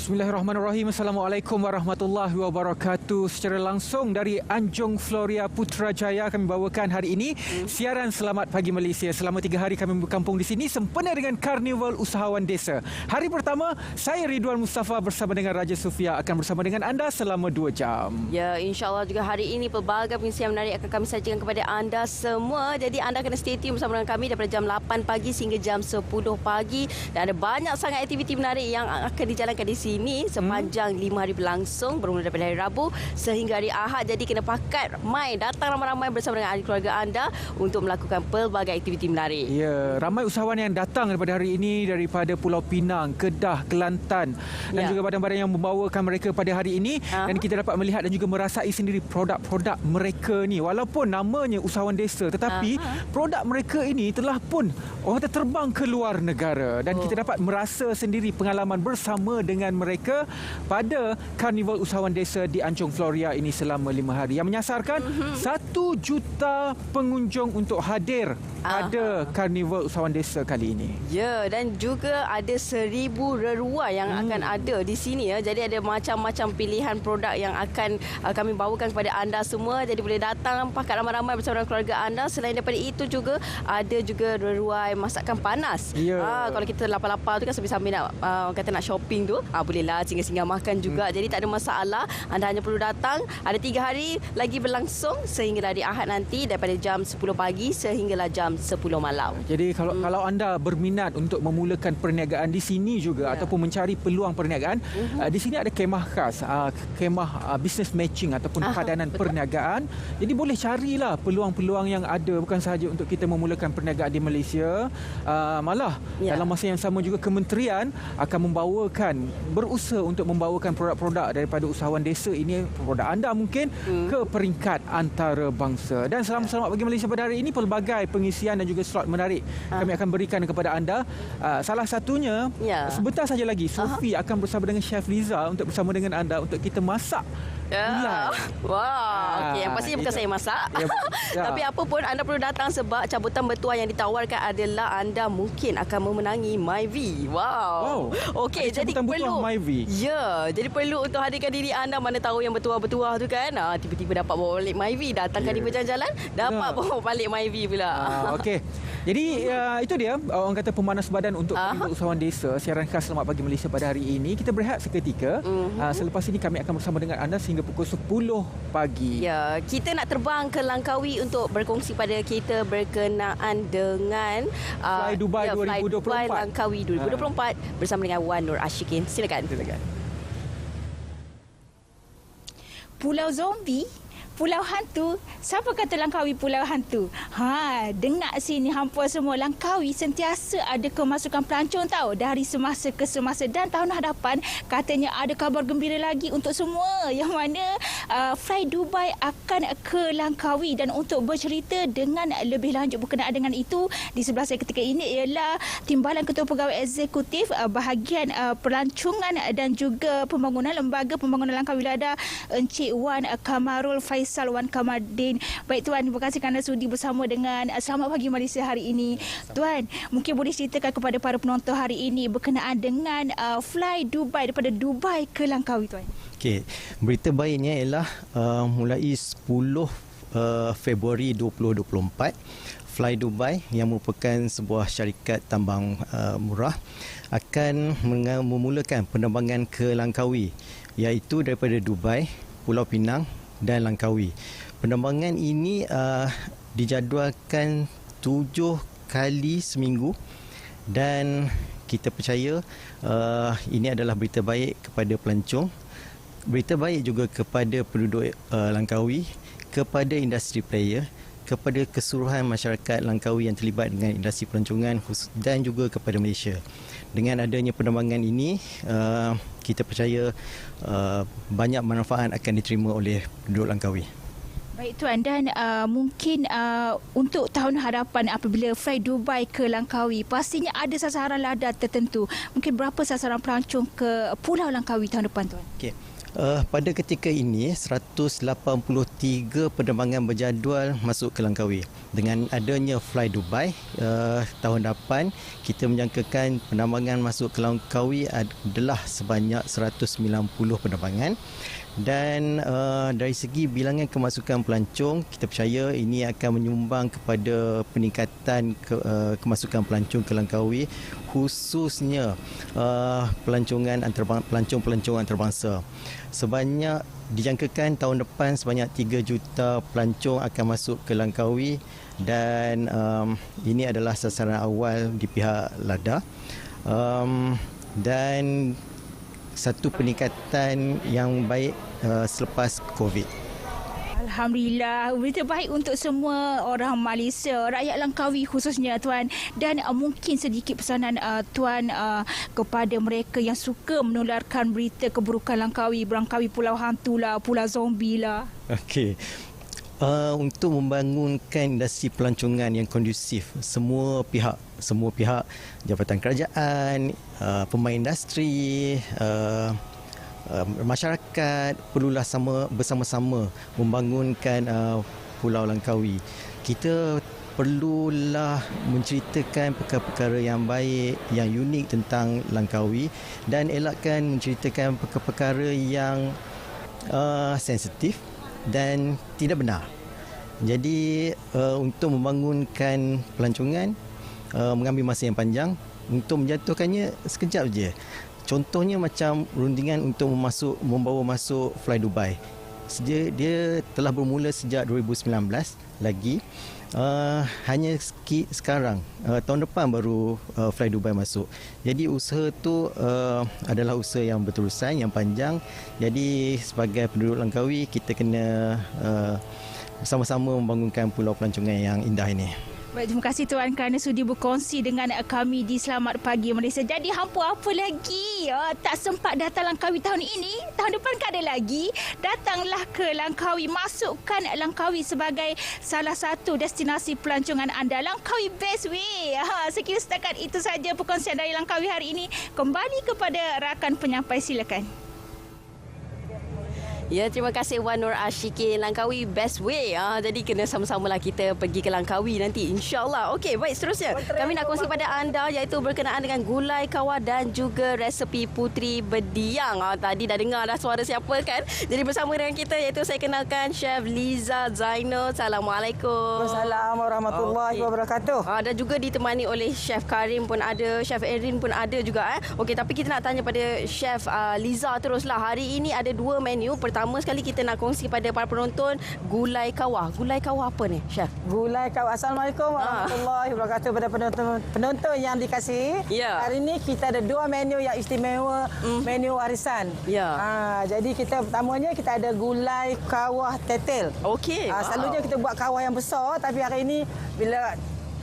Bismillahirrahmanirrahim. Assalamualaikum warahmatullahi wabarakatuh. Secara langsung dari Anjung Floria Putrajaya kami bawakan hari ini siaran Selamat Pagi Malaysia. Selama 3 hari kami berkampung di sini sempena dengan Karnival Usahawan Desa. Hari pertama, saya Ridwan Mustafa bersama dengan Raja Sofia akan bersama dengan anda selama 2 jam. Ya, insya-Allah juga hari ini pelbagai pengisian menarik akan kami sajikan kepada anda semua. Jadi anda kena stay tune bersama dengan kami daripada jam 8 pagi sehingga jam 10 pagi dan ada banyak sangat aktiviti menarik yang akan dijalankan di sini sepanjang 5 hari berlangsung bermula daripada hari Rabu sehingga hari Ahad. Jadi kena pakat datang ramai-ramai bersama dengan ahli keluarga anda untuk melakukan pelbagai aktiviti menarik. Ya, ramai usahawan yang datang daripada hari ini daripada Pulau Pinang, Kedah, Kelantan dan juga badan-badan yang membawakan mereka pada hari ini dan kita dapat melihat dan juga merasai sendiri produk-produk mereka ni. Walaupun namanya usahawan desa tetapi produk mereka ini telah pun orang terbang ke luar negara dan kita dapat merasa sendiri pengalaman bersama dengan mereka pada Karnival Usahawan Desa di Anjung Floria ini selama 5 hari yang menyasarkan 1 juta pengunjung untuk hadir pada Karnival Usahawan Desa kali ini. Ya, dan juga ada 1000 reruai yang akan ada di sini ya. Jadi ada macam-macam pilihan produk yang akan kami bawakan kepada anda semua. Jadi boleh datang pakat ramai-ramai bersama dengan keluarga anda. Selain daripada itu juga ada juga reruai masakan panas. Kalau kita lapar-lapar tu kan sambil-sambil nak kata nak shopping tu, bolehlah singgah-singgah makan juga. Jadi tak ada masalah. Anda hanya perlu datang. Ada 3 hari lagi berlangsung sehingga hari Ahad nanti daripada jam 10 pagi sehinggalah jam 10 malam. Jadi kalau anda berminat untuk memulakan perniagaan di sini juga ataupun mencari peluang perniagaan, di sini ada kemah khas, kemah business matching ataupun padanan perniagaan. Jadi boleh carilah peluang-peluang yang ada bukan sahaja untuk kita memulakan perniagaan di Malaysia, malah dalam masa yang sama juga kementerian akan membawakan berusaha untuk membawakan produk-produk daripada usahawan desa ini, produk anda mungkin ke peringkat antarabangsa. Dan Selamat Pagi Malaysia pada hari ini pelbagai pengisian dan juga slot menarik kami akan berikan kepada anda. Salah satunya sebentar saja lagi Sophie akan bersama dengan Chef Liza untuk bersama dengan anda untuk kita masak. Okey, yang pastinya bukan saya masak. Tapi apa pun anda perlu datang sebab cabutan bertuah yang ditawarkan adalah anda mungkin akan memenangi MyV. Okey, jadi perlu jadi perlu untuk hadirkan diri anda. Mana tahu yang bertuah-bertuah tu kan, tiba-tiba dapat bawa balik MyV. Datangkan di berjalan-jalan dapat bawa balik MyV pula. Okey. Jadi itu dia orang kata pemanas badan untuk usahawan desa. Siaran khas Selamat Pagi Malaysia pada hari ini. Kita berehat seketika. Selepas ini kami akan bersama dengan anda sehingga pukul 10 pagi. Ya, kita nak terbang ke Langkawi untuk berkongsi pada kita berkenaan dengan Fly Dubai 2024. Fly Langkawi 2024 bersama dengan Wan Nur Ashikin. Silakan. Pulau Zombie, Pulau Hantu. Siapa kata Langkawi Pulau Hantu? Dengar sini hampa semua. Langkawi sentiasa ada kemasukan pelancong tahu dari semasa ke semasa. Dan tahun hadapan katanya ada kabar gembira lagi untuk semua. Yang mana Fly Dubai akan ke Langkawi. Dan untuk bercerita dengan lebih lanjut berkenaan dengan itu, di sebelah saya ketika ini ialah Timbalan Ketua Pegawai Eksekutif Bahagian Pelancongan dan juga Pembangunan Lembaga Pembangunan Langkawi Lada, Encik Wan Kamarul Faisal Wan Kamardin. Baik Tuan, terima kasih kerana sudi bersama dengan Selamat Pagi Malaysia hari ini. Tuan, mungkin boleh ceritakan kepada para penonton hari ini berkenaan dengan Fly Dubai daripada Dubai ke Langkawi, Tuan. Okey, berita baiknya ialah mulai 10 Februari 2024, Fly Dubai yang merupakan sebuah syarikat tambang murah akan memulakan penerbangan ke Langkawi, iaitu daripada Dubai, Pulau Pinang dan Langkawi. Penerbangan ini dijadualkan 7 kali seminggu dan kita percaya ini adalah berita baik kepada pelancong, berita baik juga kepada penduduk Langkawi, kepada industri player, kepada keseluruhan masyarakat Langkawi yang terlibat dengan industri pelancongan dan juga kepada Malaysia. Dengan adanya penerbangan ini, kita percaya banyak manfaat akan diterima oleh penduduk Langkawi. Baik Tuan, dan mungkin untuk tahun hadapan apabila Fly Dubai ke Langkawi, pastinya ada sasaran lada tertentu. Mungkin berapa sasaran pelancong ke Pulau Langkawi tahun depan, Tuan? Okey. Pada ketika ini 183 penerbangan berjadual masuk ke Langkawi. Dengan adanya Fly Dubai tahun depan, kita menjangkakan penerbangan masuk ke Langkawi adalah sebanyak 190 penerbangan. Dan dari segi bilangan kemasukan pelancong, kita percaya ini akan menyumbang kepada peningkatan kemasukan pelancong ke Langkawi, khususnya pelancong antarabangsa. Sebanyak dijangkakan tahun depan sebanyak 3 juta pelancong akan masuk ke Langkawi, dan ini adalah sasaran awal di pihak LADA, dan satu peningkatan yang baik selepas COVID. Alhamdulillah, berita baik untuk semua orang Malaysia, rakyat Langkawi khususnya Tuan. Dan mungkin sedikit pesanan Tuan kepada mereka yang suka menularkan berita keburukan Langkawi, Pulau Hantu lah, Pulau Zombie lah. Okey. Untuk membangunkan industri pelancongan yang kondusif, semua pihak, jabatan kerajaan, pemain industri, masyarakat perlulah bersama-sama membangunkan Pulau Langkawi. Kita perlulah menceritakan perkara-perkara yang baik, yang unik tentang Langkawi, dan elakkan menceritakan perkara-perkara yang sensitif dan tidak benar. Jadi untuk membangunkan pelancongan mengambil masa yang panjang, untuk menjatuhkannya sekejap je. Contohnya macam rundingan untuk membawa masuk Fly Dubai. Dia telah bermula sejak 2019 lagi. Hanya sekarang tahun depan baru Fly Dubai masuk. Jadi usaha tu adalah usaha yang berterusan, yang panjang. Jadi sebagai penduduk Langkawi, kita kena bersama-sama membangunkan pulau pelancongan yang indah ini. Baik, terima kasih Tuan kerana sudi berkongsi dengan kami di Selamat Pagi Malaysia. Jadi hampa apa lagi? Tak sempat datang Langkawi tahun ini, tahun depan kan ada lagi. Datanglah ke Langkawi, masukkan Langkawi sebagai salah satu destinasi pelancongan anda. Langkawi best way. Sekiranya setakat itu saja perkongsian dari Langkawi hari ini. Kembali kepada rakan penyampai, silakan. Ya, terima kasih Wan Nur Ashikin. Langkawi best way. Jadi kena sama-samalah kita pergi ke Langkawi nanti, insya-Allah. Okey, baik, seterusnya kami nak kongsi pada anda iaitu berkenaan dengan gulai kawah dan juga resepi Puteri Bediang. Tadi dah dengar dah suara siapa kan? Jadi bersama dengan kita iaitu saya kenalkan Chef Liza Zainal. Assalamualaikum. Assalamualaikum warahmatullahi wabarakatuh. Dan juga ditemani oleh Chef Karim pun ada, Chef Erin pun ada juga. Okey, tapi kita nak tanya pada Chef Liza teruslah. Hari ini ada dua menu. Pertama sekali kita nak kongsi kepada para penonton gulai kawah. Gulai kawah apa ni, Chef? Gulai kawah. Assalamualaikum warahmatullahi wabarakatuh kepada penonton yang dikasihi. Ya. Hari ini kita ada dua menu yang istimewa, menu warisan. Ya. Jadi kita pertamanya kita ada gulai kawah tetel. Okey. Selalunya kita buat kawah yang besar, tapi hari ini bila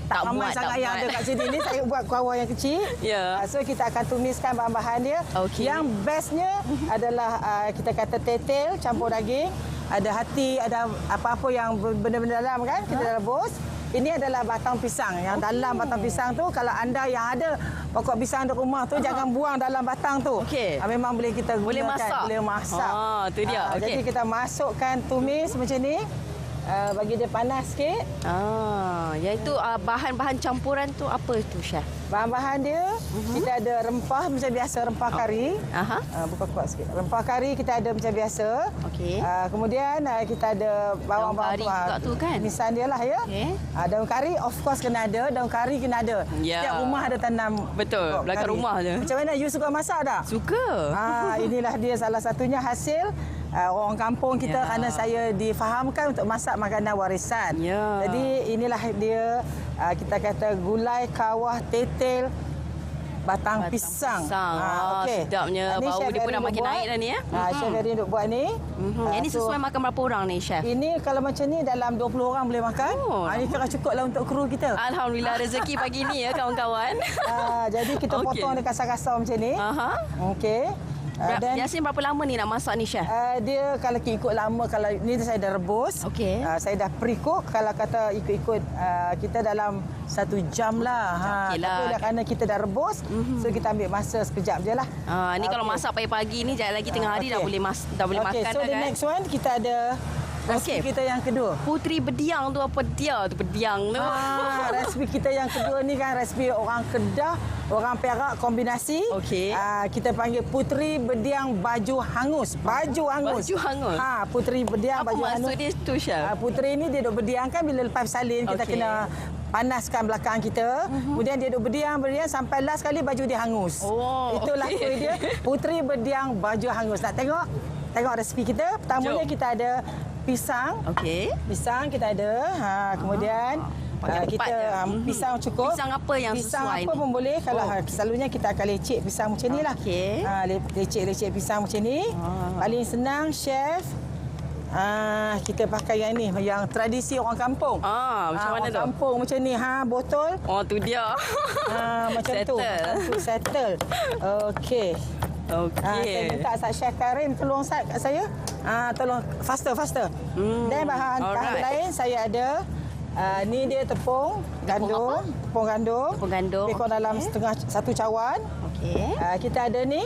tak ramai sangat yang ada kat sini ni, saya buat kawah yang kecil. Ya. So kita akan tumiskan bahan-bahan dia. Okey. Yang bestnya adalah kita kata tetel campur daging, ada hati, ada apa-apa yang benda-benda dalam kan, kita rebus. Ini adalah batang pisang. Yang dalam batang pisang tu, kalau anda yang ada pokok pisang di rumah tu, jangan buang dalam batang tu. Okey. Memang boleh kita gunakan. Boleh masak. Boleh masak. Tu dia. Okey. Jadi kita masukkan tumis macam ni. Bagi dia panas sikit. Iaitu bahan-bahan campuran tu apa tu, Chef? Bahan-bahan dia, kita ada rempah macam biasa, rempah kari. Buka kuat sikit. Rempah kari kita ada macam biasa. Okey. Kemudian kita ada bawang-bawang daun kari juga tu kan? Nisan dia lah ya. Okey. Daun kari of course kena ada, daun kari kena ada. Ya. Setiap rumah ada tanam. Betul, belakang kari. rumah je. Macam mana, you suka masak tak? Suka. Inilah dia salah satunya hasil orang kampung kita, kerana saya difahamkan untuk masak makanan warisan. Ya. Jadi inilah dia, kita kata gulai kawah tetel batang pisang. Okey. Sedapnya, bau dia pun dah makin naik dah ni ya. Chef Erin duk buat ni. Ini sesuai makan berapa orang ni, Chef? Ini kalau macam ni dalam 20 orang boleh makan. Ini kira cukup lah untuk kru kita. Alhamdulillah, rezeki pagi ni ya kawan-kawan. Jadi kita potong dia kasar-kasar macam ni. Okey. Dan Biasanya berapa lama ni nak masak ni, Chef? dia kalau ikut lama, kalau ni saya dah rebus. Okey. Saya dah pre-cook. Kalau kata ikut-ikut kita dalam 1 jam lah. Okey lah. Tapi dah kerana kita dah rebus, so kita ambil masa sekejap je lah. Ni kalau Okey. masak pagi-pagi ni, jangan lagi tengah hari dah Okey. boleh Okey, makan so dah the kan? next one kita ada resipi kita yang kedua. Puteri Bediang tu apa dia tu Bediang tu? Resipi kita yang kedua ni kan resipi orang Kedah, orang Perak kombinasi. Okey. Kita panggil Puteri Bediang Baju Hangus. Baju hangus. Baju hangus? Puteri Bediang Apa Baju maksud Hangus. dia tu, Chef? Puteri ni dia duk berdiam kan bila lepas salin kita Okey. kena panaskan belakang kita. Kemudian dia duk berdiam sampai last kali baju dia hangus. Oh, Itulah okey. kuih dia. Puteri Bediang Baju Hangus. Nak tengok? Tengok resipi kita. Pertamanya Jom. kita ada pisang. Okey. Pisang kita ada. Kemudian pakai kita empat je. pisang cukup. Pisang apa yang pisang sesuai apa ni? pun boleh. Kalau selalunya kita akan lecek pisang macam ni lah. Okey. Lecek-lecek pisang macam ni. Paling senang chef. Kita pakai yang ni, yang tradisi orang kampung. Macam mana orang tu? kampung macam ni, botol. Oh, tu dia. Macam tu. Settle. Macam tu, settle. Okey. Saya minta Chef Karim tolong kat saya. Tolong faster. Dan bahan alright. lain saya ada ni dia tepung gandum, tepung gandum. Tepung gandum, Lebih kurang dalam satu cawan. Okey. Kita ada ni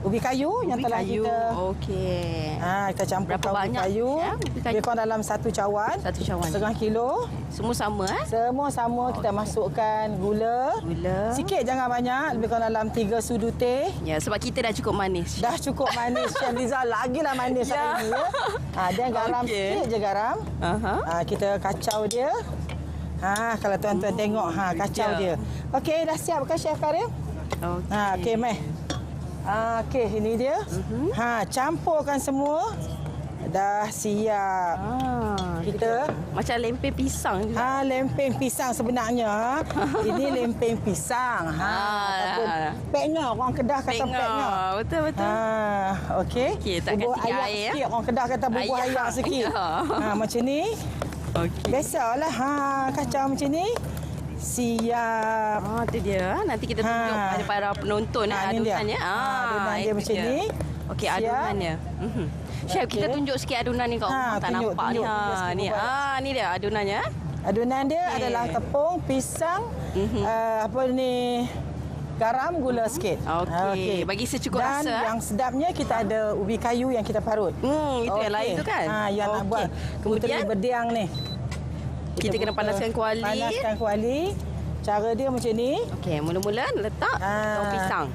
ubi kayu yang telah kayu. kita Okey. kita campurkan Berapa ubi banyak, kayu. ya, ubi kayu? Lebih kurang dalam satu cawan. Satu cawan. Setengah kilo. Semua sama Semua sama kita masukkan gula. Gula. Sikit jangan banyak, lebih kurang dalam 3 sudu teh. Ya, sebab kita dah cukup manis. Dah cukup manis. Chef Liza lagilah manis hari ni ya. Dan garam Okey. sikit je garam. Kita kacau dia. Kalau tuan-tuan tengok kacau Ya. dia. Okey, dah siap ke Chef Karim? Okey, meh. Okey, ini dia. Campurkan semua. Dah siap. Kita Macam lempeng pisang juga. lempeng pisang sebenarnya. Ini lempeng pisang. Ataupun peknya, orang Kedah kata peknya. Betul. Okey. Okey, tak Bubur kasi ayak air, sikit. Orang Kedah kata bubur Ayak. ayak sikit. Ya. Macam ni. Okey. Biasalah. Kacau macam ni. Siap. Tu dia. Nanti kita tunjuk pada para penonton Ni dia. adunannya. Adunan dia itu macam ni. Okey, Siap. adunannya. Chef, kita Okey. tunjuk sikit adunan ni kat rumah. Tak tunjuk, nampak ni. tunjuk. Tunjuk sikit Ni. buat. Ni dia adunannya. Adunan dia Okey. adalah tepung, pisang, garam, gula sikit. Okey. Bagi secukup Dan rasa. yang sedapnya kita ada ubi kayu yang kita parut. Itu yang lain tu kan? Yang nak Okey. buat puteri Kemudian berdiang ni. kita kena panaskan kuali. Panaskan kuali. Cara dia macam ni. Okey, mula-mula letak daun pisang.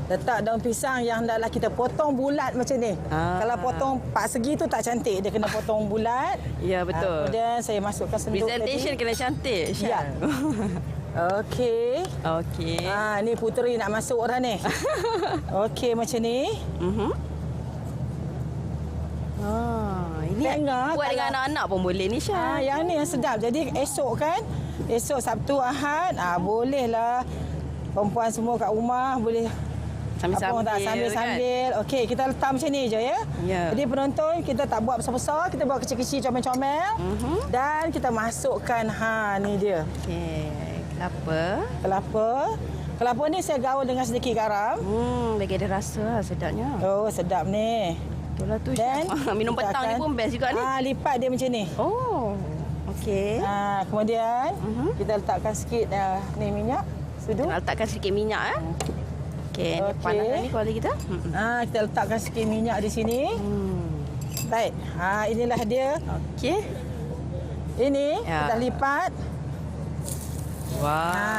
Letak daun pisang yang hendaklah kita potong bulat macam ni. Kalau potong 4 segi tu tak cantik. Dia kena potong bulat. Ya, betul. Kemudian saya masukkan senduk Presentation tadi. kena cantik, Chef. Ya. Okey. Okey. Ni puteri nak masuk dah ni. Okey macam ni. Ini Tengok, buat dengan kalau- anak-anak pun boleh ni, Chef. Yang ni yang sedap. Jadi esok kan, esok Sabtu Ahad, bolehlah perempuan semua kat rumah boleh Sambil-sambil sambil-sambil. Okey, kita letak macam ni je ya. Ya. Jadi penonton kita tak buat besar-besar, kita buat kecil-kecil comel-comel. Dan kita masukkan ni dia. Okey. Kelapa. Kelapa ni saya gaul dengan sedikit garam. Bagi ada rasa sedapnya. Oh, sedap ni. Betul lah tu, Dan Chef. Minum kita petang ni akan- pun best juga ni. Lipat dia macam ni. Oh. Okey. Kemudian kita letakkan sikit ni minyak sudu. Nak letakkan sedikit minyak Okey, ni Okey. panas dah ni kuali kita. Kita letakkan sikit minyak di sini. Baik. Inilah dia. Okey. Ini Ya. kita lipat.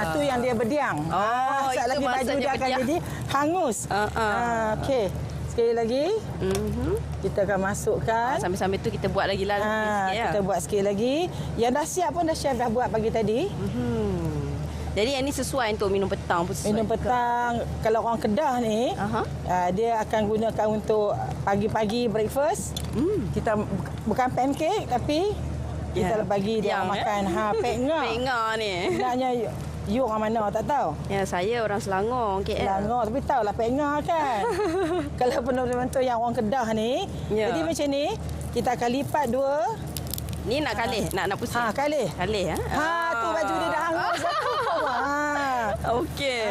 Tu yang dia berdiang. itu sekejap lagi baju maksudnya dia akan berdiang. jadi hangus. Okey. Sekali lagi kita akan masukkan. Sambil-sambil tu kita buat lagi lah sikit ya. Kita buat sikit lagi. Yang dah siap pun dah chef dah buat pagi tadi. Jadi yang ni sesuai untuk minum petang pun sesuai. Minum petang. Kalau orang Kedah ni, dia akan gunakan untuk pagi-pagi breakfast. Kita bukan pancake tapi kita bagi dia Yang, makan pekngah. Pengah ni. Sebenarnya you orang mana tak tahu. Ya, saya orang Selangor, KL. Selangor tapi tahulah pekngah kan. Kalau penonton yang orang Kedah ni, Ya. jadi macam ni kita akan lipat dua. Ni nak kalih, nak pusing. Kalih. Kalih Tu baju dia dah hangus. Okey.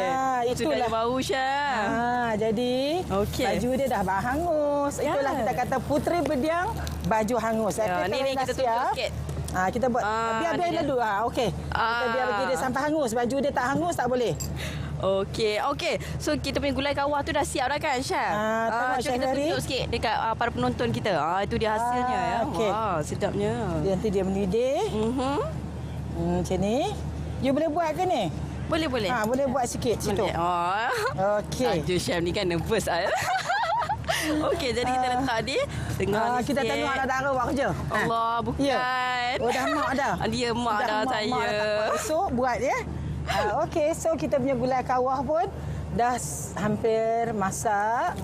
Itulah. Sudah bau Syah. Jadi Okey. baju dia dah hangus. Ya. Itulah kita kata puteri bediang baju hangus. Ya, Kita ni dah kita tunjuk siap. sikit. Kita buat biar ni dia. dulu. Okey. Kita biar bagi dia sampai hangus. Baju dia tak hangus tak boleh. Okey. So kita punya gulai kawah tu dah siap dah kan Syah? tengok, Cuba Syah kita Ferry. tunjuk sikit dekat para penonton kita. Itu dia hasilnya ya. okey. Wah, sedapnya. Nanti dia mendidih. Macam ni. You boleh buat ke ni? Boleh. Boleh buat sikit situ. Boleh. Okey. Aduh, chef ni kan nervous. Okey, jadi kita letak di tengah ni Kita sikit. tengok darah buat kerja. Allah, bukan. Ya. Dah mak dah. Dia mak dah mak saya. dah tak kuat esok buat ya. Okey, so kita punya gulai kawah pun dah hampir masak.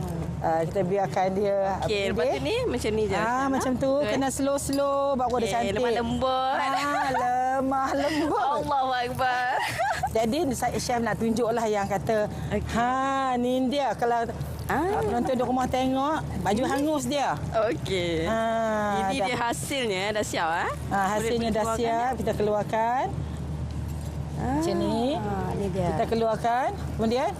Kita biarkan dia Okey, lepas tu ni macam ni je. macam tu. Kena slow-slow baru dia cantik. Lemah lembut. Lemah lembut. Allahu Akbar. Jadi chef nak tunjuklah yang kata ni dia kalau penonton di rumah tengok baju hangus dia. Okey. Ini dia hasilnya dah siap hasilnya dah siap, kita keluarkan. Macam ni. Ni dia. Kita keluarkan. Kemudian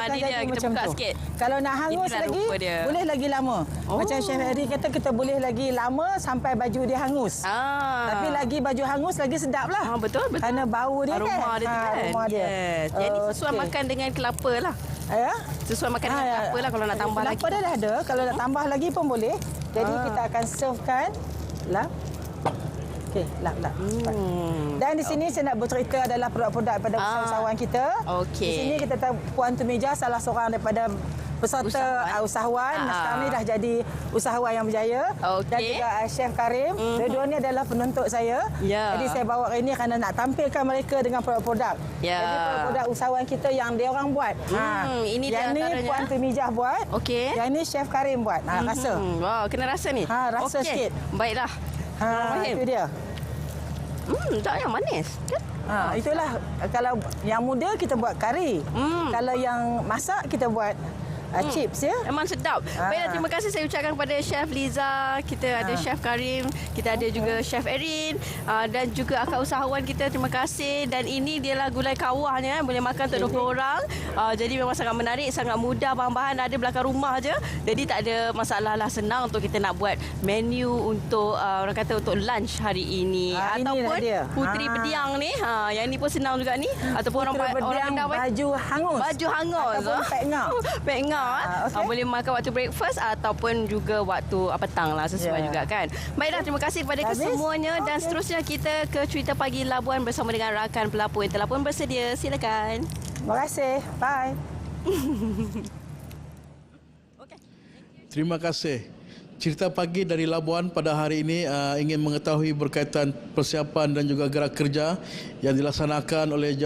ni dia kita macam buka tu. sikit. Kalau nak hangus Inilah lagi rupa dia. boleh lagi lama. Macam Chef Eri kata kita boleh lagi lama sampai baju dia hangus. Tapi lagi baju hangus lagi sedap lah. Betul. Kerana bau dia Aroma kan. dia tu kan. Aroma dia. Yes. Jadi sesuai Okey. makan dengan kelapa lah. Ya? Sesuai makan dengan kelapa lah kalau nak tambah lagi. Kelapa dah ada. Kalau nak tambah lagi pun boleh. Jadi kita akan servekan lah. Okey, lap. Dan di sini saya nak bercerita adalah produk-produk daripada usahawan kita. Okey. Di sini kita tahu Puan Tumeja salah seorang daripada peserta usahawan. Sekarang ni dah jadi usahawan yang berjaya. Okey. Dan juga Chef Karim. Dua-dua ni adalah penuntut saya. Ya. Jadi saya bawa hari ini kerana nak tampilkan mereka dengan produk-produk. Ya. Jadi produk-produk usahawan kita yang dia orang buat. Ini dia yang ni antaranya. Puan Tumeja buat. Okey. Yang ni Chef Karim buat. Rasa. Wow, kena rasa ni. Rasa Okey. sikit. Baiklah. Itu dia. Tak yang manis kan? Itulah kalau yang muda kita buat kari. Kalau yang masak kita buat chips ya. Memang sedap. Baiklah, terima kasih saya ucapkan kepada Chef Liza, kita ada Chef Karim, kita ada juga Chef Erin dan juga akak usahawan kita. Terima kasih. Dan ini dialah gulai kawahnya, boleh makan untuk 20 orang. Jadi memang sangat menarik, sangat mudah, bahan-bahan ada belakang rumah je. Jadi tak ada masalah lah, senang untuk kita nak buat menu untuk orang kata untuk lunch hari ini. Ataupun dia. puteri bediang ni, yang ni pun senang juga ni. Ataupun orang Kedah baju hangus. Baju hangus. Ataupun pek ngau. Pek ngau. okey. Boleh makan waktu breakfast ataupun juga waktu petang lah, sesuai juga kan. Baiklah, terima kasih kepada kesemuanya dan seterusnya kita ke Cerita Pagi Labuan bersama dengan rakan pelapor yang telah pun bersedia. Silakan. Terima kasih. Bye. Terima kasih. Cerita Pagi dari Labuan pada hari ini ingin mengetahui berkaitan persiapan dan juga gerak kerja yang dilaksanakan oleh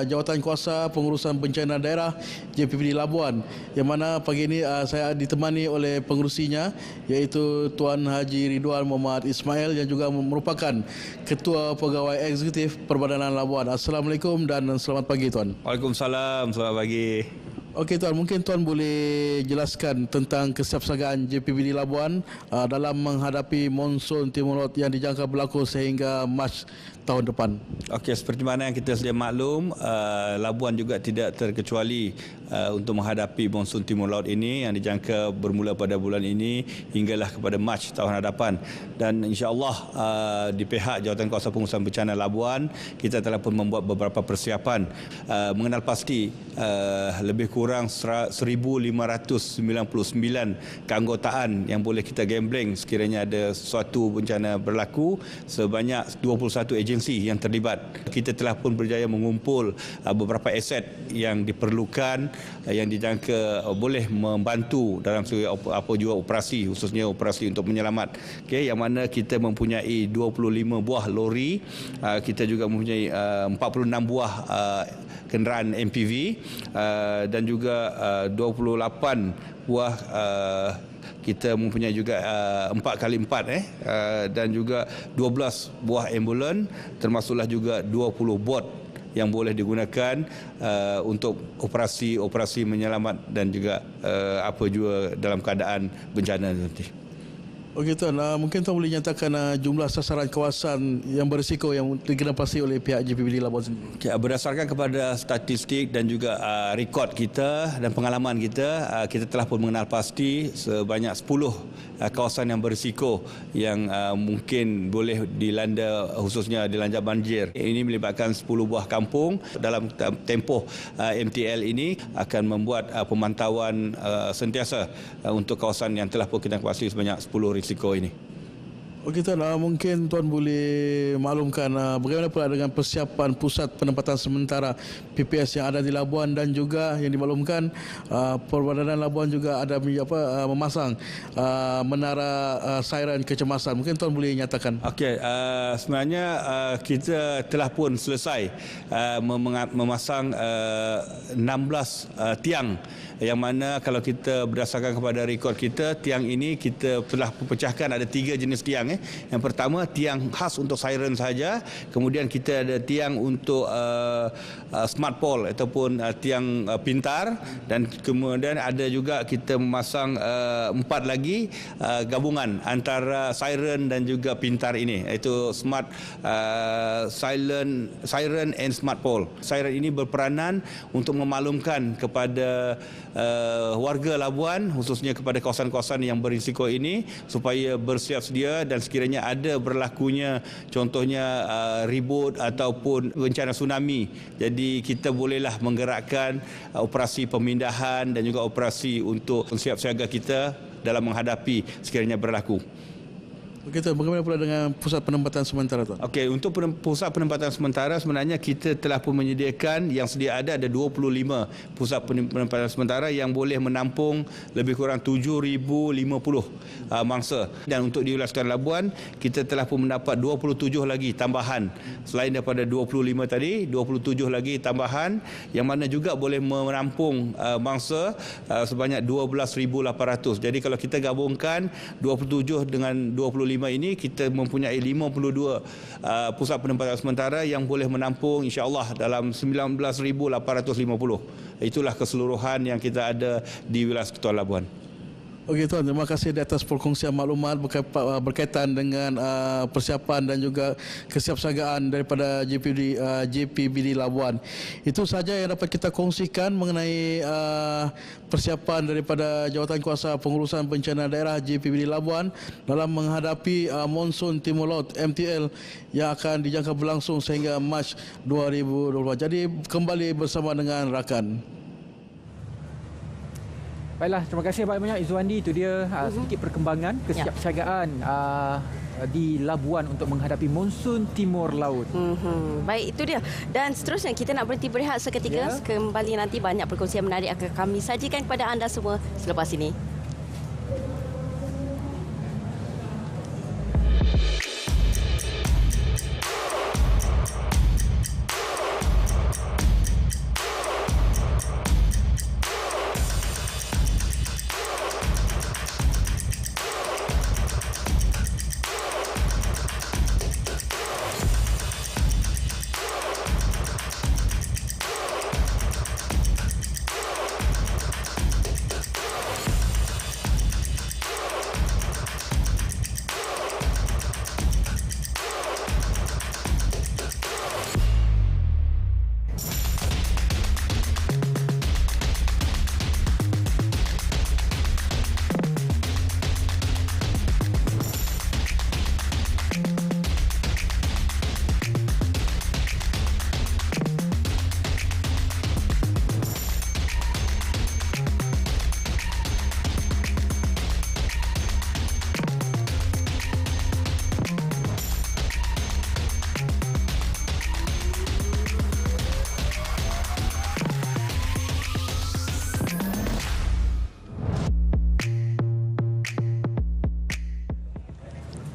Jawatan Kuasa Pengurusan Bencana Daerah JPPD Labuan, yang mana pagi ini saya ditemani oleh pengurusinya iaitu Tuan Haji Ridwan Muhammad Ismail yang juga merupakan Ketua Pegawai Eksekutif Perbadanan Labuan. Assalamualaikum dan selamat pagi Tuan. Waalaikumsalam, selamat pagi. Okey Tuan, mungkin Tuan boleh jelaskan tentang kesiapsiagaan JPPD Labuan dalam menghadapi monsun timur laut yang dijangka berlaku sehingga Mac tahun depan. Okey, seperti mana yang kita sedia maklum, Labuan juga tidak terkecuali untuk menghadapi monsun timur laut ini yang dijangka bermula pada bulan ini hinggalah kepada Mac tahun hadapan. Dan insya-Allah di pihak Jawatan Kuasa Pengurusan Bencana Labuan kita telah pun membuat beberapa persiapan mengenal pasti lebih kurang 1,599 keanggotaan yang boleh kita gambling sekiranya ada suatu bencana berlaku, sebanyak 21 agensi yang terlibat. Kita telah pun berjaya mengumpul beberapa aset yang diperlukan, yang dijangka boleh membantu dalam segi apa juga operasi, khususnya operasi untuk menyelamat. Okey, yang mana kita mempunyai 25 buah lori, kita juga mempunyai 46 buah kenderaan MPV dan juga 28 buah kita mempunyai juga 4x4 dan juga 12 buah ambulans, termasuklah juga 20 bot yang boleh digunakan untuk operasi menyelamat dan juga apa juga dalam keadaan bencana nanti. Okey Tuan, mungkin Tuan boleh nyatakan jumlah sasaran kawasan yang berisiko yang digenapasi oleh pihak JPBD Labuan sendiri. Okay, berdasarkan kepada statistik dan juga rekod kita dan pengalaman kita, kita telah pun mengenal pasti sebanyak 10 kawasan yang berisiko yang mungkin boleh dilanda, khususnya dilanda banjir. Ini melibatkan 10 buah kampung. Dalam tempoh MTL ini akan membuat pemantauan sentiasa untuk kawasan yang telah pun kita kuasai sebanyak 10 risiko ini. Okey Tuan, mungkin Tuan boleh maklumkan bagaimana pula dengan persiapan pusat penempatan sementara PPS yang ada di Labuan, dan juga yang dimaklumkan Perbadanan Labuan juga ada memasang menara siren kecemasan. Mungkin Tuan boleh nyatakan. Okey, sebenarnya kita telah pun selesai memasang 16 tiang, yang mana kalau kita berdasarkan kepada rekod kita, tiang ini kita telah pecahkan ada 3 jenis tiang. Yang pertama tiang khas untuk siren saja, kemudian kita ada tiang untuk smart pole ataupun tiang pintar, dan kemudian ada juga kita memasang 4 lagi gabungan antara siren dan juga pintar ini, iaitu smart siren and smart pole. Siren ini berperanan untuk memaklumkan kepada warga Labuan, khususnya kepada kawasan-kawasan yang berisiko ini, supaya bersiap sedia dan sekiranya ada berlakunya contohnya ribut ataupun bencana tsunami. Jadi kita bolehlah menggerakkan operasi pemindahan dan juga operasi untuk siap siaga kita dalam menghadapi sekiranya berlaku. Okey Tuan, bagaimana pula dengan pusat penempatan sementara Tuan? Okey, untuk pusat penempatan sementara sebenarnya kita telah pun menyediakan, yang sedia ada 25 pusat penempatan sementara yang boleh menampung lebih kurang 7,050 mangsa. Dan untuk di wilayah Sultan Labuan, kita telah pun mendapat 27 lagi tambahan. Selain daripada 25 tadi, 27 lagi tambahan yang mana juga boleh menampung mangsa sebanyak 12,800. Jadi kalau kita gabungkan 27 dengan 25 ini, kita mempunyai 52 pusat penempatan sementara yang boleh menampung insya-Allah dalam 19,850. Itulah keseluruhan yang kita ada di wilayah Ketua Labuan. Okey Tuan, terima kasih di atas perkongsian maklumat berkaitan dengan persiapan dan juga kesiapsiagaan daripada JPBD Labuan. Itu sahaja yang dapat kita kongsikan mengenai persiapan daripada Jawatankuasa Pengurusan Bencana Daerah JPBD Labuan dalam menghadapi monsun Timur Laut MTL yang akan dijangka berlangsung sehingga Mac 2024. Jadi kembali bersama dengan rakan. Baiklah, terima kasih banyak Izwandi. Itu dia sedikit perkembangan kesiapsiagaan di Labuan untuk menghadapi monsun Timur Laut. Baik, itu dia. Dan seterusnya kita nak berhenti berehat seketika. Kembali nanti banyak perkongsian menarik akan kami sajikan kepada anda semua selepas ini.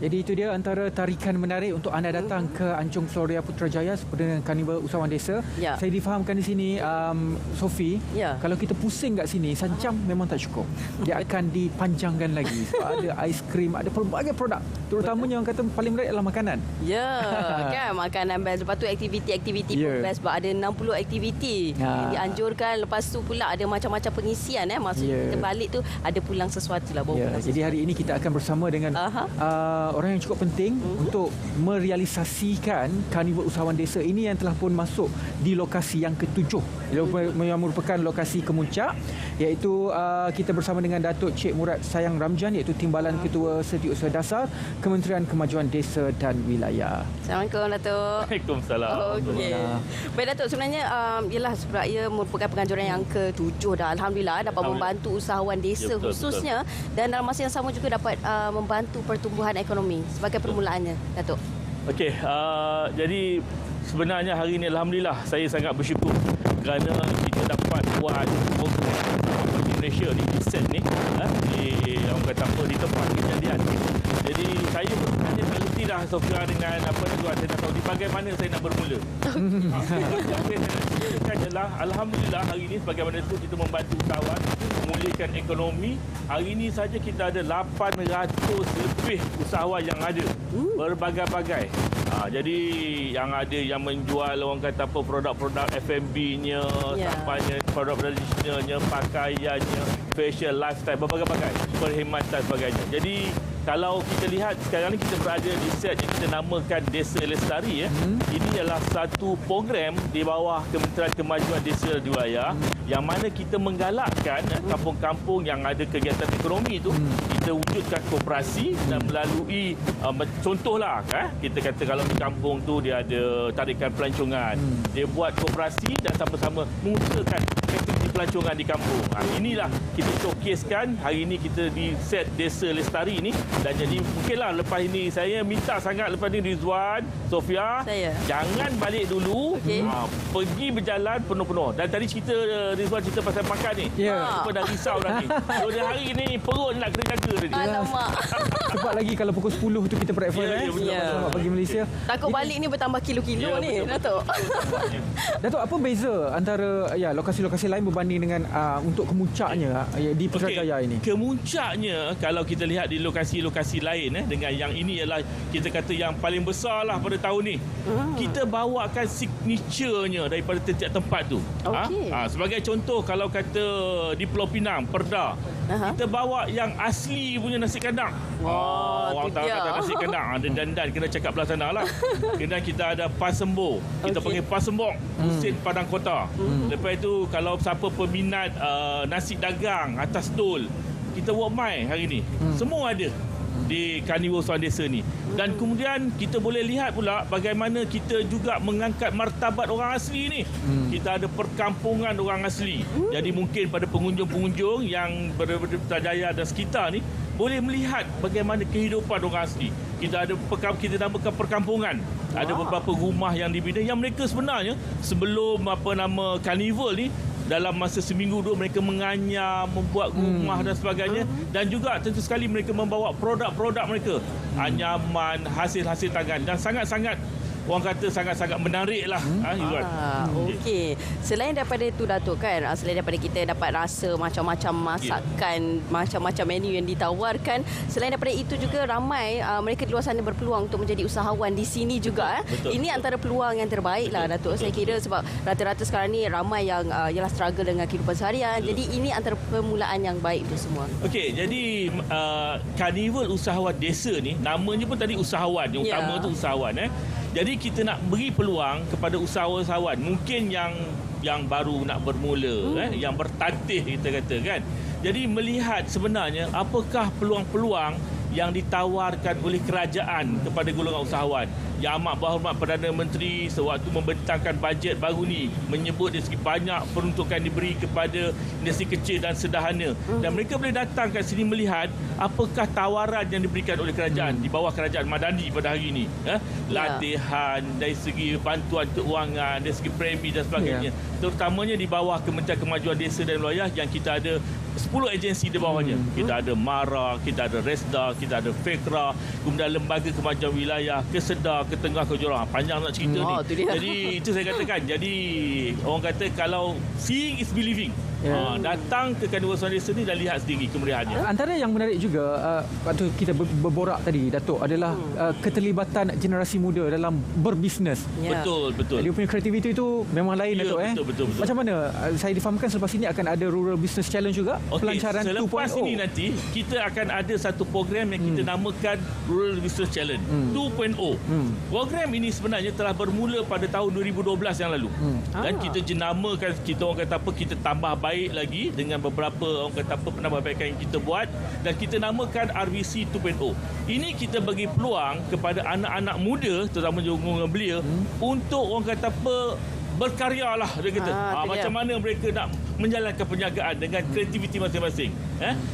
Jadi itu dia antara tarikan menarik untuk anda datang ke Anjung Floria Putrajaya seperti dengan Karnival Usahawan Desa. Ya. Saya difahamkan di sini, Sophie, Ya. kalau kita pusing kat sini, sejam memang tak cukup. Dia akan dipanjangkan lagi. Sebab ada aiskrim, ada pelbagai produk. Terutamanya orang kata paling menarik adalah makanan. Ya, kan makanan best. Lepas tu aktiviti-aktiviti pun Ya. best sebab ada 60 aktiviti Ha. dianjurkan. Lepas tu pula ada macam-macam pengisian maksud Ya. kita balik tu ada pulang sesuatu lah. Bawa Ya, pulang jadi hari ini kita akan bersama dengan orang yang cukup penting untuk merealisasikan Karnival Usahawan Desa ini yang telah pun masuk di lokasi yang ke-7 yang merupakan lokasi kemuncak, iaitu kita bersama dengan Datuk Cik Murad Sayang Ramjan, iaitu Timbalan Ketua Setiausaha Dasar Kementerian Kemajuan Desa dan Wilayah. Assalamualaikum Datuk. Waalaikumsalam. Okey. Baik Datuk, sebenarnya ialah sebab ia merupakan penganjuran yang ke-7 dah. Alhamdulillah dapat membantu usahawan desa betul, khususnya dan dalam masa yang sama juga dapat membantu pertumbuhan ekonomi sebagai permulaannya Datuk. Okey, jadi sebenarnya hari ini Alhamdulillah saya sangat bersyukur kerana kita dapat buat program di Malaysia ni, di set ni, di orang kata apa, di tempat kejadian ni. Jadi saya sebenarnya tak reti dah Sofia dengan apa ni tuan, saya nak tahu di bagaimana saya nak bermula. Yang saya nak ceritakan adalah Alhamdulillah hari ini sebagaimana itu kita membantu usahawan memulihkan ekonomi. Hari ini saja kita ada 800 lebih usahawan yang ada berbagai-bagai. Jadi yang ada yang menjual orang kata apa produk-produk F&B-nya, sampahnya, produk tradisionalnya, pakaiannya, facial, lifestyle, berbagai-bagai, perkhidmatan sebagainya. Jadi kalau kita lihat sekarang ni kita berada di set yang kita namakan Desa Lestari. Ini adalah satu program di bawah Kementerian Kemajuan Desa dan Wilayah yang mana kita menggalakkan kampung-kampung yang ada kegiatan ekonomi itu kita wujudkan koperasi dan melalui contohlah kita kata kalau di kampung tu dia ada tarikan pelancongan, dia buat koperasi dan sama-sama mengusahakan aktiviti pelancongan di kampung. Inilah kita showcasekan hari ini kita di set Desa Lestari ini. Dan jadi mungkinlah lepas ini saya minta sangat lepas ini Rizwan, Sofia, jangan balik dulu, pergi berjalan penuh-penuh. Dan tadi cerita Rizwan cerita pasal makan ni, kita dah risau dah ni. So dia hari ni perut nak kena jaga tadi. Alamak. Sebab lagi kalau pukul 10 tu kita breakfast selamat pagi Malaysia. Takut balik ni bertambah kilo-kilo ni Datuk. Datuk, apa beza antara lokasi-lokasi lain berbanding dengan untuk kemuncaknya di Putrajaya ini? Kemuncaknya kalau kita lihat di lokasi-lokasi lain dengan yang ini ialah kita kata yang paling besar lah pada tahun ni. Kita bawakan signature-nya daripada setiap tempat tu. Sebagai contoh kalau kata di Pulau Pinang, Perda, kita bawa yang asli punya nasi kandang. Orang tahu kata nasi kandang, ada dandan kena cakap belah sana lah. Kemudian kita ada Pasembo, kita panggil Pasembok, Husin Padang Kota. Lepas itu kalau siapa peminat nasi dagang atas tol, kita buat mai hari ni. Semua ada di Karnival Usahawan Desa ni. Dan kemudian kita boleh lihat pula bagaimana kita juga mengangkat martabat orang asli ni. Kita ada perkampungan orang asli. Jadi mungkin pada pengunjung-pengunjung yang berada di Putrajaya dan sekitar ni boleh melihat bagaimana kehidupan orang asli. Kita ada kita namakan perkampungan. Ada beberapa rumah yang dibina yang mereka sebenarnya sebelum Karnival ni dalam masa seminggu dua mereka menganyam, membuat rumah dan sebagainya. Dan juga tentu sekali mereka membawa produk-produk mereka. Anyaman, hasil-hasil tangan. Dan sangat-sangat orang kata sangat-sangat menarik lah. Okey. Selain daripada itu Datuk kan, selain daripada kita dapat rasa macam-macam masakan, macam-macam menu yang ditawarkan, selain daripada itu juga ramai mereka di luar sana berpeluang untuk menjadi usahawan di sini juga. Ini antara peluang yang terbaik lah Datuk. Saya kira sebab rata-rata sekarang ni ramai yang ialah struggle dengan kehidupan seharian. Jadi ini antara permulaan yang baik untuk semua. Okey, jadi Karnival Usahawan Desa ni namanya pun tadi usahawan, yang utama tu usahawan. Jadi kita nak beri peluang kepada usahawan-usahawan mungkin yang baru nak bermula, yang bertatih kita kata kan. Jadi melihat sebenarnya apakah peluang-peluang yang ditawarkan oleh kerajaan kepada golongan usahawan. Yang amat berhormat Perdana Menteri sewaktu membentangkan bajet baru ni menyebut dari segi banyak peruntukan diberi kepada industri kecil dan sederhana. Dan mereka boleh datang kat sini melihat apakah tawaran yang diberikan oleh kerajaan di bawah kerajaan Madani pada hari ini. Latihan dari segi bantuan keuangan, dari segi premi dan sebagainya. Terutamanya di bawah Kementerian Kemajuan Desa dan Wilayah yang kita ada 10 agensi di bawahnya. Kita ada MARA, kita ada RESDA, kita ada FEKRA, kemudian lembaga kemajuan wilayah, Kesedar, Ketengah, Kejurang. Panjang nak cerita ni. Tu dia. Jadi itu saya katakan. Jadi orang kata kalau seeing is believing. Datang ke Carnival Suara Desa ni dan lihat sendiri kemeriahannya. Antara yang menarik juga waktu kita berborak tadi, Datuk, adalah keterlibatan generasi muda dalam berbisnes. Ya. Betul. Dia punya kreativiti itu memang lain, Ya, Datuk. betul. Macam mana? Saya difahamkan selepas ini akan ada Rural Business Challenge juga, pelancaran 2.0. Selepas ini nanti kita akan ada satu program yang kita namakan Rural Business Challenge 2.0. Program ini sebenarnya telah bermula pada tahun 2012 yang lalu. Dan kita jenamakan, kita orang kata apa, kita tambah baik lagi dengan beberapa orang kata apa penambahbaikan yang kita buat, dan kita namakan RVC 2.0. Ini kita bagi peluang kepada anak-anak muda, terutama junjungan belia, untuk orang kata apa berkarya lah, dia kata. Macam mana mereka nak menjalankan perniagaan dengan kreativiti masing-masing.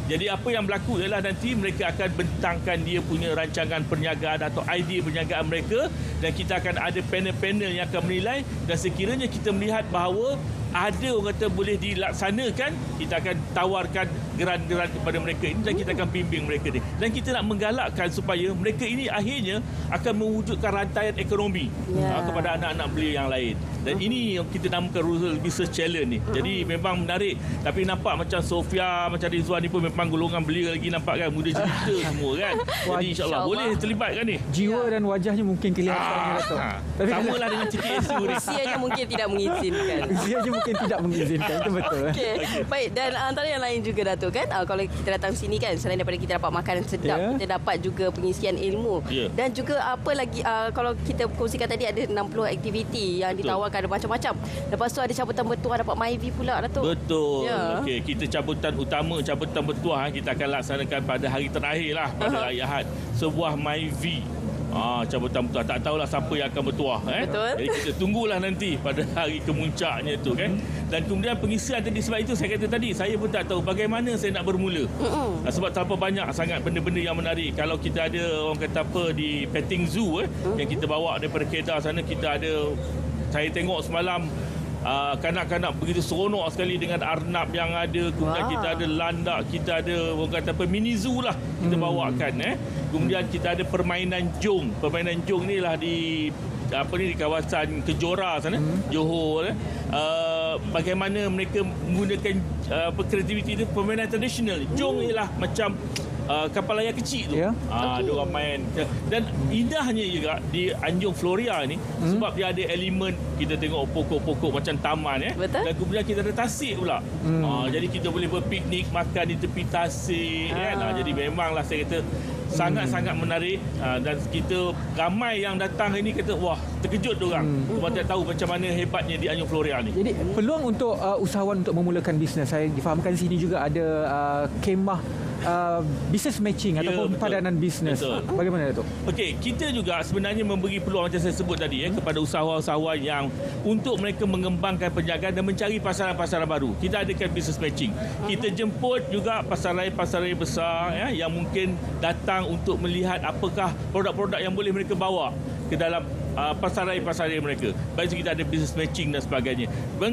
Jadi apa yang berlaku ialah nanti mereka akan bentangkan dia punya rancangan perniagaan atau idea perniagaan mereka, dan kita akan ada panel-panel yang akan menilai, dan sekiranya kita melihat bahawa ada orang kata boleh dilaksanakan, kita akan tawarkan geran-geran kepada mereka ini dan kita akan bimbing mereka ni. Dan kita nak menggalakkan supaya mereka ini akhirnya akan mewujudkan rantaian ekonomi kepada anak-anak belia yang lain. Dan ini yang kita namakan Rural Business Challenge ni. Jadi memang menarik. Tapi nampak macam Sofia, macam Rizwan ni pun memang golongan belia lagi, nampak kan, muda jelita semua kan. Jadi insyaAllah boleh terlibat kan ni. Jiwa dan wajahnya mungkin kelihatan, Datuk. Tapi samalah dengan CTSU ni. Usianya mungkin tidak mengizinkan. usianya mungkin tidak mengizinkan. Itu betul. Okey. Baik, dan antara yang lain juga, Datuk, kan, kalau kita datang sini kan, selain daripada kita dapat makanan sedap, kita dapat juga pengisian ilmu. Dan juga apa lagi, kalau kita kongsikan tadi ada 60 aktiviti yang ditawarkan, ada macam-macam. Lepas tu ada cabutan bertuah, dapat MyV pula, Datuk. Betul. Okey, kita cabutan utama, cabutan bertuah kita akan laksanakan pada hari terakhir lah, pada hari Ahad. Sebuah MyV. Cabutan bertuah. Tak tahulah siapa yang akan bertuah. Betul. Jadi kita tunggulah nanti pada hari kemuncaknya tu kan. Dan kemudian pengisian tadi, sebab itu saya kata tadi, saya pun tak tahu bagaimana saya nak bermula. Sebab terlalu banyak sangat benda-benda yang menarik. Kalau kita ada orang kata apa di petting zoo yang kita bawa daripada Kedah sana, kita ada, saya tengok semalam kanak-kanak begitu seronok sekali dengan arnab yang ada. Kemudian kita ada landak, kita ada orang kata apa, mini zoo lah kita bawakan. Kemudian kita ada permainan jong. Permainan jong ni lah di di kawasan Kejora sana, Johor. Bagaimana mereka menggunakan kreativiti itu, permainan tradisional. Jong ialah macam kapal layar kecil tu. Dia orang main. Dan indahnya juga di Anjung Floria ni, sebab dia ada elemen, kita tengok pokok-pokok macam taman. Dan kemudian kita ada tasik pula. Jadi kita boleh berpiknik, makan di tepi tasik. Jadi memanglah saya kata sangat-sangat menarik. Dan kita ramai yang datang ini kata, wah, terkejut diorang. Sebab tak tahu macam mana hebatnya di Anjung Floria ni. Jadi peluang untuk usahawan untuk memulakan bisnes, saya difahamkan di sini juga ada kemah business matching ataupun betul. padanan bisnes. Bagaimana, Datuk? Okey, kita juga sebenarnya memberi peluang macam saya sebut tadi kepada usahawan-usahawan yang untuk mereka mengembangkan perniagaan dan mencari pasaran-pasaran baru. Kita adakan business matching. Kita jemput juga pasaran-pasaran besar yang mungkin datang untuk melihat apakah produk-produk yang boleh mereka bawa ke dalam pasaran-pasaran mereka. Baik, kita ada business matching dan sebagainya.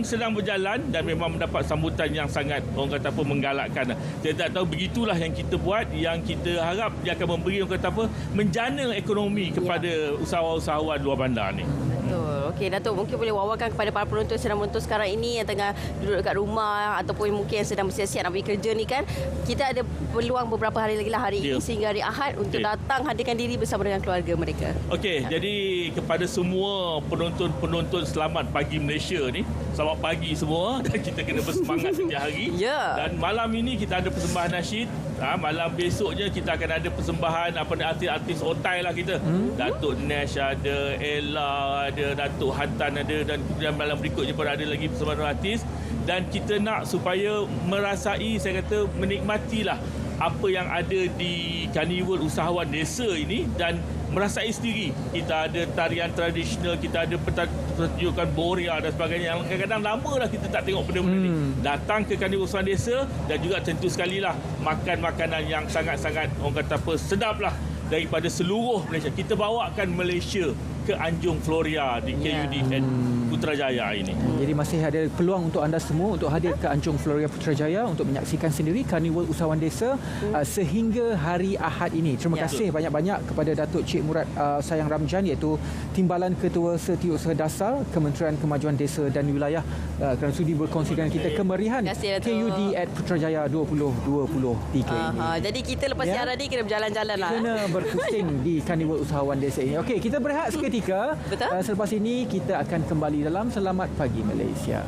Sedang berjalan dan memang mendapat sambutan yang sangat, orang kata apa, menggalakkan. Saya tak tahu, begitulah yang kita buat, yang kita harap dia akan memberi, orang kata apa, menjana ekonomi kepada usahawan-usahawan luar bandar ni. Betul. Okey, Datuk, mungkin boleh wawarkan kepada para penonton yang sedang menonton sekarang ini, yang tengah duduk dekat rumah ataupun mungkin yang sedang bersiap-siap nak pergi kerja ni kan. Kita ada peluang beberapa hari lagi lah, hari ini sehingga hari Ahad, untuk datang hadirkan diri bersama dengan keluarga mereka. Okey, jadi kepada semua penonton, selamat pagi Malaysia ni. Selamat pagi semua, dan kita kena bersemangat setiap hari. Dan malam ini kita ada persembahan nasyid. Malam besoknya kita akan ada persembahan artis-artis otai lah kita. Datuk Nash ada, Ella ada, Datuk Hantan ada, dan kemudian malam berikutnya pun ada lagi persembahan artis. Dan kita nak supaya merasai, saya kata menikmatilah apa yang ada di Carnival Usahawan Desa ini, dan merasai sendiri. Kita ada tarian tradisional, kita ada pertunjukan boria dan sebagainya yang kadang-kadang lama dah kita tak tengok benda-benda ni. Datang ke Carnival Usahawan Desa, dan juga tentu sekali lah makan makanan yang sangat-sangat, orang kata apa, sedap lah daripada seluruh Malaysia. Kita bawakan Malaysia ke Anjung Floria di KUD at Putrajaya ini. Jadi masih ada peluang untuk anda semua untuk hadir ke Anjung Floria Putrajaya untuk menyaksikan sendiri Karnival Usahawan Desa sehingga hari Ahad ini. Terima kasih banyak-banyak kepada Datuk Cik Murad Sayang Ramjan, iaitu Timbalan Ketua Setiausaha Dasar Kementerian Kemajuan Desa dan Wilayah kerana sudi berkongsi dengan kita kemeriahan KUD at Putrajaya 2023 ini. Jadi kita lepas siaran ni kena berjalan-jalan lah. Kena berpusing di Karnival Usahawan Desa ini. Okey, kita berehat seketika. Selepas ini kita akan kembali dalam Selamat Pagi Malaysia.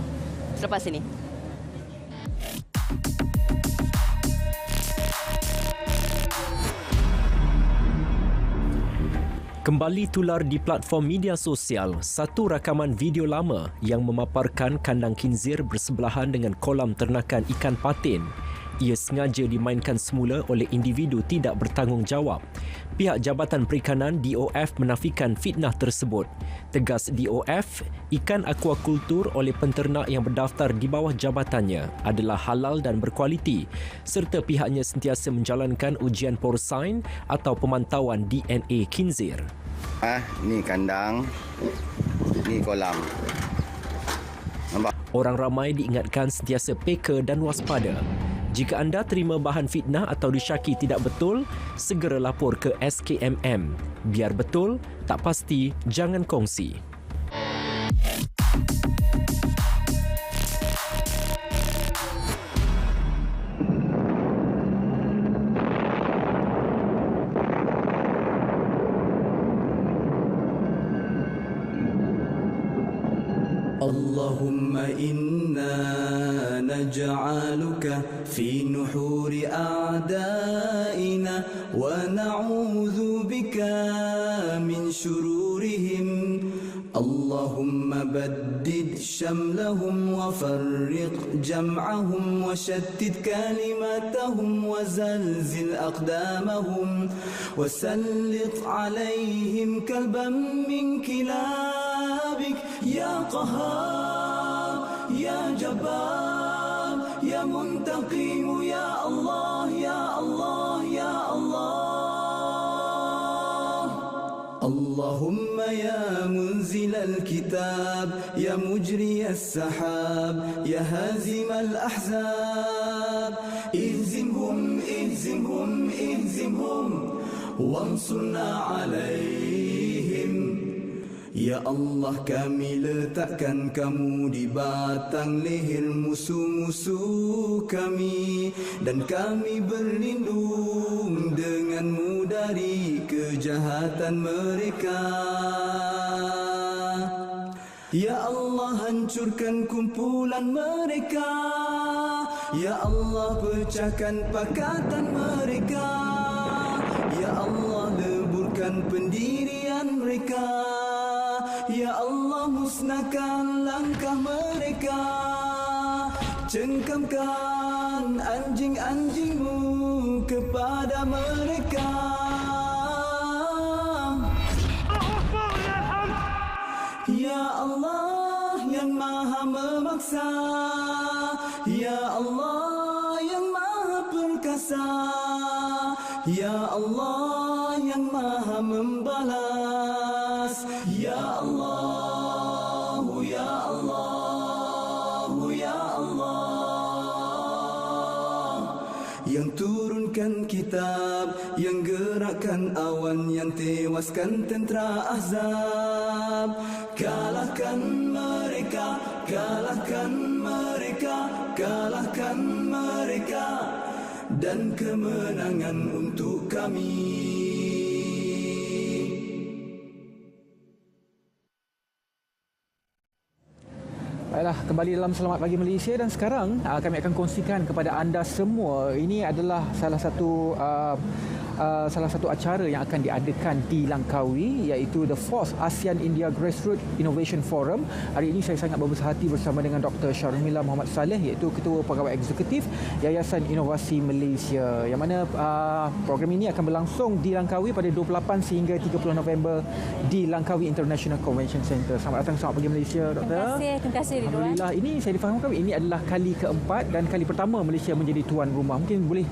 Selepas ini. Kembali tular di platform media sosial satu rakaman video lama yang memaparkan kandang khinzir bersebelahan dengan kolam ternakan ikan patin. Ia sengaja dimainkan semula oleh individu tidak bertanggungjawab. Pihak Jabatan Perikanan DOF menafikan fitnah tersebut. Tegas DOF, ikan akuakultur oleh penternak yang berdaftar di bawah jabatannya adalah halal dan berkualiti serta pihaknya sentiasa menjalankan ujian porcine atau pemantauan DNA khinzir. Ni kandang, ni kolam. Nampak? Orang ramai diingatkan sentiasa peka dan waspada. Jika anda terima bahan fitnah atau disyaki tidak betul, segera lapor ke SKMM. Biar betul, tak pasti, jangan kongsi. Allahumma inna naj'aluka fi nuhuri a'daina wa na'udzu bika min shururihim. Allahumma baddid shamlahum wa farriq jam'ahum wa shattit kalimatahum wa zalzil aqdamahum wa sallit alayhim kalban min kilabik ya qahhar ya jabbar ya muntaqim ya Allah ya Allah ya Allah. Allahumma ya munzil al-kitab ya mujri as-sahab ya hazim al-ahzab ihzimhum ihzimhum ihzimhum wansurna alaihim. Ya Allah, kami letakkan kamu di batang leher musuh-musuh kami, dan kami berlindung denganmu dari kejahatan mereka. Ya Allah, hancurkan kumpulan mereka. Ya Allah, pecahkan pakatan mereka. Ya Allah, leburkan pendirian mereka. Ya Allah, musnahkan langkah mereka. Cengkamkan anjing-anjingmu kepada mereka. Ya Allah yang maha memaksa, Ya Allah yang maha perkasa, Ya Allah yang maha membalas. Ya Allah, Ya Allah, Ya Allah, yang turunkan kitab, yang gerakkan awan, yang tewaskan tentera Ahzab. Kalahkan mereka, kalahkan mereka, kalahkan mereka, dan kemenangan untuk kami. Baiklah, kembali dalam Selamat Pagi Malaysia, dan sekarang kami akan kongsikan kepada anda semua. Ini adalah salah satu acara yang akan diadakan di Langkawi, iaitu The 4th ASEAN India Grassroots Innovation Forum. Hari ini saya sangat berbesar hati bersama dengan Dr. Sharmila Muhammad Saleh, iaitu Ketua Pegawai Eksekutif Yayasan Inovasi Malaysia, yang mana program ini akan berlangsung di Langkawi pada 28 sehingga 30 November di Langkawi International Convention Center. Selamat datang Selamat Pagi Malaysia, Doktor. Terima kasih Ridwan. Alhamdulillah, ini saya difahamkan ini adalah kali keempat dan kali pertama Malaysia menjadi tuan rumah. Mungkin boleh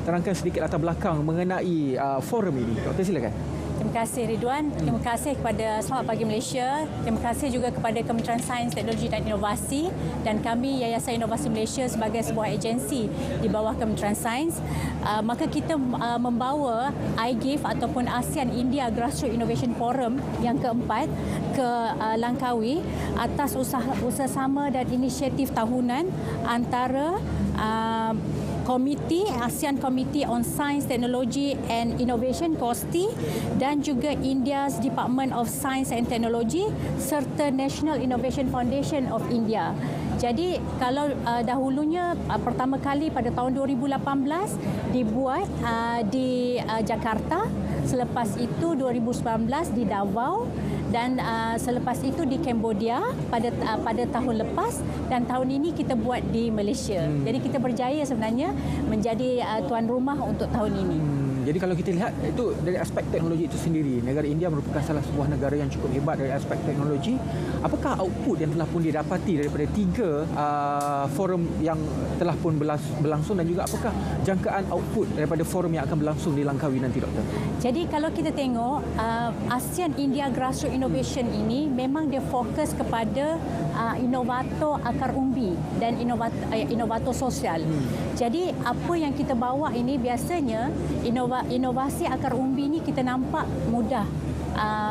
terangkan sedikit latar belakang mengenai forum ini. Doktor, silakan. Terima Terima kasih Ridwan. Terima kasih kepada Selamat Pagi Malaysia. Terima kasih juga kepada Kementerian Sains, Teknologi dan Inovasi dan kami Yayasan Inovasi Malaysia sebagai sebuah agensi di bawah Kementerian Sains. Maka kita membawa iGIFT ataupun ASEAN India Grassroots Innovation Forum yang keempat ke Langkawi atas usaha sama dan inisiatif tahunan antara Komiti ASEAN Committee on Science, Technology and Innovation KOSTI dan juga India's Department of Science and Technology serta National Innovation Foundation of India. Jadi kalau dahulunya pertama kali pada tahun 2018 dibuat di Jakarta, selepas itu 2019 di Davao dan selepas itu di Cambodia pada tahun lepas dan tahun ini kita buat di Malaysia. Jadi kita berjaya sebenarnya menjadi tuan rumah untuk tahun ini. Jadi kalau kita lihat itu dari aspek teknologi itu sendiri, negara India merupakan salah sebuah negara yang cukup hebat dari aspek teknologi. Apakah output yang telah pun didapati daripada 3 forum yang telah pun berlangsung dan juga apakah jangkaan output daripada forum yang akan berlangsung di Langkawi nanti, Doktor? Jadi kalau kita tengok ASEAN India Grassroots Innovation ini memang dia fokus kepada inovator akar umbi dan inovator sosial. Jadi apa yang kita bawa ini biasanya inovasi akar umbi ni kita nampak mudah,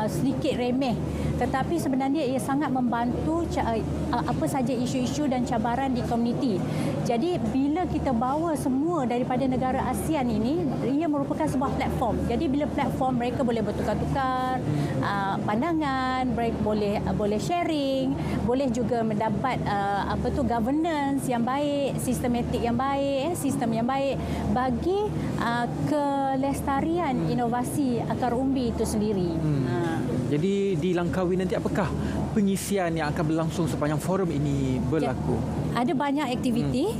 sedikit remeh, tetapi sebenarnya ia sangat membantu apa saja isu-isu dan cabaran di komuniti. Jadi bila kita bawa semua daripada negara ASEAN ini, ia merupakan sebuah platform. Jadi bila platform, mereka boleh bertukar-tukar pandangan, mereka boleh sharing, boleh juga mendapat governance yang baik, sistematik yang baik, sistem yang baik bagi kelestarian inovasi akar umbi itu sendiri. Jadi di Langkawi nanti apakah pengisian yang akan berlangsung sepanjang forum ini berlaku? Ada banyak aktiviti,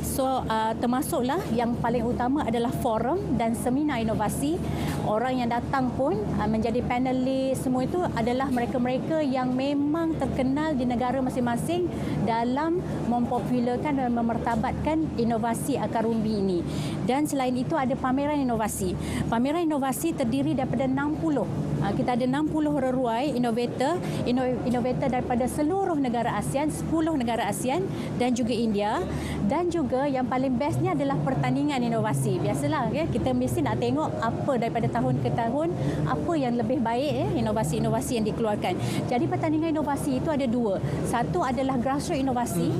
termasuklah yang paling utama adalah forum dan seminar inovasi. Orang yang datang pun menjadi panelis, semua itu adalah mereka-mereka yang memang terkenal di negara masing-masing dalam mempopularkan dan memertabatkan inovasi akar umbi ini. Dan selain itu ada pameran inovasi. Pameran inovasi terdiri daripada 60. Kita ada 60 reruai inovator daripada seluruh negara ASEAN, 10 negara ASEAN dan juga India. Dan juga yang paling bestnya adalah pertandingan inovasi. Biasalah kita mesti nak tengok apa daripada tahun ke tahun, apa yang lebih baik inovasi-inovasi yang dikeluarkan. Jadi pertandingan inovasi itu ada 2. Satu adalah grassroots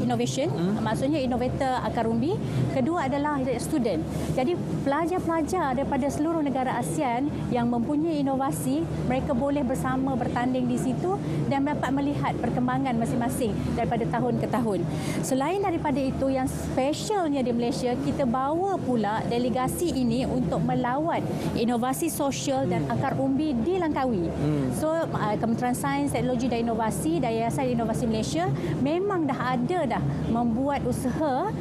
innovation, maksudnya inovator akar umbi. Kedua adalah student. Jadi pelajar-pelajar daripada seluruh negara ASEAN yang mempunyai inovasi, mereka boleh bersama bertanding di situ dan dapat melihat perkembangan masing-masing daripada tahun ke tahun. Selain daripada itu, yang specialnya di Malaysia, kita bawa pula delegasi ini untuk melawat inovasi sosial dan akar umbi di Langkawi. So Kementerian Sains, Teknologi dan Inovasi dan Yayasan Inovasi Malaysia memang dah membuat usaha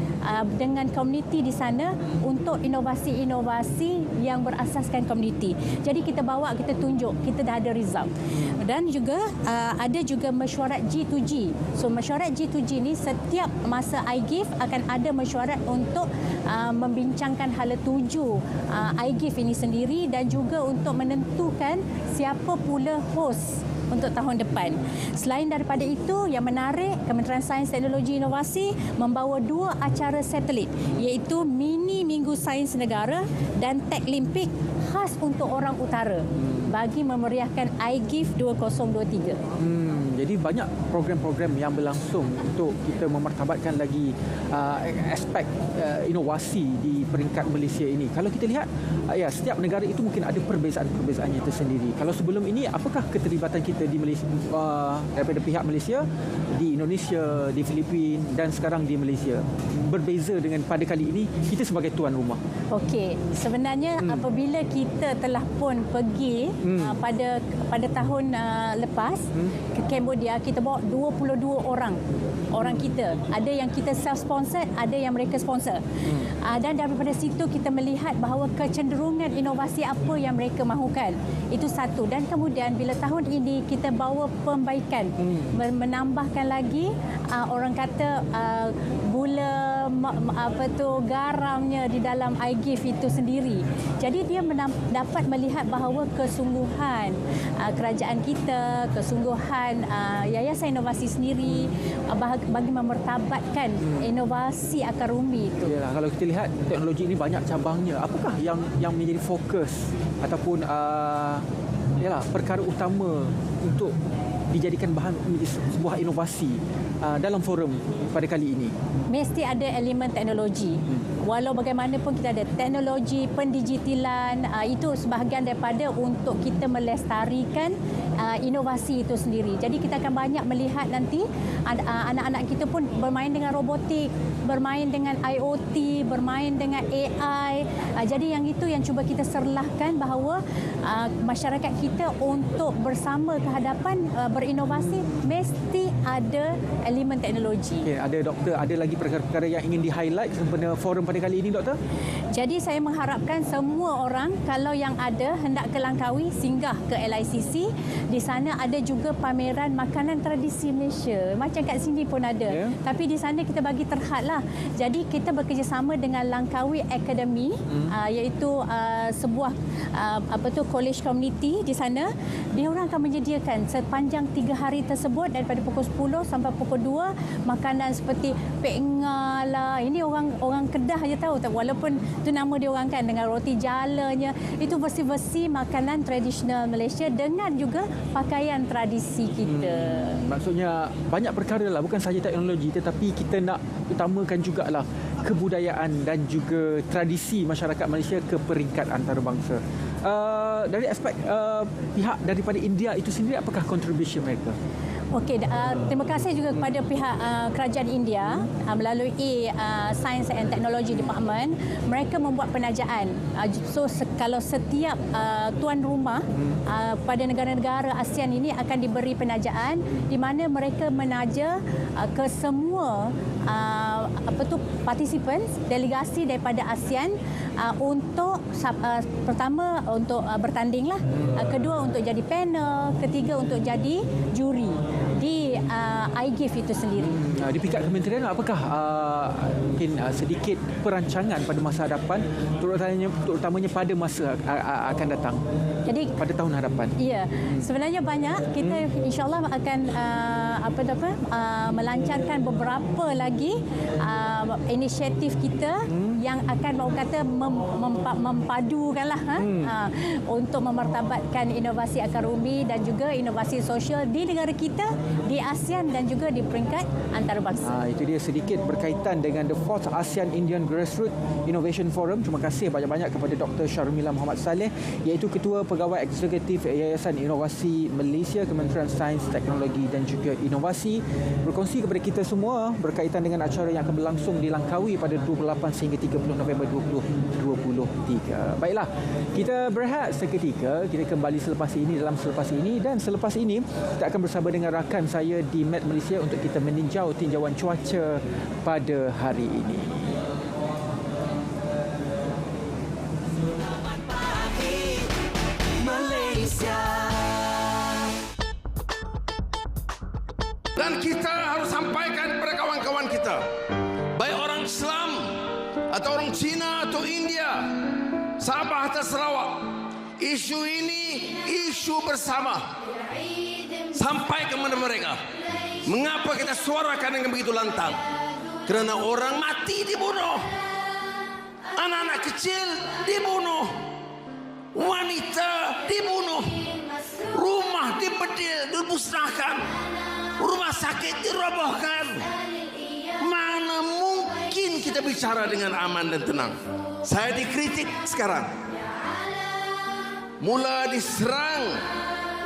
dengan komuniti di sana untuk inovasi-inovasi yang berasaskan komuniti. Jadi kita bawa, kita tunjuk, kita dah ada result. Dan juga ada juga mesyuarat G2G. So mesyuarat G2G ni setiap masa iGIFT akan ada mesyuarat untuk membincangkan hala tuju iGIFT ini sendiri dan juga untuk menentukan siapa pula host untuk tahun depan. Selain daripada itu, yang menarik, Kementerian Sains, Teknologi Inovasi membawa 2 acara satelit, iaitu Mini Minggu Sains Negara dan Techlimpik khas untuk orang utara bagi memeriahkan iGIFT 2023. Jadi banyak program-program yang berlangsung untuk kita memertabatkan lagi aspek inovasi di peringkat Malaysia ini. Kalau kita lihat, setiap negara itu mungkin ada perbezaan-perbezaannya tersendiri. Kalau sebelum ini, apakah keterlibatan kita di Malaysia daripada pihak Malaysia, di Indonesia, di Filipina dan sekarang di Malaysia? Berbeza dengan pada kali ini, kita sebagai tuan rumah. Okey, sebenarnya apabila kita telah pun pergi pada tahun lepas ke Cambodia, kita bawa 22 orang kita. Ada yang kita self-sponsored, ada yang mereka sponsor. Dan daripada situ kita melihat bahawa kecenderungan inovasi apa yang mereka mahukan. Itu satu. Dan kemudian bila tahun ini kita bawa pembaikan, menambahkan lagi orang kata gula garamnya di dalam iGift itu sendiri. Jadi dia dapat melihat bahawa kesungguhan kerajaan kita, kesungguhan Yayasan Inovasi sendiri bagi memertabatkan inovasi akar umbi itu. Yalah, kalau kita lihat teknologi ini banyak cabangnya. Apakah yang menjadi fokus ataupun perkara utama untuk dijadikan bahan sebuah inovasi dalam forum pada kali ini? Mesti ada elemen teknologi. Walau bagaimanapun kita ada teknologi, pendigitalan, itu sebahagian daripada untuk kita melestarikan inovasi itu sendiri. Jadi kita akan banyak melihat nanti anak-anak kita pun bermain dengan robotik, bermain dengan IoT, bermain dengan AI. Jadi yang itu yang cuba kita serlahkan bahawa masyarakat kita untuk bersama ke hadapan berinovasi mesti ada elemen teknologi. Okay, ada doktor, ada lagi perkara-perkara yang ingin di-highlight sempena forum pada kali ini, doktor? Jadi saya mengharapkan semua orang kalau yang ada hendak ke Langkawi singgah ke LICC. Di sana ada juga pameran makanan tradisi Malaysia. Macam kat sini pun ada. Tapi di sana kita bagi terhadlah. Jadi kita bekerjasama dengan Langkawi Academy, iaitu sebuah college community di sana. Dia orang akan menyediakan sepanjang 3 hari tersebut daripada pukul 10 sampai pukul 2 makanan seperti pengah lah. Ini orang Kedah je tahu, walaupun itu nama dia orang kan, dengan roti jalanya. Itu versi-versi makanan tradisional Malaysia dengan juga pakaian tradisi kita. Maksudnya banyak perkara lah, bukan sahaja teknologi, tetapi kita nak utamakan jugalah kebudayaan dan juga tradisi masyarakat Malaysia ke peringkat antarabangsa. Dari aspek pihak daripada India itu sendiri, apakah contribution mereka? Okey, terima kasih juga kepada pihak kerajaan India melalui Science and Technology Department. Mereka membuat penajaan. So kalau setiap tuan rumah pada negara-negara ASEAN ini akan diberi penajaan di mana mereka menaja ke semua participants, delegasi daripada ASEAN untuk pertama untuk bertandinglah, kedua untuk jadi panel, ketiga untuk jadi juri di iGift itu sendiri. Di pihak kementerian, apakah mungkin sedikit perancangan pada masa hadapan, terutamanya pada masa akan datang? Jadi pada tahun hadapan. Ya, sebenarnya banyak. Kita insya-Allah akan melancarkan beberapa lagi inisiatif kita yang akan mempadukanlah untuk memartabatkan inovasi akar umbi dan juga inovasi sosial di negara kita, di ASEAN dan juga di peringkat antarabangsa. Itu dia sedikit berkaitan dengan the 4th ASEAN Indian Grassroots Innovation Forum. Terima kasih banyak-banyak kepada Dr. Sharmila Muhammad Saleh, iaitu Ketua Pegawai Eksekutif Yayasan Inovasi Malaysia, Kementerian Sains, Teknologi dan juga Inovasi, berkongsi kepada kita semua berkaitan dengan acara yang akan berlangsung di Langkawi pada 28 sehingga 30 November 2023. Baiklah, kita berehat seketika. Kita kembali selepas ini dan selepas ini kita akan bersama dengan rakan saya di Met Malaysia untuk kita meninjau tinjauan cuaca pada hari ini. Dan kita harus sampaikan kepada kawan-kawan kita, baik orang Islam atau orang Cina atau India, Sabah atau Sarawak, isu ini isu bersama. Sampaikan kepada mereka mengapa kita suarakan dengan begitu lantang. Kerana orang mati dibunuh, anak-anak kecil dibunuh, wanita dibunuh, rumah dibedil, dimusnahkan, rumah sakit dirobohkan. Mana mungkin kita bicara dengan aman dan tenang? Saya dikritik sekarang, mula diserang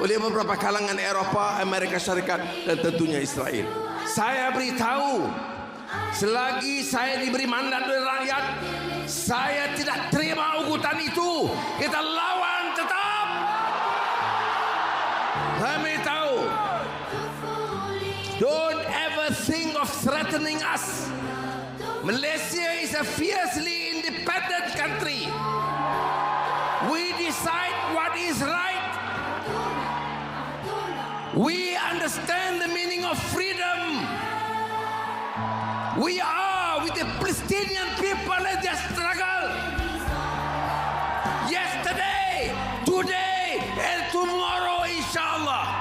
oleh beberapa kalangan Eropah, Amerika Syarikat dan tentunya Israel. Saya beritahu, selagi saya diberi mandat oleh rakyat, saya tidak terima ugutan itu. Kita lawan tetap. Saya beritahu, don't ever think of threatening us. Malaysia is a fiercely independent country. We decide what is right. We understand the meaning of freedom. We are with the Palestinian people as their struggle. Yesterday, today, and tomorrow, inshallah.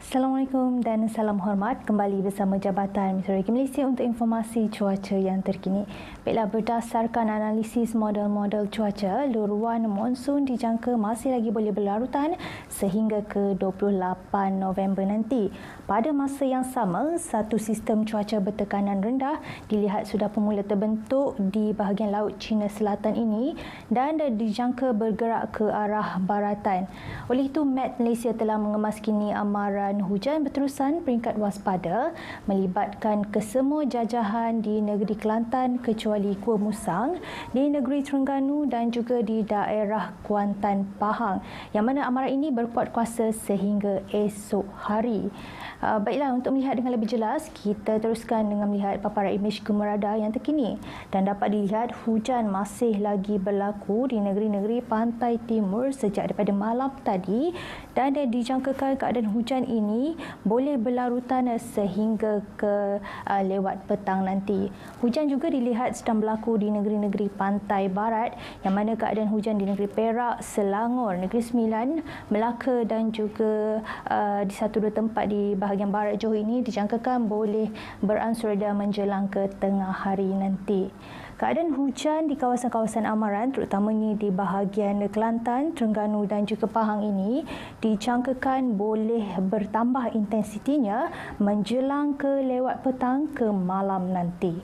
Assalamualaikum dan salam hormat. Kembali bersama Jabatan Meteorologi Malaysia untuk informasi cuaca yang terkini. Baiklah, berdasarkan analisis model-model cuaca, luruan monsun dijangka masih lagi boleh berlarutan sehingga ke 28 November nanti. Pada masa yang sama, satu sistem cuaca bertekanan rendah dilihat sudah bermula terbentuk di bahagian laut China Selatan ini dan dijangka bergerak ke arah baratan. Oleh itu, Met Malaysia telah mengemaskini amaran hujan berterusan peringkat waspada melibatkan kesemua jajahan di negeri Kelantan kecuali Kuala Musang, di negeri Terengganu dan juga di daerah Kuantan Pahang, yang mana amaran ini berkuat kuasa sehingga esok hari. Baiklah, untuk melihat dengan lebih jelas, kita teruskan dengan melihat paparan imej gemerada yang terkini dan dapat dilihat hujan masih lagi berlaku di negeri-negeri pantai timur sejak daripada malam tadi dan dijangkakan keadaan hujan ini boleh berlarutan sehingga ke lewat petang nanti. Hujan juga dilihat sedang berlaku di negeri-negeri pantai barat yang mana keadaan hujan di negeri Perak, Selangor, Negeri Sembilan, Melaka dan juga di satu dua tempat di bahagian barat Johor ini dijangkakan boleh beransur reda menjelang ke tengah hari nanti. Keadaan hujan di kawasan-kawasan amaran terutamanya di bahagian Kelantan, Terengganu dan juga Pahang ini dijangkakan boleh bertambah intensitinya menjelang ke lewat petang ke malam nanti.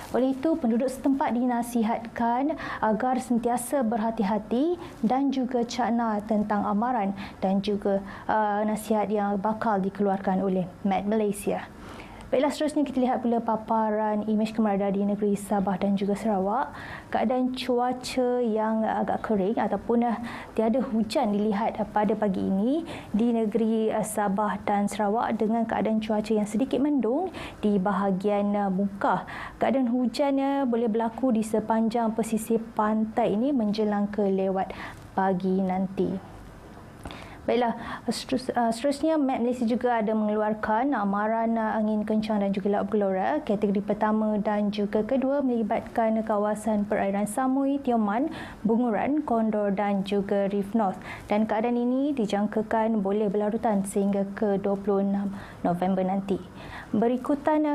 Oleh itu, penduduk setempat dinasihatkan agar sentiasa berhati-hati dan juga cakna tentang amaran dan juga nasihat yang bakal dikeluarkan oleh Met Malaysia. Baiklah, seterusnya kita lihat pula paparan imej gemerada di negeri Sabah dan juga Sarawak. Keadaan cuaca yang agak kering ataupun tiada hujan dilihat pada pagi ini di negeri Sabah dan Sarawak dengan keadaan cuaca yang sedikit mendung di bahagian muka. Keadaan hujan boleh berlaku di sepanjang pesisir pantai ini menjelang ke lewat pagi nanti. Baiklah, seterusnya Met Malaysia juga ada mengeluarkan amaran angin kencang dan juga laut bergelora. Kategori pertama dan juga kedua melibatkan kawasan perairan Samui, Tioman, Bunguran, Kondor dan juga Reef North. Dan keadaan ini dijangkakan boleh berlarutan sehingga ke 26 November nanti. Berikutan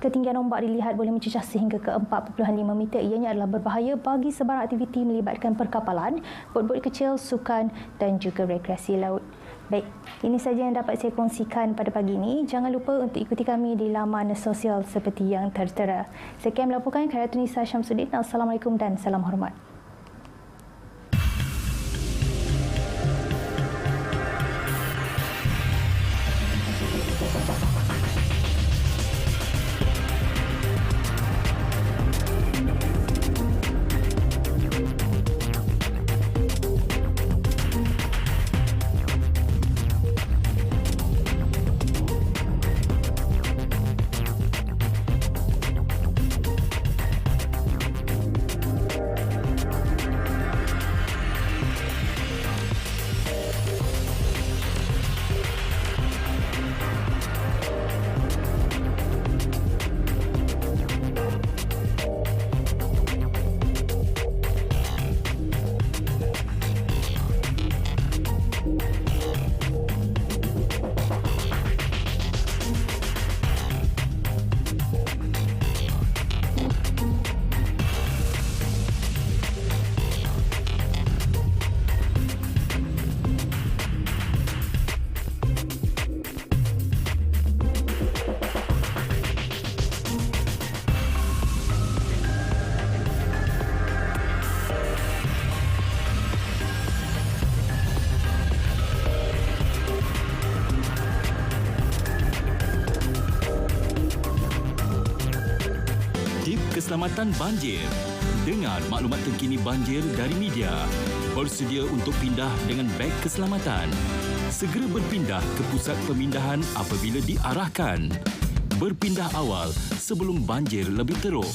ketinggian ombak dilihat boleh mencecah sehingga ke 4.5 meter. Ianya adalah berbahaya bagi sebarang aktiviti melibatkan perkapalan, bot-bot kecil, sukan dan juga rekreasi laut. Baik, ini saja yang dapat saya kongsikan pada pagi ini. Jangan lupa untuk ikuti kami di laman sosial seperti yang tertera. Sekian melaporkan Khairatun Nisa Syamsuddin. Assalamualaikum dan salam hormat. Keselamatan banjir. Dengar maklumat terkini banjir dari media. Bersedia untuk pindah dengan beg keselamatan. Segera berpindah ke pusat pemindahan apabila diarahkan. Berpindah awal sebelum banjir lebih teruk.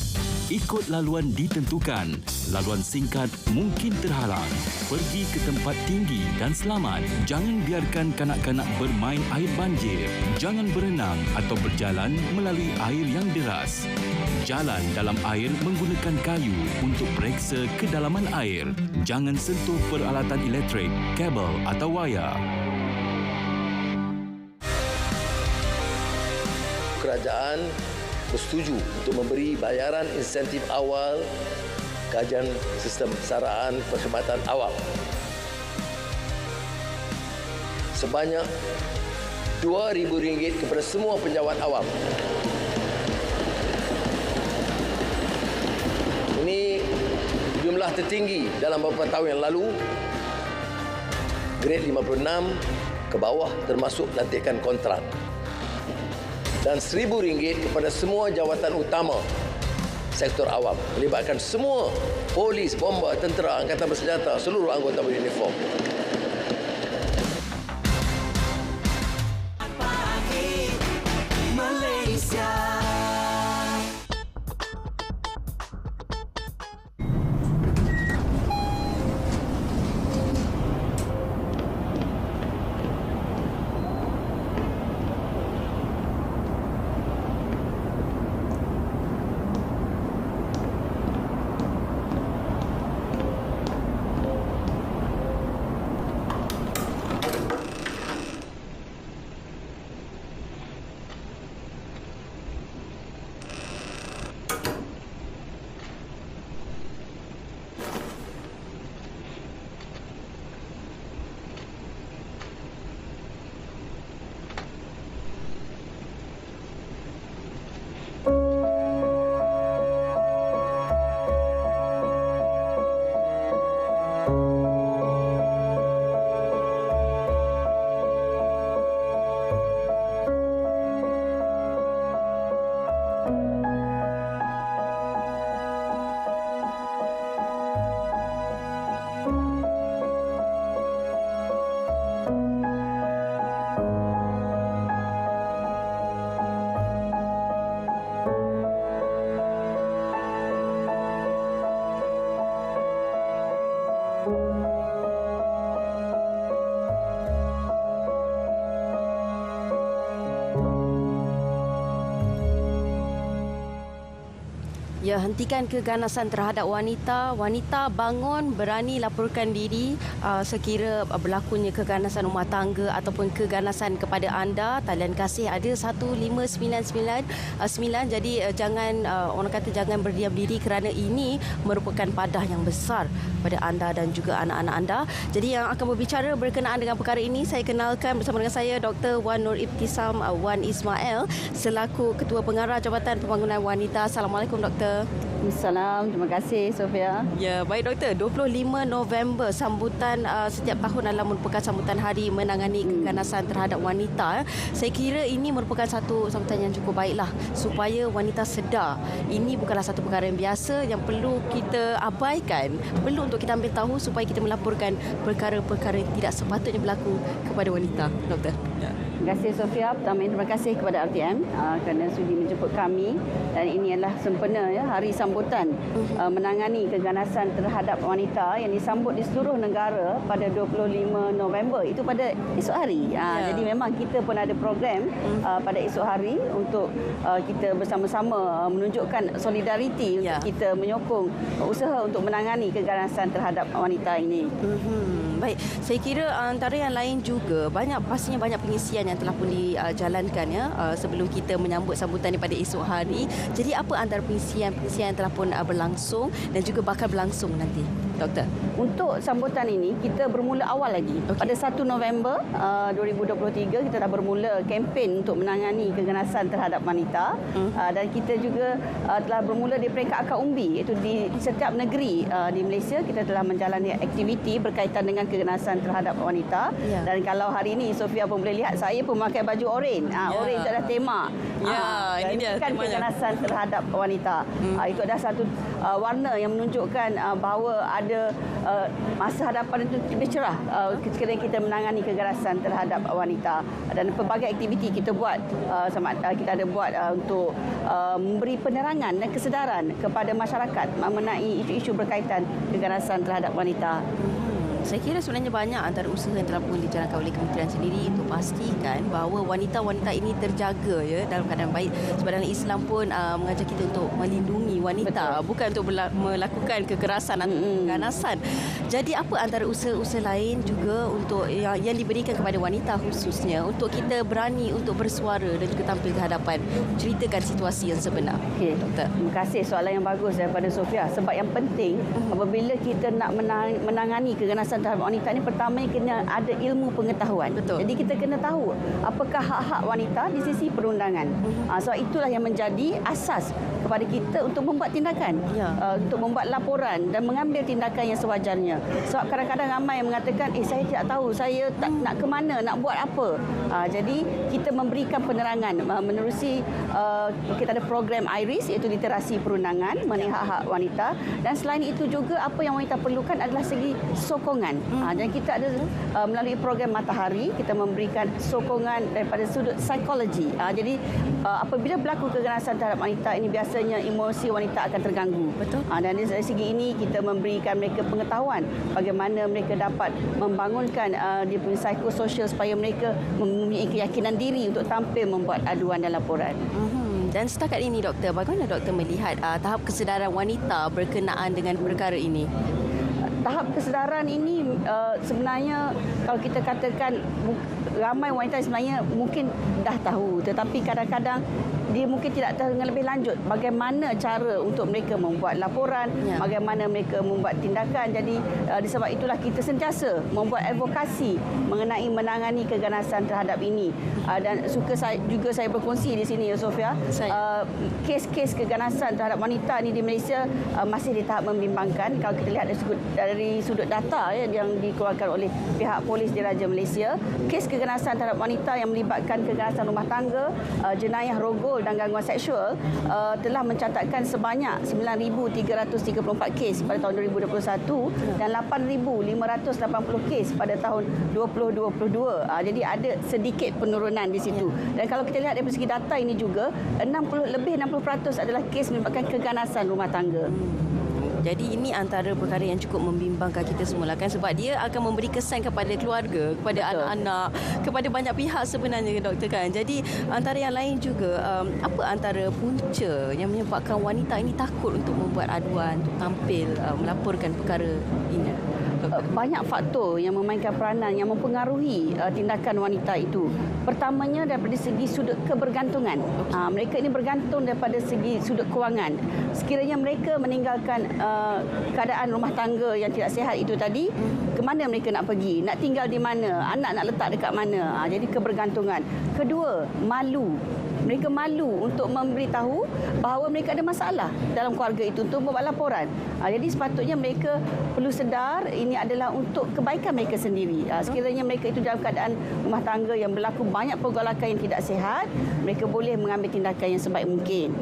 Ikut laluan ditentukan. Laluan singkat mungkin terhalang. Pergi ke tempat tinggi dan selamat. Jangan biarkan kanak-kanak bermain air banjir. Jangan berenang atau berjalan melalui air yang deras. Jalan dalam air menggunakan kayu untuk periksa kedalaman air. Jangan sentuh peralatan elektrik, kabel atau wayar. Kerajaan bersetuju untuk memberi bayaran insentif awal kajian sistem persaraan perkhidmatan awam sebanyak RM2,000 kepada semua penjawat awam. Ini jumlah tertinggi dalam beberapa tahun yang lalu. Grade 56 ke bawah termasuk lantikan kontrak. Dan RM1,000 kepada semua jawatan utama sektor awam, melibatkan semua polis, bomba, tentera, angkatan bersenjata, seluruh anggota beruniform. Ya, hentikan keganasan terhadap wanita. Wanita bangun, berani laporkan diri sekira berlakunya keganasan rumah tangga ataupun keganasan kepada anda. Talian kasih ada 15999. Jadi jangan, orang kata jangan berdiam diri kerana ini merupakan padah yang besar pada anda dan juga anak-anak anda. Jadi yang akan berbicara berkenaan dengan perkara ini, saya kenalkan bersama dengan saya Dr. Wan Nur Ibtisam Wan Ismail selaku Ketua Pengarah Jabatan Pembangunan Wanita. Assalamualaikum Doktor. Assalamualaikum, terima kasih Sofia. Ya, baik Doktor. 25 November sambutan setiap tahun adalah merupakan sambutan hari menangani keganasan terhadap wanita. Saya kira ini merupakan satu sambutan yang cukup baiklah supaya wanita sedar ini bukanlah satu perkara yang biasa yang perlu kita abaikan, perlu untuk kita ambil tahu supaya kita melaporkan perkara-perkara yang tidak sepatutnya berlaku kepada wanita. Doktor. Ya. Terima kasih Sofia. Pertama terima kasih kepada RTM kerana sudi menjemput kami, dan ini adalah sempena ya hari sambutan menangani keganasan terhadap wanita yang disambut di seluruh negara pada 25 November. Itu pada esok hari. Jadi memang kita pun ada program pada esok hari untuk kita bersama-sama menunjukkan solidariti untuk kita menyokong usaha untuk menangani keganasan terhadap wanita ini. Baik, saya kira antara yang lain juga pastinya banyak pengisian yang telah pun dijalankan ya sebelum kita menyambut sambutan ini pada esok hari. Jadi apa antara pengisian yang telah pun berlangsung dan juga bakal berlangsung nanti, Doktor? Untuk sambutan ini kita bermula awal lagi. Pada 1 November 2023 kita dah bermula kempen untuk menangani keganasan terhadap wanita, dan kita juga telah bermula di peringkat akar umbi, iaitu di setiap negeri di Malaysia kita telah menjalani aktiviti berkaitan dengan keganasan terhadap wanita. Dan kalau hari ini Sofia pun boleh lihat, saya pun memakai baju oren. Oren adalah tema. Ini dia keganasan terhadap wanita. Itu adalah satu warna yang menunjukkan bahawa ada ada masa hadapan itu lebih cerah sekiranya kita menangani kekerasan terhadap wanita. Dan pelbagai aktiviti kita buat, kita ada buat untuk memberi penerangan dan kesedaran kepada masyarakat mengenai isu-isu berkaitan kekerasan terhadap wanita. Saya kira sebenarnya banyak antara usaha yang telah pun dijalankan oleh kementerian sendiri untuk pastikan bahawa wanita-wanita ini terjaga ya dalam keadaan baik. Sebab dalam Islam pun mengajar kita untuk melindungi wanita. Betul. Bukan untuk melakukan kekerasan atau keganasan. Jadi apa antara usaha-usaha lain juga untuk yang diberikan kepada wanita khususnya untuk kita berani untuk bersuara dan juga tampil ke hadapan ceritakan situasi yang sebenar. Okey, Doktor. Terima kasih soalan yang bagus daripada Sofia. Sebab yang penting apabila kita nak menangani keganasan terhadap wanita ni, pertama kena ada ilmu pengetahuan. Betul. Jadi kita kena tahu apakah hak-hak wanita di sisi perundangan. Sebab itulah yang menjadi asas kepada kita untuk membuat tindakan, untuk membuat laporan dan mengambil tindakan yang sewajarnya. Sebab kadang-kadang ramai yang mengatakan, saya tidak tahu, saya tak nak ke mana, nak buat apa. Jadi kita memberikan penerangan menerusi kita ada program IRIS, iaitu literasi perundangan mengenai hak-hak wanita. Dan selain itu juga apa yang wanita perlukan adalah segi sokongan. Dan kita ada melalui program Matahari, kita memberikan sokongan daripada sudut psikologi. Jadi apabila berlaku keganasan terhadap wanita ini, biasanya emosi wanita akan terganggu. Betul. Dan dari segi ini kita memberikan mereka pengetahuan bagaimana mereka dapat membangunkan dia punya psikososial supaya mereka mempunyai keyakinan diri untuk tampil membuat aduan dan laporan. Dan setakat ini, Doktor, bagaimana Doktor melihat tahap kesedaran wanita berkenaan dengan perkara ini? Tahap kesedaran ini sebenarnya kalau kita katakan ramai wanita sebenarnya mungkin dah tahu, tetapi kadang-kadang dia mungkin tidak tahu dengan lebih lanjut bagaimana cara untuk mereka membuat laporan, bagaimana mereka membuat tindakan. Jadi disebab itulah kita sentiasa membuat advokasi mengenai menangani keganasan terhadap ini. Dan juga saya berkongsi di sini, Sofia, kes-kes keganasan terhadap wanita ni di Malaysia masih di tahap membimbangkan. Kalau kita lihat dari sudut data yang dikeluarkan oleh pihak Polis Diraja Malaysia, kes keganasan terhadap wanita yang melibatkan keganasan rumah tangga, jenayah rogol dan gangguan seksual telah mencatatkan sebanyak 9,334 kes pada tahun 2021 dan 8,580 kes pada tahun 2022. Jadi ada sedikit penurunan di situ. Dan kalau kita lihat dari segi data ini juga, 60% adalah kes melibatkan keganasan rumah tangga. Jadi ini antara perkara yang cukup membimbangkan kita semua kan, sebab dia akan memberi kesan kepada keluarga, kepada anak-anak, kepada banyak pihak sebenarnya, Doktor kan. Jadi antara yang lain juga, apa antara punca yang menyebabkan wanita ini takut untuk membuat aduan, untuk tampil melaporkan perkara ini? Banyak faktor yang memainkan peranan yang mempengaruhi tindakan wanita itu. Pertamanya daripada segi sudut kebergantungan. Mereka ini bergantung daripada segi sudut kewangan. Sekiranya mereka meninggalkan keadaan rumah tangga yang tidak sihat itu tadi, ke mana mereka nak pergi? Nak tinggal di mana? Anak nak letak dekat mana? Jadi kebergantungan. Kedua, malu. Mereka malu untuk memberitahu bahawa mereka ada masalah dalam keluarga itu untuk membuat laporan. Jadi sepatutnya mereka perlu sedar ini adalah untuk kebaikan mereka sendiri. Sekiranya mereka itu dalam keadaan rumah tangga yang berlaku banyak pergolakan yang tidak sihat, mereka boleh mengambil tindakan yang sebaik mungkin.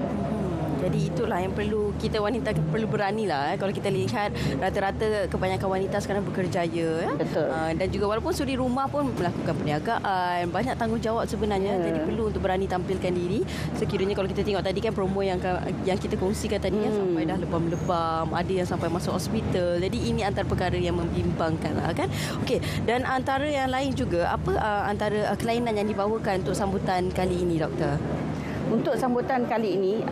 Jadi itulah yang perlu kita wanita perlu beranilah. Kalau kita lihat rata-rata kebanyakan wanita sekarang berkerjaya. Betul. Dan juga walaupun suri rumah pun melakukan perniagaan, banyak tanggungjawab sebenarnya. Jadi perlu untuk berani tampilkan diri. Sekiranya kalau kita tengok tadi kan promo yang kita kongsikan tadi sampai dah lebam-lebam, ada yang sampai masuk hospital. Jadi ini antara perkara yang membimbangkan kan. Okey, dan antara yang lain juga apa antara kelainan yang dibawakan untuk sambutan kali ini, Doktor? Untuk sambutan kali ini,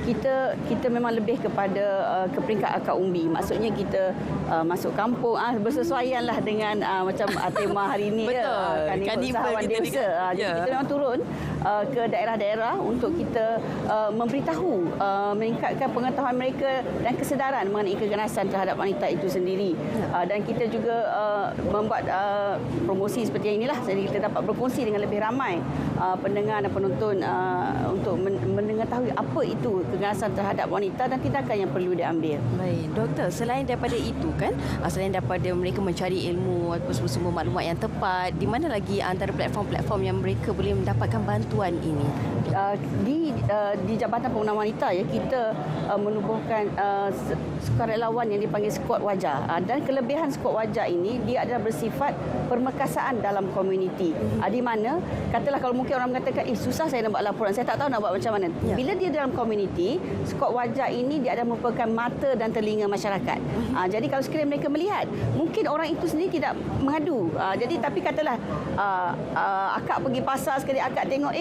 kita memang lebih kepada ke peringkat akar umbi. Maksudnya kita masuk kampung, bersesuaianlah dengan macam tema hari ini. Betul. Karnival dewasa. Jadi kita memang turun ke daerah-daerah untuk kita memberitahu, meningkatkan pengetahuan mereka dan kesedaran mengenai keganasan terhadap wanita itu sendiri. Dan kita juga membuat promosi seperti yang inilah. Jadi kita dapat berkongsi dengan lebih ramai pendengar dan penonton untuk mengetahui apa itu keganasan terhadap wanita dan tindakan yang perlu diambil. Baik, Doktor, selain daripada itu kan, selain daripada mereka mencari ilmu atau semua maklumat yang tepat, di mana lagi antara platform-platform yang mereka boleh mendapatkan bantuan ini? di Jabatan Pembangunan Wanita ya, kita menubuhkan sukarelawan yang dipanggil skuad wajah. Dan kelebihan skuad wajah ini dia adalah bersifat permekasaan dalam komuniti. Di mana katalah kalau mungkin orang mengatakan susah saya nak buat laporan, saya tak tahu nak buat macam mana. Bila dia dalam komuniti, skuad wajah ini dia adalah merupakan mata dan telinga masyarakat. Jadi kalau sekiranya mereka melihat, mungkin orang itu sendiri tidak mengadu. Jadi tapi katalah akak pergi pasar sekali, akak tengok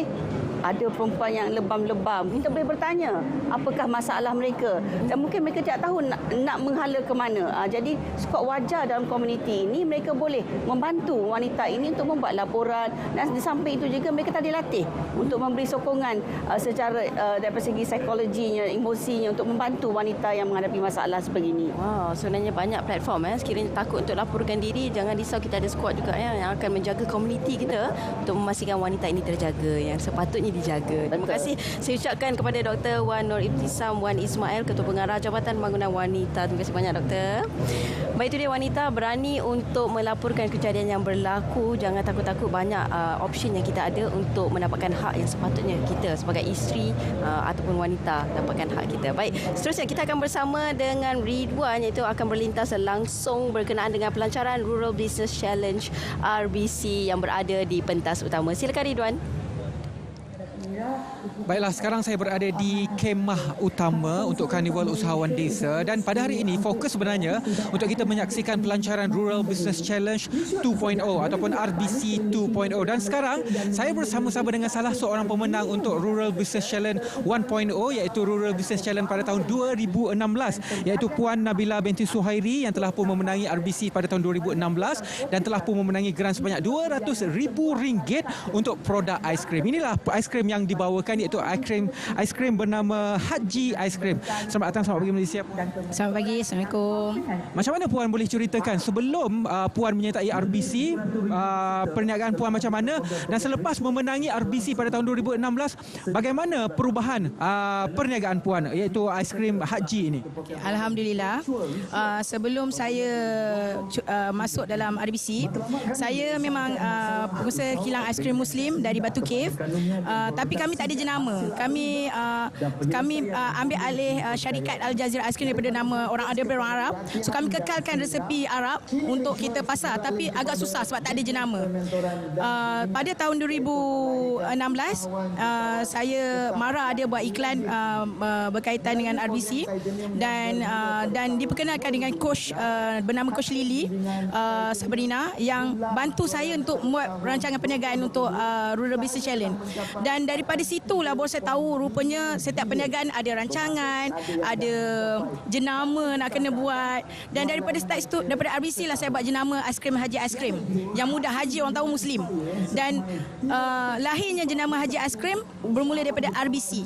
ada perempuan yang lebam-lebam. Kita boleh bertanya apakah masalah mereka. Dan mungkin mereka tidak tahu nak menghala ke mana. Jadi skuad wajah dalam komuniti ini mereka boleh membantu wanita ini untuk membuat laporan. Dan di samping itu juga mereka tadi latih untuk memberi sokongan secara dari segi psikologinya, emosinya untuk membantu wanita yang menghadapi masalah sebegini. Wow, sebenarnya banyak platform sekiranya takut untuk laporkan diri, jangan risau, kita ada skuad juga yang akan menjaga komuniti kita untuk memastikan wanita ini terjaga yang sepatutnya dijaga. Terima kasih saya ucapkan kepada Dr. Wan Nur Ibtisam Wan Ismail, Ketua Pengarah Jabatan Pembangunan Wanita. Terima kasih banyak, Doktor. Baik, itu dia, wanita berani untuk melaporkan kejadian yang berlaku. Jangan takut-takut, banyak option yang kita ada untuk mendapatkan hak yang sepatutnya kita sebagai isteri ataupun wanita dapatkan hak kita. Baik, seterusnya kita akan bersama dengan Ridwan, iaitu akan berlintas langsung berkenaan dengan pelancaran Rural Business Challenge RBC yang berada di pentas utama. Silakan Ridwan. Baiklah, sekarang saya berada di kemah utama untuk Karnival Usahawan Desa, dan pada hari ini fokus sebenarnya untuk kita menyaksikan pelancaran Rural Business Challenge 2.0 ataupun RBC 2.0. Dan sekarang saya bersama-sama dengan salah seorang pemenang untuk Rural Business Challenge 1.0, iaitu Rural Business Challenge pada tahun 2016, iaitu Puan Nabila binti Suhairi yang telah pun memenangi RBC pada tahun 2016 dan telah pun memenangi grant sebanyak RM200,000 untuk produk aiskrim. Inilah aiskrim yang dibawakan, iaitu aiskrim bernama Haji Aiskrim. Selamat datang, selamat pagi Malaysia. Selamat pagi, Assalamualaikum. Macam mana Puan boleh ceritakan sebelum Puan menyertai RBC, perniagaan Puan macam mana, dan selepas memenangi RBC pada tahun 2016, bagaimana perubahan perniagaan Puan, iaitu aiskrim Haji ini? Alhamdulillah, sebelum saya masuk dalam RBC, saya memang pengusaha kilang aiskrim Muslim dari Batu Cave, tapi kami tak ada jenama. Kami ambil alih syarikat Al Jazeera Aiskrim daripada nama orang Arab. So kami kekalkan resepi Arab untuk kita pasar, tapi agak susah sebab tak ada jenama. Pada tahun 2016 saya marah ada buat iklan berkaitan dengan RBC, dan diperkenalkan dengan coach bernama Coach Lily Sabrina yang bantu saya untuk membuat rancangan perniagaan untuk Rural Business Challenge. Dan daripada situlah baru saya tahu rupanya setiap perniagaan ada rancangan, ada jenama nak kena buat. Dan daripada start itu, daripada RBC lah saya buat jenama aiskrim Haji Aiskrim. Yang mudah Haji orang tahu Muslim. Dan lahirnya jenama Haji Aiskrim bermula daripada RBC.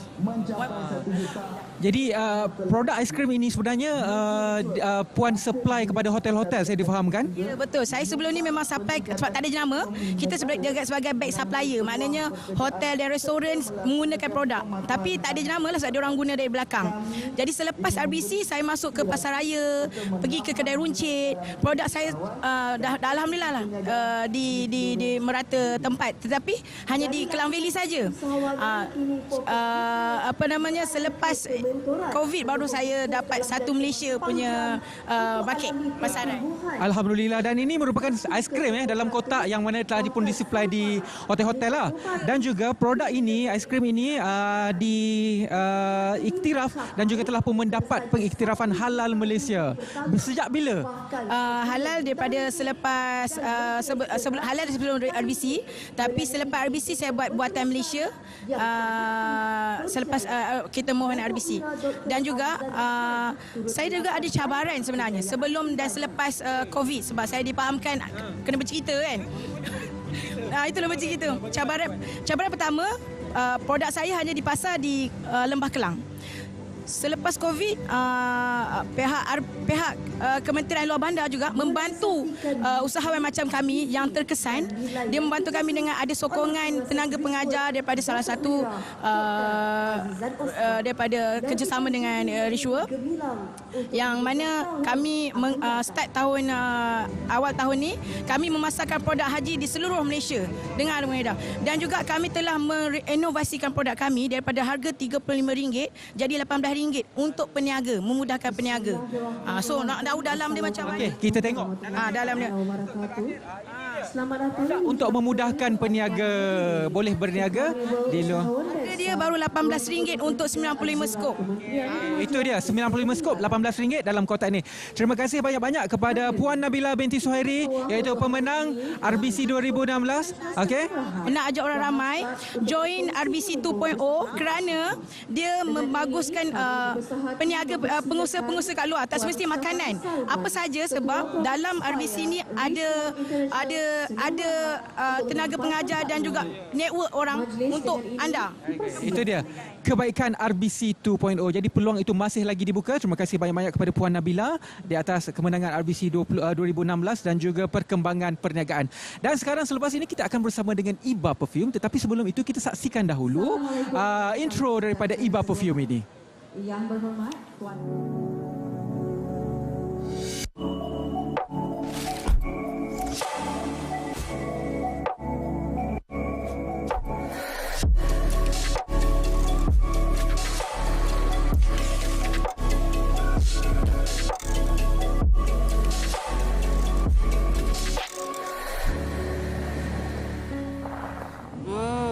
Jadi produk aiskrim ini sebenarnya Puan supply kepada hotel-hotel, saya difahamkan? Ya, betul. Saya sebelum ni memang supply sebab tak ada jenama. Kita sebagai bag supplier. Maknanya hotel dan restoran menggunakan produk. Tapi tak ada jenama lah sebab dia orang guna dari belakang. Jadi selepas RBC, saya masuk ke pasar raya, pergi ke kedai runcit. Produk saya dah alhamdulillah lah di merata tempat. Tetapi hanya di Klang Valley saja. Selepas COVID baru saya dapat satu Malaysia punya market pasaran. Alhamdulillah, dan ini merupakan aiskrim dalam kotak yang mana telah dipun disupply di hotel-hotel lah. Dan juga produk ini, aiskrim ini diiktiraf dan juga telah pun mendapat pengiktirafan halal Malaysia. Sejak bila? Halal daripada selepas halal sebelum RBC, tapi selepas RBC saya buat buatan Malaysia. Selepas kita mohon RBC. Dan juga saya juga ada cabaran sebenarnya sebelum dan selepas COVID, sebab saya dipahamkan kena bercerita kan. Itulah bercerita. Cabaran pertama, produk saya hanya dipasar di Lembah Kelang. Selepas COVID, pihak Kementerian Luar Bandar juga membantu usahawan macam kami yang terkesan. Dia membantu kami dengan ada sokongan tenaga pengajar daripada salah satu daripada kerjasama dengan Rishwa, yang mana kami start tahun awal tahun ni kami memasarkan produk haji di seluruh Malaysia dengan mudah. Dan juga kami telah merenovasikan produk kami daripada harga RM35 jadi RM18 untuk peniaga, memudahkan peniaga. So nak tahu dalam dia macam mana? Okey, kita tengok. Dalam dia. Untuk memudahkan peniaga boleh berniaga di luar. Harga dia baru RM18 untuk 95 skop. Itu dia 95 skop RM18 dalam kotak ini. Terima kasih banyak-banyak kepada Puan Nabila binti Suhairi iaitu pemenang RBC 2016. Okey. Nak ajak orang ramai join RBC 2.0 kerana dia membaguskan peniaga pengusaha-pengusaha kat luar, tak semesti makanan. Apa saja, sebab dalam RBC ni ada tenaga pengajar dan juga network orang untuk anda. Itu dia kebaikan RBC 2.0. Jadi peluang itu masih lagi dibuka. Terima kasih banyak-banyak kepada Puan Nabila di atas kemenangan RBC 2016 dan juga perkembangan perniagaan. Dan sekarang selepas ini kita akan bersama dengan Iba Perfume, tetapi sebelum itu kita saksikan dahulu intro daripada Iba Perfume ini. Yang berhormat Tuan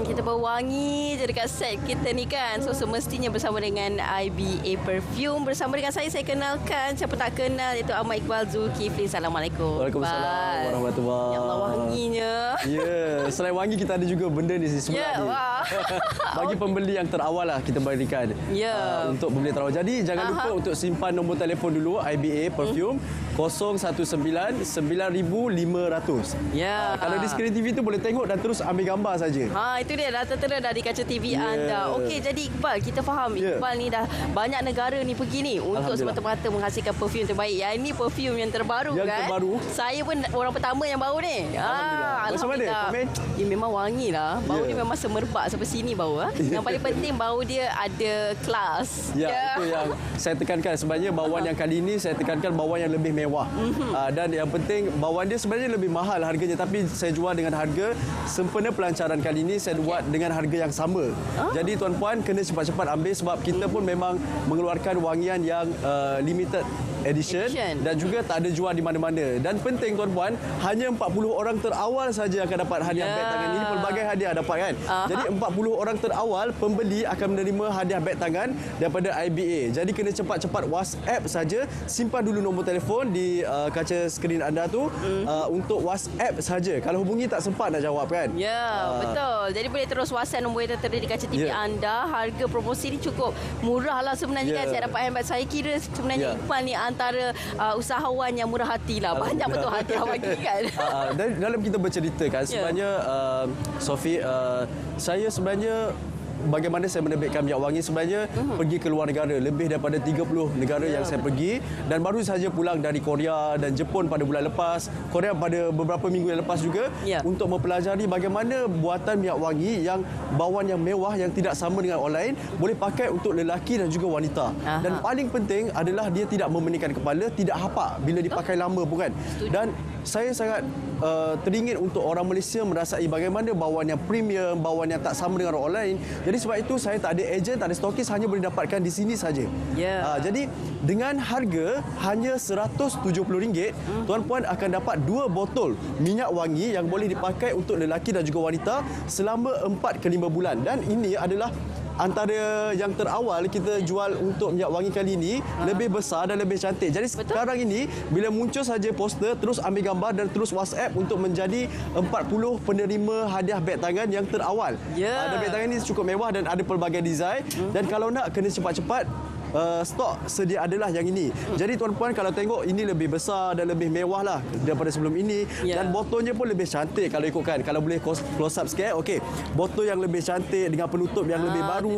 Kita baru wangi je dekat set kita ni kan. So semestinya bersama dengan IBA Perfume. Bersama dengan saya kenalkan, siapa tak kenal, iaitu Ahmad Iqbal Zulkifli. Assalamualaikum. Waalaikumsalam warahmatullahi. Ya Allah, wanginya. Ya, selain wangi kita ada juga benda ni semua ni. Bagi pembeli yang terawal lah kita berikan. Untuk pembeli terawal. Jadi jangan lupa untuk simpan nombor telefon dulu IBA Perfume 019 9500. Kalau di skrin TV tu boleh tengok dan terus ambil gambar saja. Itu dia dah tertera dah di kaca TV anda. Okey, jadi Iqbal, kita faham Iqbal ni dah banyak negara ni pergi ni untuk semata-mata menghasilkan perfume terbaik. Yang ini perfume yang terbaru yang kan. Terbaru. Saya pun orang pertama yang bau ni. Alhamdulillah. Macam mana? Komen? Dia memang wangi lah. Bau dia memang semerbak sampai sini bau. Yang paling penting bau dia ada kelas. Itu yang saya tekankan. Sebenarnya bauan yang kali ini saya tekankan bauan yang lebih mewah. Dan yang penting bauan dia sebenarnya lebih mahal harganya, tapi saya jual dengan harga sempena pelancaran kali ini saya buat dengan harga yang sama. Jadi tuan-puan kena cepat-cepat ambil sebab kita pun memang mengeluarkan wangian yang limited edition dan juga tak ada jual di mana-mana. Dan penting tuan-puan, hanya 40 orang terawal saja akan dapat hadiah beg tangan ini. Pelbagai hadiah dapat kan. Jadi 40 orang terawal pembeli akan menerima hadiah beg tangan daripada IBA. Jadi kena cepat-cepat WhatsApp saja. Simpan dulu nombor telefon di kaca skrin anda tu untuk WhatsApp saja. Kalau hubungi tak sempat nak jawab kan. Betul. Jadi boleh terus WhatsApp nombor yang tertera di kaca TV anda. Harga promosi ni cukup murah lah sebenarnya kan. Saya dapat handbag. Saya kira sebenarnya Iqbal ni antara usahawan yang murah hati lah. Banyak betul hadiah bagi kan. Dalam kita bercerita kan sebenarnya Sophie, saya sebenarnya bagaimana saya menerbitkan minyak wangi sebenarnya pergi ke luar negara, lebih daripada 30 negara yang saya pergi, dan baru saja pulang dari Korea dan Jepun pada bulan lepas, Korea pada beberapa minggu yang lepas juga untuk mempelajari bagaimana buatan minyak wangi yang bauan yang mewah yang tidak sama dengan orang lain boleh pakai untuk lelaki dan juga wanita. Dan paling penting adalah dia tidak memeningkan kepala, tidak hapak bila dipakai lama pun kan. Dan saya sangat teringin untuk orang Malaysia merasai bagaimana bauan yang premium, bauan yang tak sama dengan orang lain. Jadi sebab itu saya tak ada ejen, tak ada stokis, hanya boleh dapatkan di sini saja. Jadi dengan harga hanya RM170, tuan-puan akan dapat 2 botol minyak wangi yang boleh dipakai untuk lelaki dan juga wanita selama 4 ke 5 bulan. Dan ini adalah antara yang terawal kita jual untuk minyak wangi kali ini, lebih besar dan lebih cantik. Jadi sekarang ini bila muncul saja poster, terus ambil gambar dan terus WhatsApp untuk menjadi 40 penerima hadiah beg tangan yang terawal. Dan beg tangan ini cukup mewah dan ada pelbagai design. Dan kalau nak kena cepat-cepat stok sedia adalah yang ini. Jadi tuan-puan kalau tengok ini lebih besar dan lebih mewah lah daripada sebelum ini. Dan botolnya pun lebih cantik kalau ikutkan. Kalau boleh close up sikit, okey. Botol yang lebih cantik dengan penutup yang lebih baru.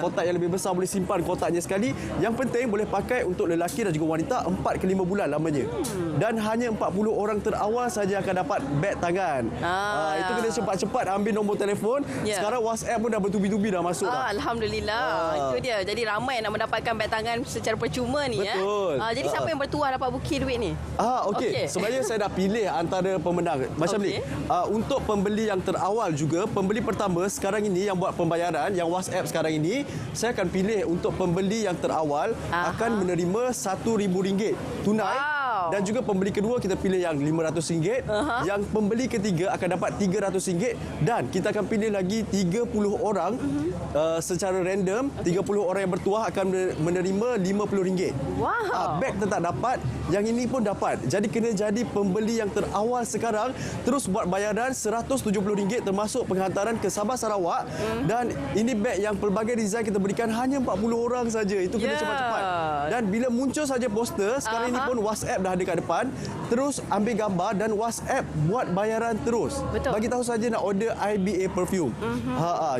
Kotak yang lebih besar, boleh simpan kotaknya sekali. Yang penting boleh pakai untuk lelaki dan juga wanita 4 ke 5 bulan lamanya. Dan hanya 40 orang terawal saja akan dapat beg tangan. Itu kena cepat-cepat ambil nombor telefon. Sekarang WhatsApp pun dah bertubi-tubi dah masuk dah. Alhamdulillah. Itu dia. Jadi ramai nak mendapatkan beg tangan secara percuma ni. Betul. Jadi siapa yang bertuah dapat bukit duit ni? Okey. Sebenarnya saya dah pilih antara pemenang. Macam ni. Untuk pembeli yang terawal juga, pembeli pertama sekarang ini yang buat pembayaran, yang WhatsApp sekarang ini, saya akan pilih untuk pembeli yang terawal akan menerima RM1,000 tunai. Dan juga pembeli kedua kita pilih yang RM500. Yang pembeli ketiga akan dapat RM300 dan kita akan pilih lagi 30 orang secara random. 30 orang yang bertuah akan menerima RM50. Beg tetap dapat, yang ini pun dapat. Jadi kena jadi pembeli yang terawal sekarang, terus buat bayaran RM170 termasuk penghantaran ke Sabah Sarawak. Dan ini beg yang pelbagai design kita berikan hanya 40 orang saja. Itu kena cepat-cepat. Dan bila muncul saja poster, sekarang ini pun WhatsApp dah ada kat depan, terus ambil gambar dan WhatsApp buat bayaran terus. Bagi tahu saja nak order IBA perfume.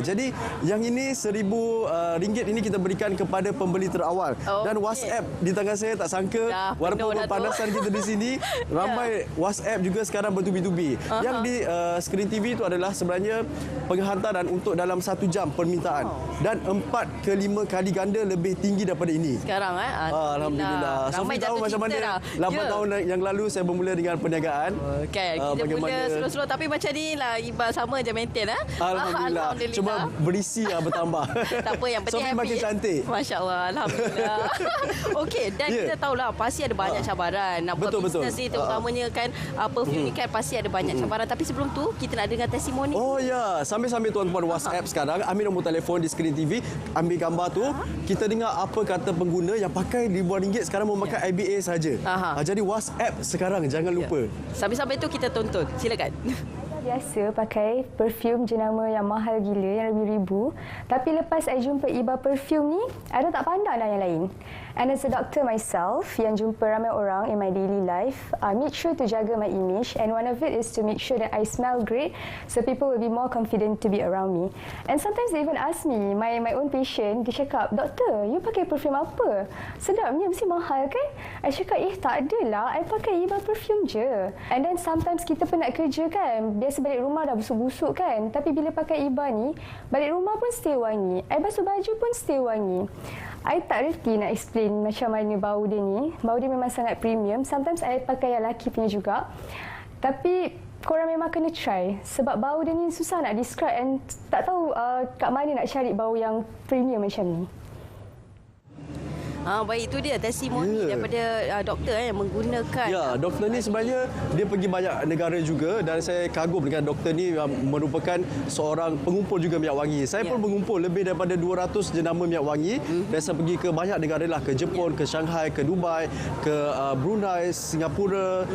Jadi yang ini RM1,000 ini kita berikan kepada pembeli terawal. Dan WhatsApp di tangan saya tak sangka walaupun pemanasan kita di sini ramai WhatsApp juga sekarang bertubi-tubi. Yang di skrin TV itu adalah sebenarnya penghantaran untuk dalam 1 jam permintaan dan 4 ke 5 kali ganda lebih tinggi daripada ini. Sekarang Alhamdulillah. Sofi tahu macam mana 8 tahun yang lalu saya bermula dengan perniagaan. Kita mula slow-slow tapi macam ni lah, Iqbal sama je maintain. Alhamdulillah. Cuma berisi bertambah. Tak apa, yang penting Sofi makin cantik. Masya Allah, Alhamdulillah. Okey, dan kita tahulah pasti ada banyak cabaran. Nak buat bisnes ni terutamanya kan perfume ni kan pasti ada banyak cabaran. Tapi sebelum tu kita nak dengar testimoni. Sambil-sambil tuan-puan WhatsApp sekarang, ambil nombor telefon di skrin TV, ambil gambar tu, kita dengar apa kata pengguna yang pakai ribuan ringgit sekarang memakai IBA saja. Jadi WhatsApp sekarang jangan lupa. Sambil-sambil tu kita tonton. Silakan. Biasa pakai perfume jenama yang mahal gila, yang ribu-ribu. Tapi lepas saya jumpa Iba perfume ni, ada tak pandang dah yang lain. And as a doctor myself, yang jumpa ramai orang in my daily life, I make sure to jaga my image, and one of it is to make sure that I smell great, so people will be more confident to be around me. And sometimes they even ask me, my own patient, dia cakap, "Doktor, you pakai perfume apa? Sedapnya, mesti mahal kan?" I cakap, tak adalah, I pakai Iba perfume je. And then sometimes kita penat kerja kan, biasa balik rumah dah busuk-busuk kan, tapi bila pakai Iba ni, balik rumah pun still wangi, I basuh baju pun still wangi. I tak reti nak explain macam mana bau dia ni. Bau dia memang sangat premium. Sometimes I pakai yang lelaki punya juga. Tapi korang memang kena try. Sebab bau dia ni susah nak describe and tak tahu kat mana nak cari bau yang premium macam ni. Baik, itu dia testimoni daripada doktor yang menggunakan. Doktor ni sebenarnya dia pergi banyak negara juga dan saya kagum dengan doktor ni yang merupakan seorang pengumpul juga minyak wangi. Saya pun mengumpul lebih daripada 200 jenama minyak wangi dan saya pergi ke banyak negara lah, ke Jepun, ke Shanghai, ke Dubai, ke Brunei, Singapura,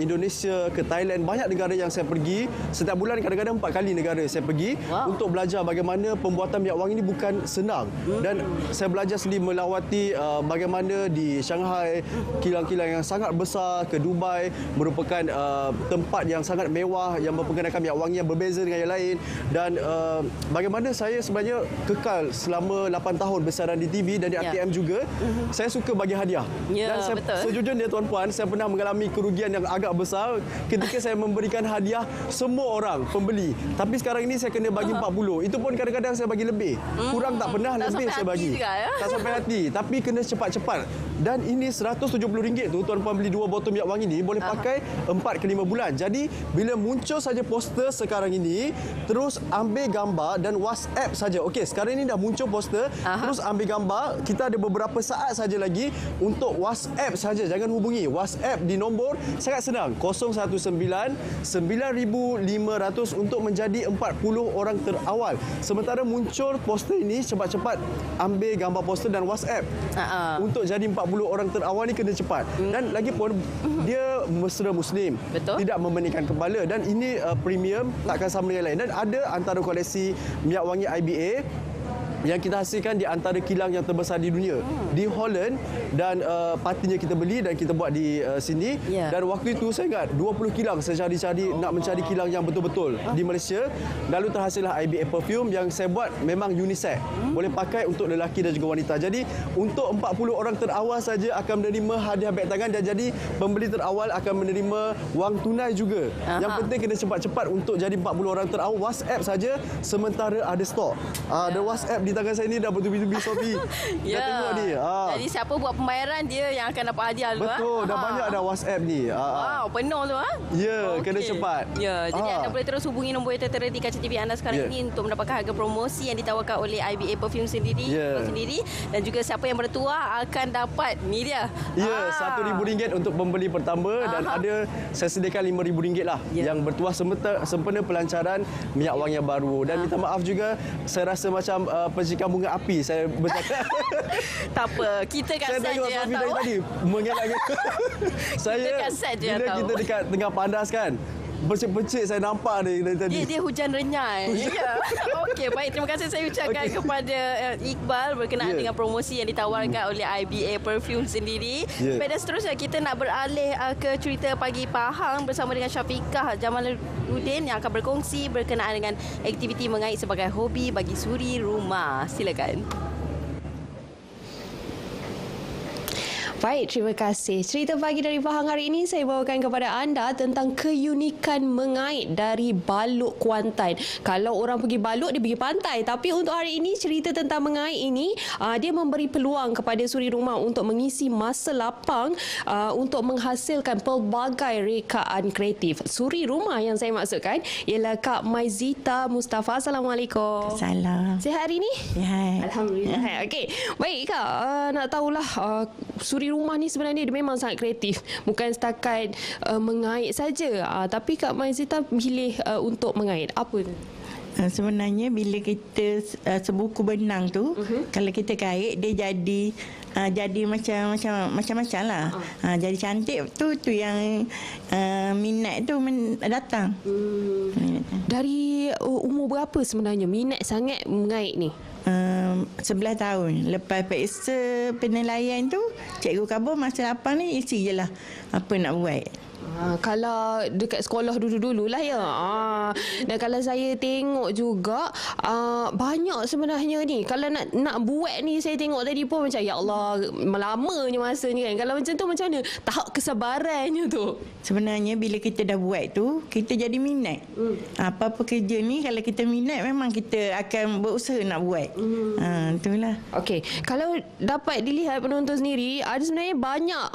Indonesia, ke Thailand. Banyak negara yang saya pergi. Setiap bulan kadang-kadang 4 kali negara saya pergi untuk belajar bagaimana pembuatan minyak wangi ni bukan senang. Dan saya belajar sendiri melawati bagaimana di Shanghai kilang-kilang yang sangat besar, ke Dubai merupakan tempat yang sangat mewah yang memperkenalkan minyak wangi yang berbeza dengan yang lain, dan bagaimana saya sebenarnya kekal selama 8 tahun bersiaran di TV dan di RTM juga. Saya suka bagi hadiah. Dan saya, sejujurnya tuan-puan, saya pernah mengalami kerugian yang agak besar ketika saya memberikan hadiah semua orang pembeli. Tapi sekarang ini saya kena bagi 40. Itu pun kadang-kadang saya bagi lebih. Kurang tak pernah, lebih saya bagi. Tak sampai hati. Tapi kena cepat-cepat. Dan ini RM170 tu, tuan-puan beli 2 botol minyak wangi ni boleh pakai 4 ke 5 bulan. Jadi bila muncul saja poster sekarang ini, terus ambil gambar dan WhatsApp saja. Okey, sekarang ini dah muncul poster, terus ambil gambar. Kita ada beberapa saat saja lagi untuk WhatsApp saja. Jangan hubungi. WhatsApp di nombor sangat senang, 019-9500 untuk menjadi 40 orang terawal. Sementara muncul poster ini, cepat-cepat ambil gambar poster dan WhatsApp. Untuk jadi 40 orang terawal ni kena cepat. Dan lagi pun dia mesra Muslim. Tidak membeningkan kepala, dan ini premium, takkan sama dengan lain. Dan ada antara koleksi minyak wangi IBA yang kita hasilkan di antara kilang yang terbesar di dunia di Holland, dan partinya kita beli dan kita buat di sini. Dan waktu itu saya ingat 20 kilang saya cari-cari nak mencari kilang yang betul-betul di Malaysia. Lalu terhasillah IBA perfume yang saya buat memang unisex, boleh pakai untuk lelaki dan juga wanita. Jadi untuk 40 orang terawal saja akan menerima hadiah beg tangan, dan jadi pembeli terawal akan menerima wang tunai juga. Yang penting kena cepat-cepat untuk jadi 40 orang terawal. WhatsApp saja sementara ada stok. Dan WhatsApp di tangan saya ni dah bertubi-tubi, Sophie. Dah tengok ni. Jadi siapa buat pembayaran dia yang akan dapat hadiah tu. Betul, dah banyak dah WhatsApp ni. Wow, penuh tu. Ya, kena cepat. Ya, jadi anda boleh terus hubungi nombor yang tertera di kaca TV anda sekarang ini untuk mendapatkan harga promosi yang ditawarkan oleh IBA Perfume sendiri, dan juga siapa yang bertuah akan dapat ni dia. Ya, RM1,000 untuk pembeli pertama, dan ada saya sediakan RM5,000 lah yang bertuah sempena pelancaran minyak wangi yang baru. Dan minta maaf juga, saya rasa macam percikan bunga api saya bercakap. Tak apa, kita kat set je yang tahu. Tadi mengelak saya kat set je yang bila tahu. kita dekat tengah pandas kan, percik-percik saya nampak dari tadi. Dia hujan renyai. Ya. Okey, baik, terima kasih saya ucapkan kepada Iqbal berkenaan dengan promosi yang ditawarkan oleh IBA Perfume sendiri. Pada seterusnya kita nak beralih ke cerita Pagi Pahang bersama dengan Syafiqah Jamaluddin yang akan berkongsi berkenaan dengan aktiviti mengait sebagai hobi bagi suri rumah. Silakan. Baik, terima kasih. Cerita Pagi dari Pahang hari ini saya bawakan kepada anda tentang keunikan mengait dari baluk Kuantan. Kalau orang pergi baluk, dia pergi pantai. Tapi untuk hari ini, cerita tentang mengait ini, dia memberi peluang kepada suri rumah untuk mengisi masa lapang untuk menghasilkan pelbagai rekaan kreatif. Suri rumah yang saya maksudkan ialah Kak Maizita Mustafa. Assalamualaikum. Salam. Sihat hari ini? Sihat. Alhamdulillah. Okey. Baik Kak, nak tahulah suri rumah ni sebenarnya dia memang sangat kreatif. Bukan setakat mengait saja. Tapi Kak Maizita pilih untuk mengait. Apa tu? Sebenarnya bila kita sebuku benang tu, kalau kita kait dia jadi macam-macam lah. Jadi cantik tu yang minat tu datang. Dari umur berapa sebenarnya minat sangat mengait ni? 11 tahun. Lepas periksa penilaian tu, cikgu khabar masa lapang ni isi je lah apa nak buat. Kalau dekat sekolah dulu-dulu lah ya. Dan kalau saya tengok juga banyak sebenarnya ni. Kalau nak buat ni, saya tengok tadi pun macam ya Allah, lamanya masa ni kan. Kalau macam tu macam mana tahap kesabarannya tu? Sebenarnya bila kita dah buat tu, kita jadi minat. Apa-apa kerja ni kalau kita minat memang kita akan berusaha nak buat. Itulah. Okey, kalau dapat dilihat penonton sendiri, ada sebenarnya banyak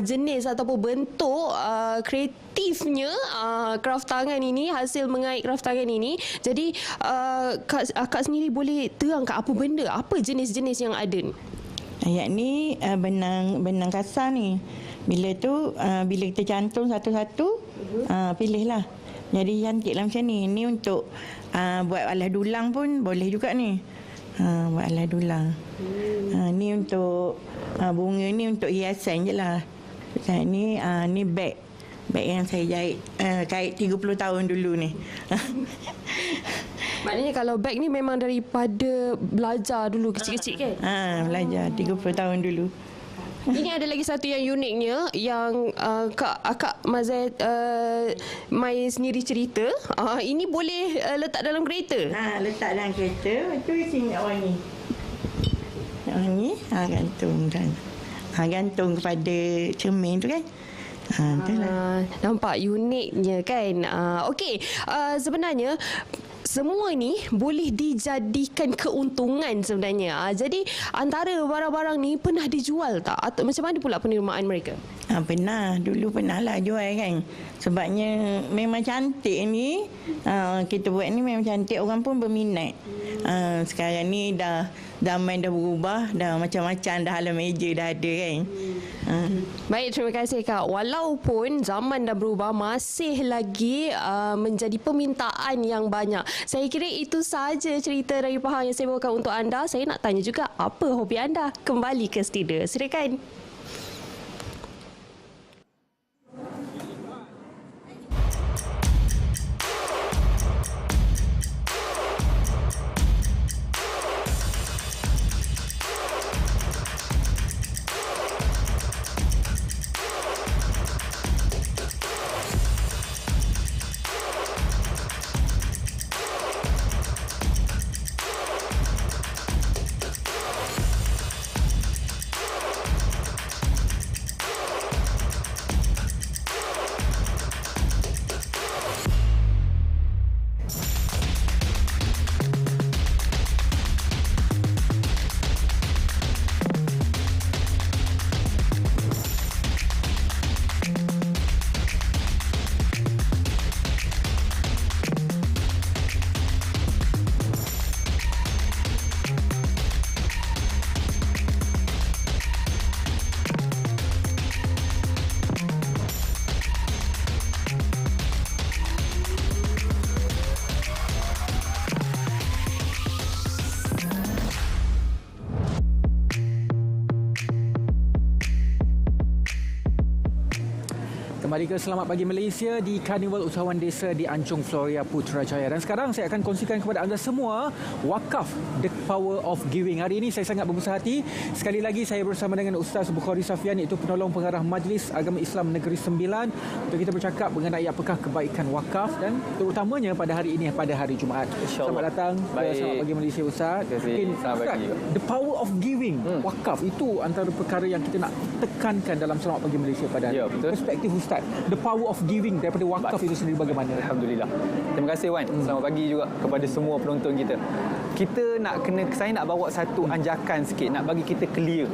jenis ataupun bentuk kreatifnya craft tangan ini, hasil mengait craft tangan ini. Jadi Kak sendiri boleh terangkan apa benda, apa jenis-jenis yang ada ni? Yakni benang kasar ni. Bila kita cantum satu-satu, pilihlah. Jadi cantiklah macam ni. Ni untuk buat alas dulang pun boleh juga ni. Buat alas dulang. Ni untuk bunga ni untuk hiasan je lah. Ni beg yang saya jahit kait 30 tahun dulu ni. Maknanya kalau beg ni memang daripada belajar dulu kecil-kecil kan? Belajar 30 tahun dulu. Ini ada lagi satu yang uniknya yang Kak Mazet Mai sendiri cerita. Ini boleh letak dalam kereta? Letak dalam kereta. Itu isi minyak wangi. Minyak wangi gantung kan. Gantung kepada cermin tu kan. Nampak uniknya kan. Okey, sebenarnya semua ni boleh dijadikan keuntungan sebenarnya. Jadi antara barang-barang ni pernah dijual tak? Atau macam mana pula penerimaan mereka? Pernah. Dulu pernah lah jual kan. Sebabnya memang cantik ni. Kita buat ni memang cantik. Orang pun berminat. Sekarang ni zaman dah berubah. Dah macam-macam dah alam meja dah ada kan. Baik, terima kasih Kak. Walaupun zaman dah berubah, masih lagi menjadi permintaan yang banyak. Saya kira itu sahaja cerita dari Pahang yang saya bawakan untuk anda. Saya nak tanya juga, apa hobi anda? Kembali ke studio. Silakan. Kembali ke Selamat Pagi Malaysia di Karnival Usahawan Desa di Anchong Floria Putrajaya. Dan sekarang saya akan kongsikan kepada anda semua wakaf, The Power of Giving. Hari ini saya sangat berbesar hati. Sekali lagi saya bersama dengan Ustaz Bukhari Safian, iaitu penolong pengarah Majlis Agama Islam Negeri Sembilan, untuk kita bercakap mengenai apakah kebaikan wakaf dan terutamanya pada hari ini, pada hari Jumaat. Selamat datang ke Selamat Pagi Malaysia, Ustaz. Mungkin Ustaz, The Power of Giving, wakaf itu antara perkara yang kita nak tekankan dalam Selamat Pagi Malaysia pada hari ini. Perspektif Ustaz, the power of giving daripada wakaf itu sendiri bagaimana? Alhamdulillah. Terima kasih Wan. Selamat pagi juga kepada semua penonton kita. Saya nak bawa satu anjakan sikit, nak bagi kita clear.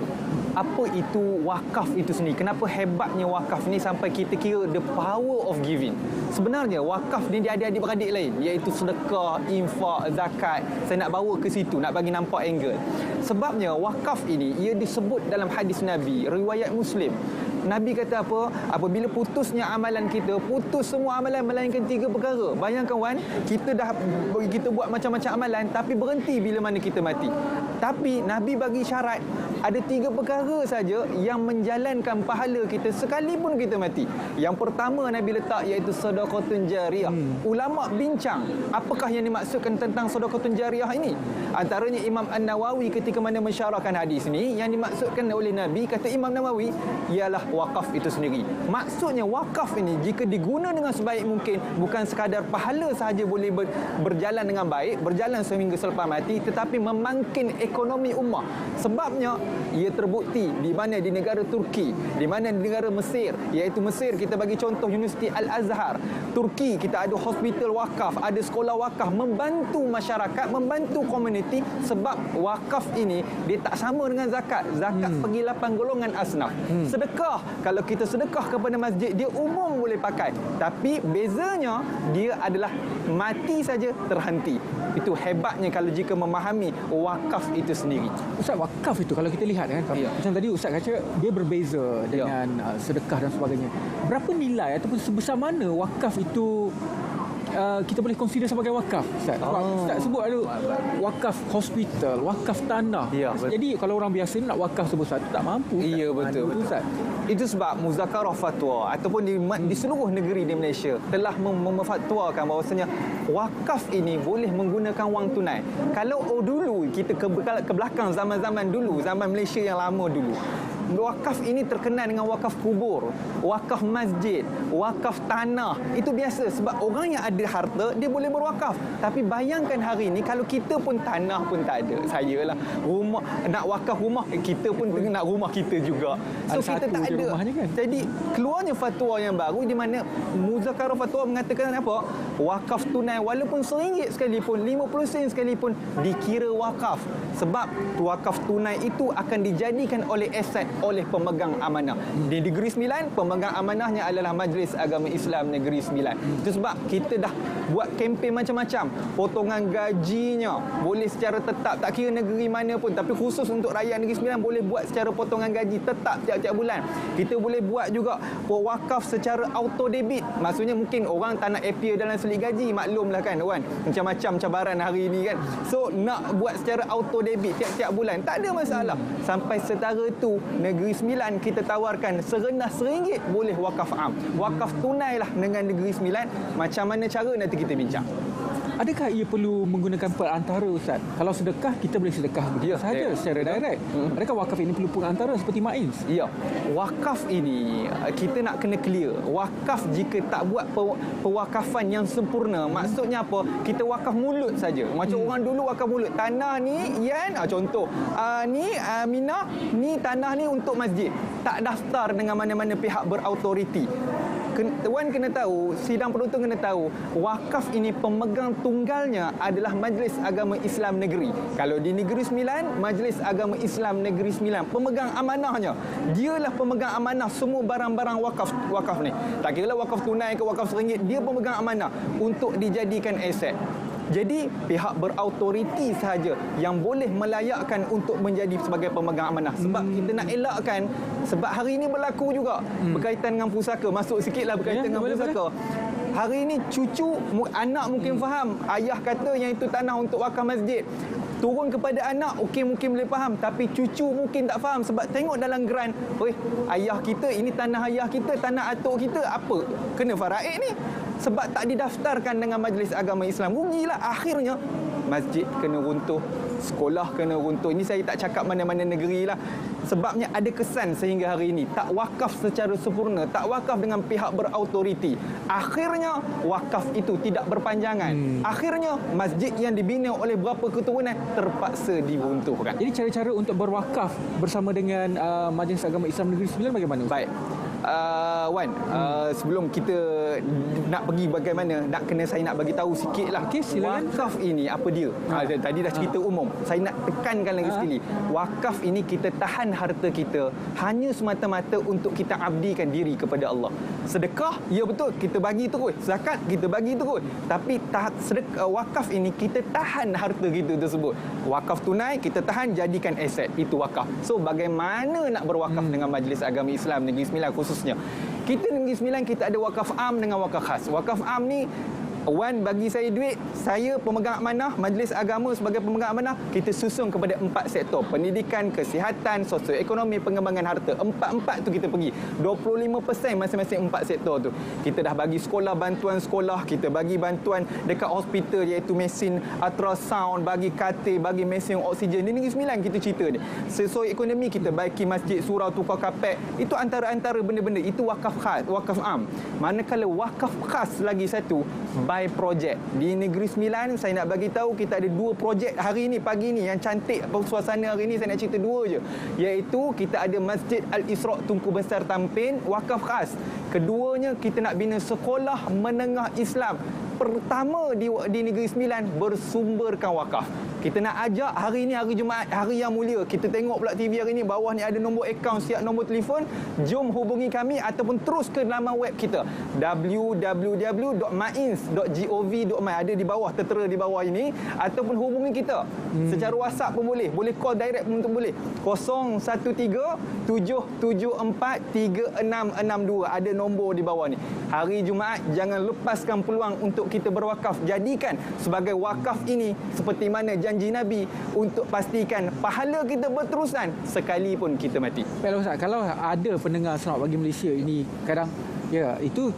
Apa itu wakaf itu sendiri? Kenapa hebatnya wakaf ni sampai kita kira the power of giving? Sebenarnya wakaf ni dia ada adik-beradik lain, iaitu sedekah, infak, zakat. Saya nak bawa ke situ, nak bagi nampak angle. Sebabnya wakaf ini ia disebut dalam hadis Nabi, riwayat Muslim. Nabi kata apa? Apabila putusnya amalan kita, putus semua amalan melainkan 3 perkara. Bayangkan Wan, kita buat macam-macam amalan tapi berhenti bila mana kita mati. Tapi Nabi bagi syarat, ada 3 perkara saja yang menjalankan pahala kita sekalipun kita mati. Yang pertama Nabi letak iaitu sedekahun jariyah. Ulama bincang apakah yang dimaksudkan tentang sedekahun jariyah ini. Antaranya Imam An-Nawawi ketika mana mensyarahkan hadis ni, yang dimaksudkan oleh Nabi, kata Imam Nawawi, ialah wakaf itu sendiri. Maksudnya wakaf ini jika diguna dengan sebaik mungkin, bukan sekadar pahala sahaja boleh berjalan dengan baik, berjalan sehingga selepas mati, tetapi memangkin ekonomi ummah. Sebabnya ia terbukti di mana di negara Turki, di mana di negara Mesir, iaitu Mesir kita bagi contoh Universiti Al-Azhar, Turki kita ada hospital wakaf, ada sekolah wakaf, membantu masyarakat, membantu komuniti. Sebab wakaf ini dia tak sama dengan zakat. Zakat pergi 8 golongan asnaf. Sedekah, kalau kita sedekah kepada masjid, dia umum boleh pakai. Tapi bezanya dia adalah mati saja terhenti. Itu hebatnya kalau jika memahami wakaf itu sendiri. Ustaz, wakaf itu kalau kita lihat kan, macam tadi Ustaz kata dia berbeza dengan sedekah dan sebagainya. Berapa nilai ataupun sebesar mana wakaf itu kita boleh consider sebagai wakaf, Ustaz? Ustaz sebut ada wakaf hospital, wakaf tanah. Jadi kalau orang biasa nak wakaf sebesar itu tak mampu. Ya, betul. Ustaz. Itu sebab Muzakarah Fatwa ataupun di seluruh negeri di Malaysia telah memfatwakan bahawasanya wakaf ini boleh menggunakan wang tunai. Kalau dulu kita ke belakang, zaman-zaman dulu, zaman Malaysia yang lama dulu, wakaf ini terkenal dengan wakaf kubur, wakaf masjid, wakaf tanah. Itu biasa sebab orang yang ada harta dia boleh berwakaf. Tapi bayangkan hari ini kalau kita pun tanah pun tak ada. Saya lah rumah, nak wakaf rumah, kita pun nak rumah kita juga. So kita tak ada. Kan? Jadi keluarnya fatwa yang baru di mana Muzakarah Fatwa mengatakan apa? Wakaf tunai walaupun RM1 sekalipun, 50 sen sekalipun dikira wakaf. Sebab wakaf tunai itu akan dijadikan oleh aset oleh pemegang amanah. Di Negeri Sembilan, pemegang amanahnya adalah Majlis Agama Islam Negeri Sembilan. Itu sebab kita dah buat kempen macam-macam. Potongan gajinya boleh secara tetap, tak kira negeri mana pun, tapi khusus untuk rakyat Negeri Sembilan boleh buat secara potongan gaji tetap tiap-tiap bulan. Kita boleh buat juga wakaf secara auto debit. Maksudnya mungkin orang tak nak appear dalam slip gaji, maklumlah kan Wan, macam-macam cabaran hari ini kan. So nak buat secara auto debit tiap-tiap bulan tak ada masalah. Sampai setara tu Negeri Sembilan kita tawarkan serendah RM1 boleh wakaf am. Wakaf tunai lah dengan Negeri Sembilan. Macam mana cara nanti kita bincang. Adakah ia perlu menggunakan perantara, Ustaz? Kalau sedekah, kita boleh sedekah begitu sahaja secara direct. Adakah wakaf ini perlu perantara seperti MAINS? Ya, wakaf ini kita nak kena clear. Wakaf jika tak buat pewakafan yang sempurna, maksudnya apa? Kita wakaf mulut saja. Macam orang dulu wakaf mulut. Tanah ni, Yan, contoh. Ni Mina, ni tanah ni untuk masjid. Tak daftar dengan mana-mana pihak berautoriti. Wan kena tahu, sidang penonton kena tahu, wakaf ini pemegang tunggalnya adalah Majlis Agama Islam Negeri. Kalau di Negeri Sembilan, Majlis Agama Islam Negeri Sembilan, pemegang amanahnya. Dialah pemegang amanah semua barang-barang wakaf ni. Tak kiralah wakaf tunai ke wakaf RM1, dia pemegang amanah untuk dijadikan aset. Jadi pihak berautoriti sahaja yang boleh melayakkan untuk menjadi sebagai pemegang amanah. Sebab kita nak elakkan, sebab hari ini berlaku juga berkaitan dengan pusaka. Masuk sikitlah berkaitan dengan pusaka. Hari ini cucu, anak mungkin faham. Ayah kata yang itu tanah untuk wakaf masjid. Turun kepada anak, okey mungkin boleh faham. Tapi cucu mungkin tak faham. Sebab tengok dalam geran, ayah kita, ini tanah ayah kita, tanah atuk kita. Apa? Kena faraid ni. Sebab tak didaftarkan dengan Majlis Agama Islam. Rugilah akhirnya. Masjid kena runtuh, sekolah kena runtuh. Ini saya tak cakap mana-mana negeri lah. Sebabnya ada kesan sehingga hari ini tak wakaf secara sempurna, tak wakaf dengan pihak berautoriti. Akhirnya wakaf itu tidak berpanjangan. Akhirnya masjid yang dibina oleh berapa keturunan terpaksa diruntuhkan. Jadi cara-cara untuk berwakaf bersama dengan Majlis Agama Islam Negeri Sembilan bagaimana? Baik. Wan, sebelum kita nak pergi bagaimana, saya nak bagi tahu sikit lah. Okay, wakaf ini apa dia? Tadi dah cerita umum. Saya nak tekankan lagi sekali. Wakaf ini kita tahan harta kita hanya semata-mata untuk kita abdikan diri kepada Allah. Sedekah, ya betul, kita bagi terus. Zakat, kita bagi terus. Tapi wakaf ini kita tahan harta kita tersebut. Wakaf tunai, kita tahan, jadikan aset. Itu wakaf. So, bagaimana nak berwakaf dengan Majlis Agama Islam Negeri Sembilan khususnya? Kita Negeri Sembilan, kita ada wakaf am dengan wakaf khas. Wakaf am ni, Wan bagi saya duit, saya pemegang amanah, Majlis Agama sebagai pemegang amanah, kita susun kepada 4 sektor. Pendidikan, kesihatan, sosioekonomi, pengembangan harta. 4 tu kita pergi. 25% masing-masing 4 sektor tu. Kita dah bagi sekolah, bantuan sekolah, kita bagi bantuan dekat hospital iaitu mesin ultrasound, bagi katil, bagi mesin oksigen. Di Negeri Sembilan kita cerita ni. Sosioekonomi kita baiki masjid, surau, tukar kapek. Itu antara-antara benda-benda. Itu wakaf khas, wakaf am. Manakala wakaf khas lagi satu, by project. Di Negeri Sembilan saya nak bagi tahu kita ada 2 projek hari ini, pagi ni yang cantik suasana hari ini. Saya nak cerita 2 je, iaitu kita ada Masjid Al-Isra' Tunku Besar Tampin, wakaf khas. Keduanya kita nak bina sekolah menengah Islam pertama di Negeri Sembilan bersumberkan wakaf. Kita nak ajak hari ini, hari Jumaat, hari yang mulia. Kita tengok pula TV hari ini, bawah ni ada nombor akaun, siap nombor telefon. Jom hubungi kami ataupun terus ke laman web kita www.mains.gov.my. Ada di bawah, tertera di bawah ini. Ataupun hubungi kita secara WhatsApp pun boleh. Boleh call direct pun boleh. 013-774-3662. Ada nombor di bawah ni. Hari Jumaat, jangan lepaskan peluang untuk kita berwakaf. Jadikan sebagai wakaf ini seperti mana janji Nabi, untuk pastikan pahala kita berterusan sekalipun kita mati. Baiklah Ustaz, kalau ada pendengar Selamat Pagi Malaysia ini kadang itu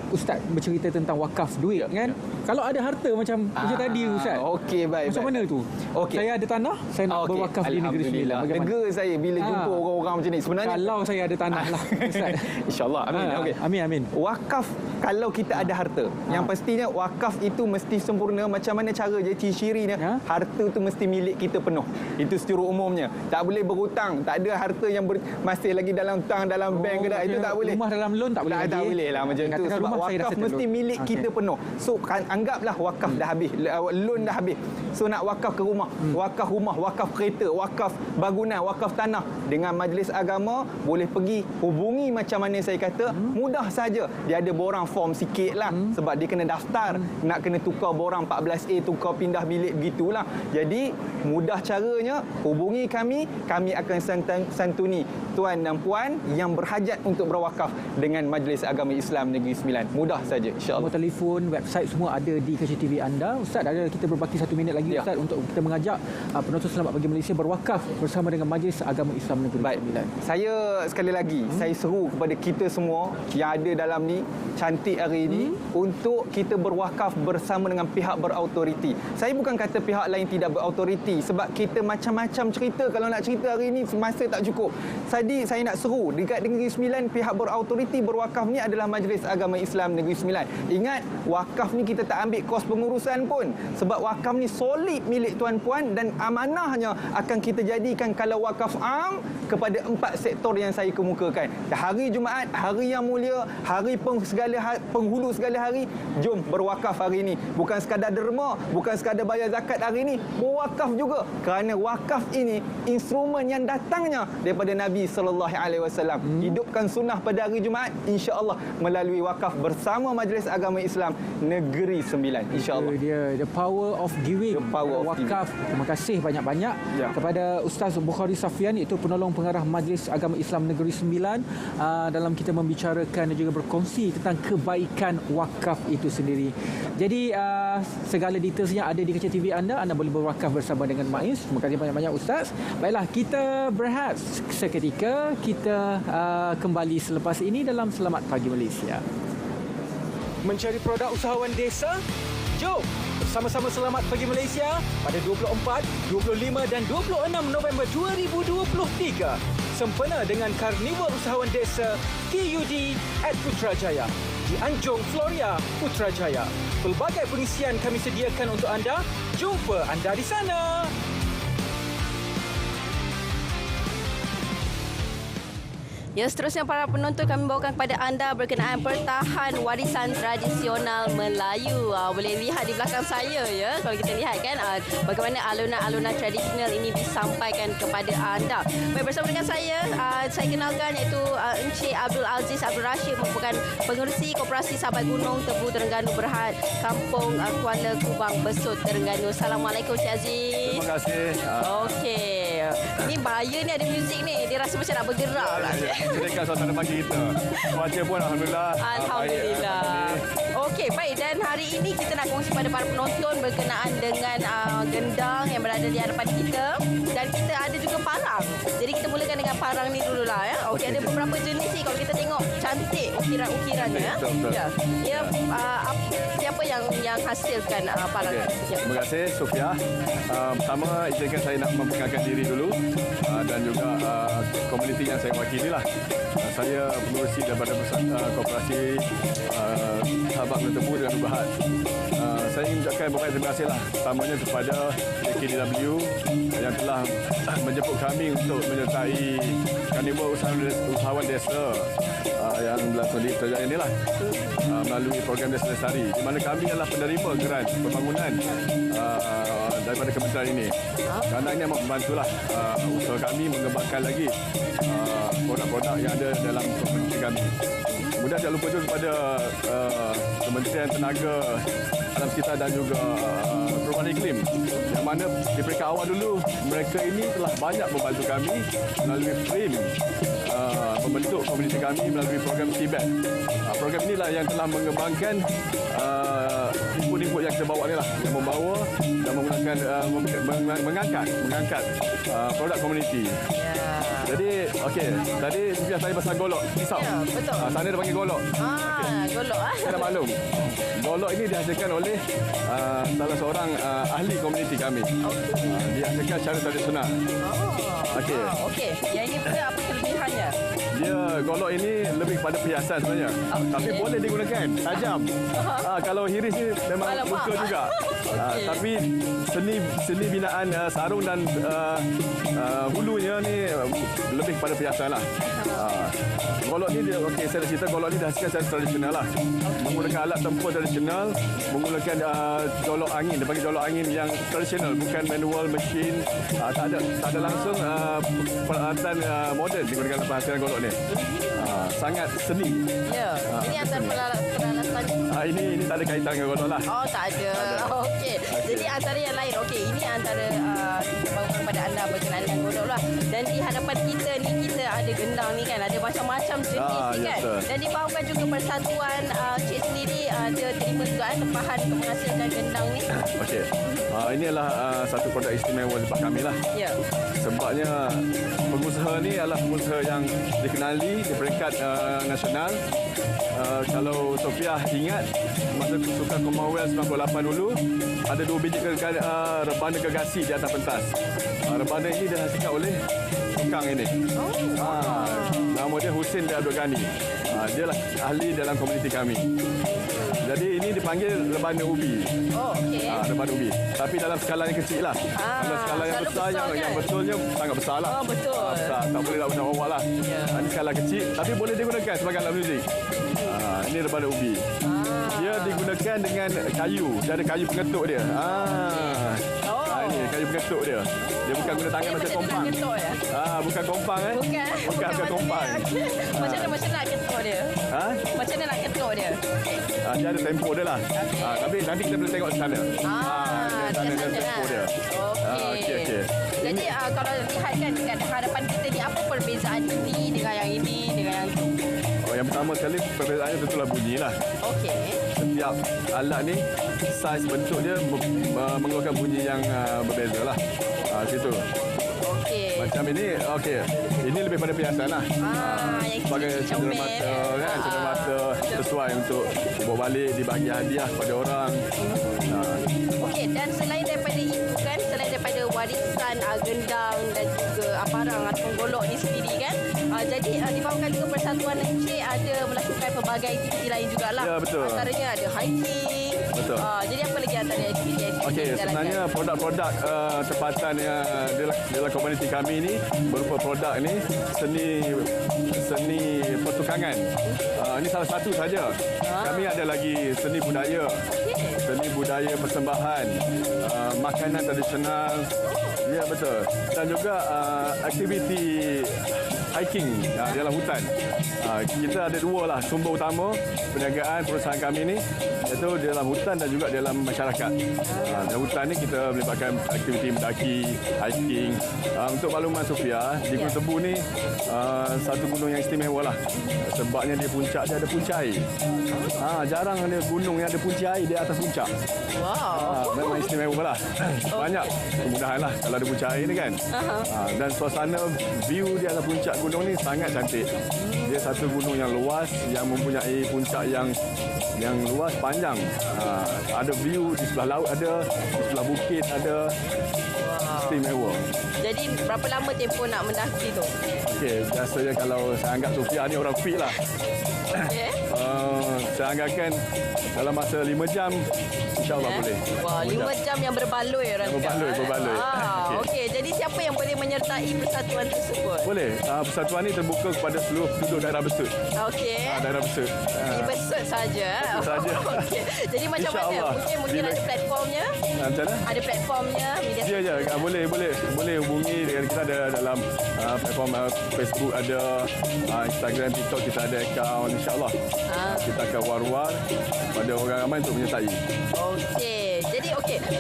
Ustaz bercerita tentang wakaf duit kan. Kalau ada harta macam tadi Ustaz. Okey, baik. Macam mana tu? Okay. Saya ada tanah, saya nak berwakaf di Negeri Sembilan. Lega saya bila jumpa orang-orang macam ni. Sebenarnya kalau saya ada tanah lah Ustaz. InsyaAllah. Amin. Okey. Amin. Wakaf kalau kita ada harta, yang pastinya wakaf itu mesti sempurna. Macam mana cara jadi cirinya? Harta tu mesti milik kita penuh. Itu secara umumnya. Tak boleh berhutang. Tak ada harta yang masih lagi dalam hutang, dalam bank ke tak. Itu tak boleh. Rumah dalam loan tak boleh lagi. Tak boleh lah macam tu. Sebab wakaf mesti milik kita penuh. So anggaplah wakaf dah habis, loan dah habis. So nak wakaf ke rumah, wakaf kereta, wakaf bangunan, wakaf tanah. Dengan Majlis Agama boleh pergi hubungi macam mana saya kata, mudah saja. Dia ada borang form sikit lah, sebab dia kena daftar, nak kena tukar borang 14A, tukar pindah bilik begitulah. Jadi mudah caranya, hubungi kami akan santuni tuan dan puan yang berhajat untuk berwakaf dengan Majlis Agama Islam Negeri Sembilan. Mudah saja, insya-Allah. Nombor telefon, website semua ada di kaca TV anda. Ustaz, ada kita berbaki 1 minit lagi Ustaz untuk kita mengajak penonton Selamat Pagi Malaysia berwakaf bersama dengan Majlis Agama Islam Negeri Sembilan. Saya sekali lagi saya seru kepada kita semua yang ada dalam ni cantik hari ini untuk kita berwakaf bersama dengan pihak berautoriti. Saya bukan kata pihak lain tidak berautoriti, sebab kita macam-macam cerita. Kalau nak cerita hari ini masa tak cukup. Tadi saya nak seru dekat Negeri Sembilan, pihak berautoriti berwakaf ni adalah Majlis Agama Islam Negeri Sembilan. Ingat, wakaf ni kita tak ambil kos pengurusan pun, sebab wakaf ni solid milik tuan-puan dan amanahnya akan kita jadikan kalau wakaf am kepada 4 sektor yang saya kemukakan. Hari Jumaat, hari yang mulia, hari penghulu segala hari, jom berwakaf hari ini. Bukan sekadar derma, bukan sekadar bayar zakat hari ini, berwakaf juga. Kerana wakaf ini instrumen yang datangnya daripada Nabi SAW. Hidupkan sunnah pada hari Jumaat, insya-Allah melalui wakaf bersama Majlis Agama Islam Negeri Sembilan, insya-Allah. Dia the power of giving. The power of wakaf. Terima kasih banyak-banyak kepada Ustaz Bukhari Safian, iaitu penolong pengarah Majlis Agama Islam Negeri Sembilan dalam kita membicarakan dan juga berkongsi tentang kebaikan wakaf itu sendiri. Jadi segala detailsnya ada di kaca TV anda boleh berwakaf bersama dengan Maiz. Terima kasih banyak-banyak Ustaz. Baiklah, kita berehat seketika, kita kembali selepas ini dalam Selamat Pagi Malaysia. Mencari produk usahawan desa? Jom bersama-sama Selamat Pagi Malaysia pada 24, 25 dan 26 November 2023. Sempena dengan Karnival Usahawan Desa KUD at Putrajaya di Anjong, Floria, Putrajaya. Pelbagai pengisian kami sediakan untuk anda. Jumpa anda di sana. Ya, seterusnya para penonton kami bawakan kepada anda berkenaan pertahan warisan tradisional Melayu. Boleh lihat di belakang saya ya. Kalau kita lihat kan bagaimana alunan-alunan tradisional ini disampaikan kepada anda. Baik, bersama dengan saya kenalkan iaitu Encik Abdul Aziz Abdul Rashid, merupakan pengerusi Koperasi Sahabat Gunung Tebu Terengganu Berhad, Kampung Kuala Kubang, Besut, Terengganu. Assalamualaikum Encik Aziz. Terima kasih. Okey. Ni bahaya ni ada muzik ni. Dia rasa macam nak bergerak pula. Ceritakan suasana pagi kita. Cuaca pun Alhamdulillah. Alhamdulillah. Okey, baik. Dan hari ini kita nak kongsi pada para penonton berkenaan dengan gendang yang berada di hadapan kita. Dan kita ada juga parang. Jadi kita mulakan dengan parang ni dululah ya. Okey, ada beberapa jenis ni. Kalau kita tengok cantik ukiran-ukirannya. Ya. Ya, siapa yang hasilkan parang? Okay. Terima kasih Sofia. Pertama, izinkan saya nak memperkenalkan diri dulu dan juga komuniti yang saya wakili lah. Saya pengurusi daripada Koperasi Sahabat Gunung Tebu Terengganu Berhad. Saya ingin mengucapkan banyak terima kasih lah. Pertamanya kepada KDW yang telah menjemput kami untuk menyertai Karnival Usahawan Desa yang berlangsung di Putrajaya ini lah, melalui program Desa Lestari, di mana kami adalah penerima geran pembangunan daripada kementerian ini. Kerana ini amat membantulah usaha kami mengembangkan lagi produk-produk yang ada dalam komuniti kami. Kemudian jangan lupa juga kepada Kementerian Tenaga Alam Sekitar dan juga Perubahan Iklim, yang mana di peringkat awal dulu mereka ini telah banyak membantu kami melalui frame membentuk komuniti kami melalui program CBAT. Program inilah yang telah mengembangkan input-input yang kita bawa ni lah, yang membawa dan menggunakan mengangkat produk komuniti. Jadi, okey, tadi Sofia tanya pasal golok pisau. Ya, betul. Sana dia panggil golok. Golok. Saya dah maklum. Golok ini dihasilkan oleh salah seorang ahli komuniti kami. Dihasilkan secara tradisional. Okey. Okey. Yang ini pula apa kelebihannya? Dia golok ini lebih kepada perhiasan sebenarnya. Tapi boleh digunakan tajam. Kalau hiris ni memang luka juga. Tapi seni binaan sarung dan hulunya ni lebih kepada perhiasan lah. Golok ni okey, saya dah cerita golok ni dihasilkan secara tradisional lah. Menggunakan alat tempur tradisional, menggunakan jolok angin. Dia panggil jolok angin yang tradisional, bukan manual mesin. Tak ada langsung peralatan moden digunakan penghasilan golok ni. Sangat seni. Ya. Ini antara peralatan. Ini tak ada kaitan dengan golok lah. Oh, tak ada. Okey. Jadi antara yang lain. Okey, ini antara bawakan kepada anda berkenaan dengan golok lah. Dan di hadapan kita ni, kita ada gendang ni kan, ada macam-macam jenis ni kan. Betul. Dan dibawakan juga persatuan Cik sendiri dia terima juga tempahan untuk menghasilkan gendang ni. Okey. Ini adalah satu produk istimewa tempat kami lah. Ya. Sebabnya pengusaha ni adalah pengusaha yang dikenali di peringkat nasional. Kalau Sofia ingat masa Sukan Commonwealth 98 dulu, ada 2 biji rebana gergasi di atas pentas. Rebana ini dihasilkan oleh tukang ini. Nama dia Husin Abdul Ghani. Dia lah ahli dalam komuniti kami. Jadi ini dipanggil rebana ubi. Oh, okey. Rebana ubi. Tapi dalam skala yang kecil lah. Dalam skala yang besar, yang betulnya sangat besar lah. Oh, betul. Besar. Tak boleh nak macam awak lah. Ini skala kecil. Tapi boleh digunakan sebagai alat muzik. Ini rebana ubi. Dia digunakan dengan kayu. Dia ada kayu pengetuk dia. Ini kayu pengetuk dia. Dia bukan guna tangan macam kompang. Bukan kompang Bukan kompang. Macam mana nak ketuk dia? Macam mana nak ketuk dia? Dia ada tempo dia lah. Tapi nanti kita boleh tengok sana. Dia tempo dia. Okey. Jadi kalau lihat kan dekat hadapan kita ni, apa perbezaan ini dengan yang ini dengan yang itu? Yang pertama sekali perbezaannya tentulah bunyi lah. Okey. Setiap alat ni saiz bentuk dia mengeluarkan bunyi yang berbeza lah. Situ. Okey. Macam ini, okey. Ini lebih pada perhiasan lah. Yang sebagai cendera mata, kan? Cendera mata sesuai untuk bawa balik, dibagi hadiah kepada orang. Okey, dan selain daripada itu kan, selain daripada warisan gendang dan juga parang ataupun golok ni sendiri kan, jadi di bawah juga Persatuan Encik ada melakukan pelbagai aktiviti lain jugalah. Ya, betul. Antaranya ada hiking. Betul. Jadi apa lagi antara aktiviti-aktiviti Okey, yang dijalankan? sebenarnya produk-produk tempatan yang dalam komuniti kami ni berupa produk ni seni pertukangan. Ini salah satu saja. Kami ada lagi seni budaya. Seni budaya persembahan, makanan tradisional. Ya, betul. Dan juga aktiviti hiking dalam hutan. Kita ada dua lah sumber utama perniagaan perusahaan kami ni, iaitu dalam hutan dan juga dalam masyarakat. Dalam hutan ni kita melibatkan aktiviti mendaki, hiking. Untuk makluman Sofia, di Gunung Tebu ni satu gunung yang istimewa lah. Sebabnya dia ada punca air. Jarang ada gunung yang ada punca air di atas puncak. Wow. Memang istimewa lah. Banyak kemudahan lah kalau ada punca air ni kan. Dan suasana view di atas puncak gunung ni sangat cantik. Dia satu gunung yang luas, yang mempunyai puncak yang luas panjang. Ada view di sebelah laut ada, di sebelah bukit ada. Istimewa. Jadi berapa lama tempoh nak mendaki tu? Okey, biasanya kalau saya anggap Sofia ni orang fit lah. Okey. Saya anggapkan dalam masa 5 jam insya-Allah boleh. Wah, 5 jam yang berbaloi orang cakap. Berbaloi. Okey, jadi siapa yang boleh menyertai persatuan tersebut? Boleh. Persatuan ni terbuka kepada seluruh penduduk daerah Besut. Okey. Daerah Besut. Di Besut saja. Saja. Okey. Jadi macam mana? Mungkin ada platformnya? Macam mana? Ada platformnya, media sosial. Ya, boleh hubungi dengan kita ada dalam platform Facebook ada, Instagram, TikTok kita ada akaun insya-Allah. Kita akan war-war pada orang ramai untuk menyertai. Okey. Jadi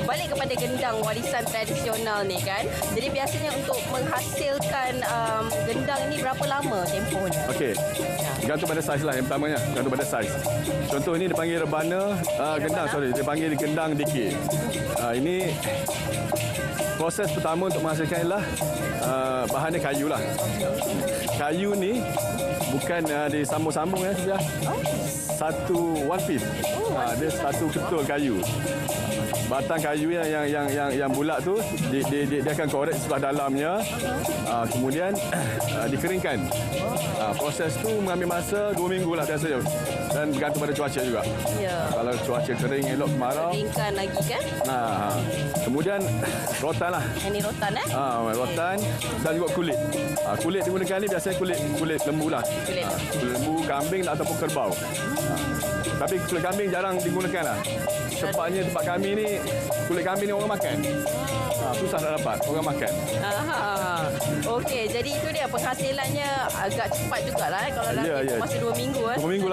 balik kepada gendang warisan tradisional ni kan. Jadi biasanya untuk menghasilkan gendang ini berapa lama tempohnya? Okey. Gantung pada saiz lah yang pertamanya. Gantung pada saiz. Contoh ini dipanggil rebana gendang, dipanggil gendang dikir. Ini proses pertama untuk menghasilkan ialah bahannya kayu lah. Kayu ni bukan disambung-sambung ya sudah. Satu one piece. Dia satu ketul kayu. Batang kayu yang bulat tu dia akan korek sebelah dalamnya. Kemudian dikeringkan. Proses tu mengambil masa 2 minggu lah biasanya. Dan bergantung pada cuaca juga. Ya. Kalau cuaca kering elok kemarau. Keringkan lagi kan? Kemudian rotan lah. Ini rotan rotan dan juga kulit. Kulit digunakan ni biasanya kulit lembu lah. Kulit lembu, kambing ataupun kerbau. Tapi kulit kambing jarang digunakan lah. Sebabnya tempat kami ni kulit kambing ni orang makan. Susah nak dapat orang makan. Okey, jadi itu dia penghasilannya agak cepat jugalah kalau dalam masa 2 minggu 2 minggu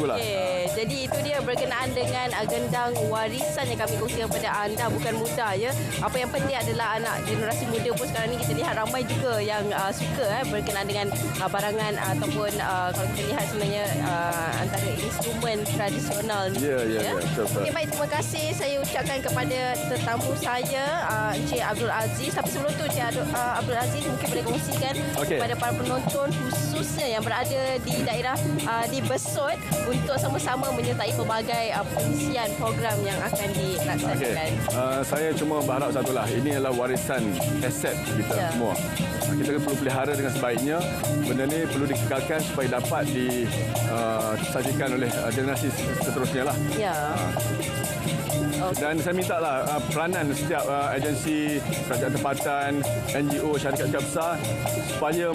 lah. Okey, jadi itu dia berkenaan dengan gendang warisan yang kami kongsikan kepada anda, bukan mudah ya. Apa yang penting adalah anak generasi muda pun sekarang ni kita lihat ramai juga yang suka berkenaan dengan barangan ataupun kalau kita lihat sebenarnya antara instrumen tradisional ni. Ya. Okey, baik, terima kasih saya ucapkan kepada tetamu saya Encik Abdul Aziz. Tapi sebelum tu Encik Abdul Aziz mungkin boleh kongsikan kepada para penonton khususnya yang berada di daerah di Besut untuk sama-sama menyertai pelbagai pengisian program yang akan dilaksanakan. Saya cuma berharap satulah, ini adalah warisan aset kita semua. Kita perlu pelihara dengan sebaiknya. Benda ni perlu dikekalkan supaya dapat disajikan oleh generasi seterusnya lah. Ya. Dan saya minta lah peranan setiap agensi, kerajaan tempatan, NGO, syarikat besar supaya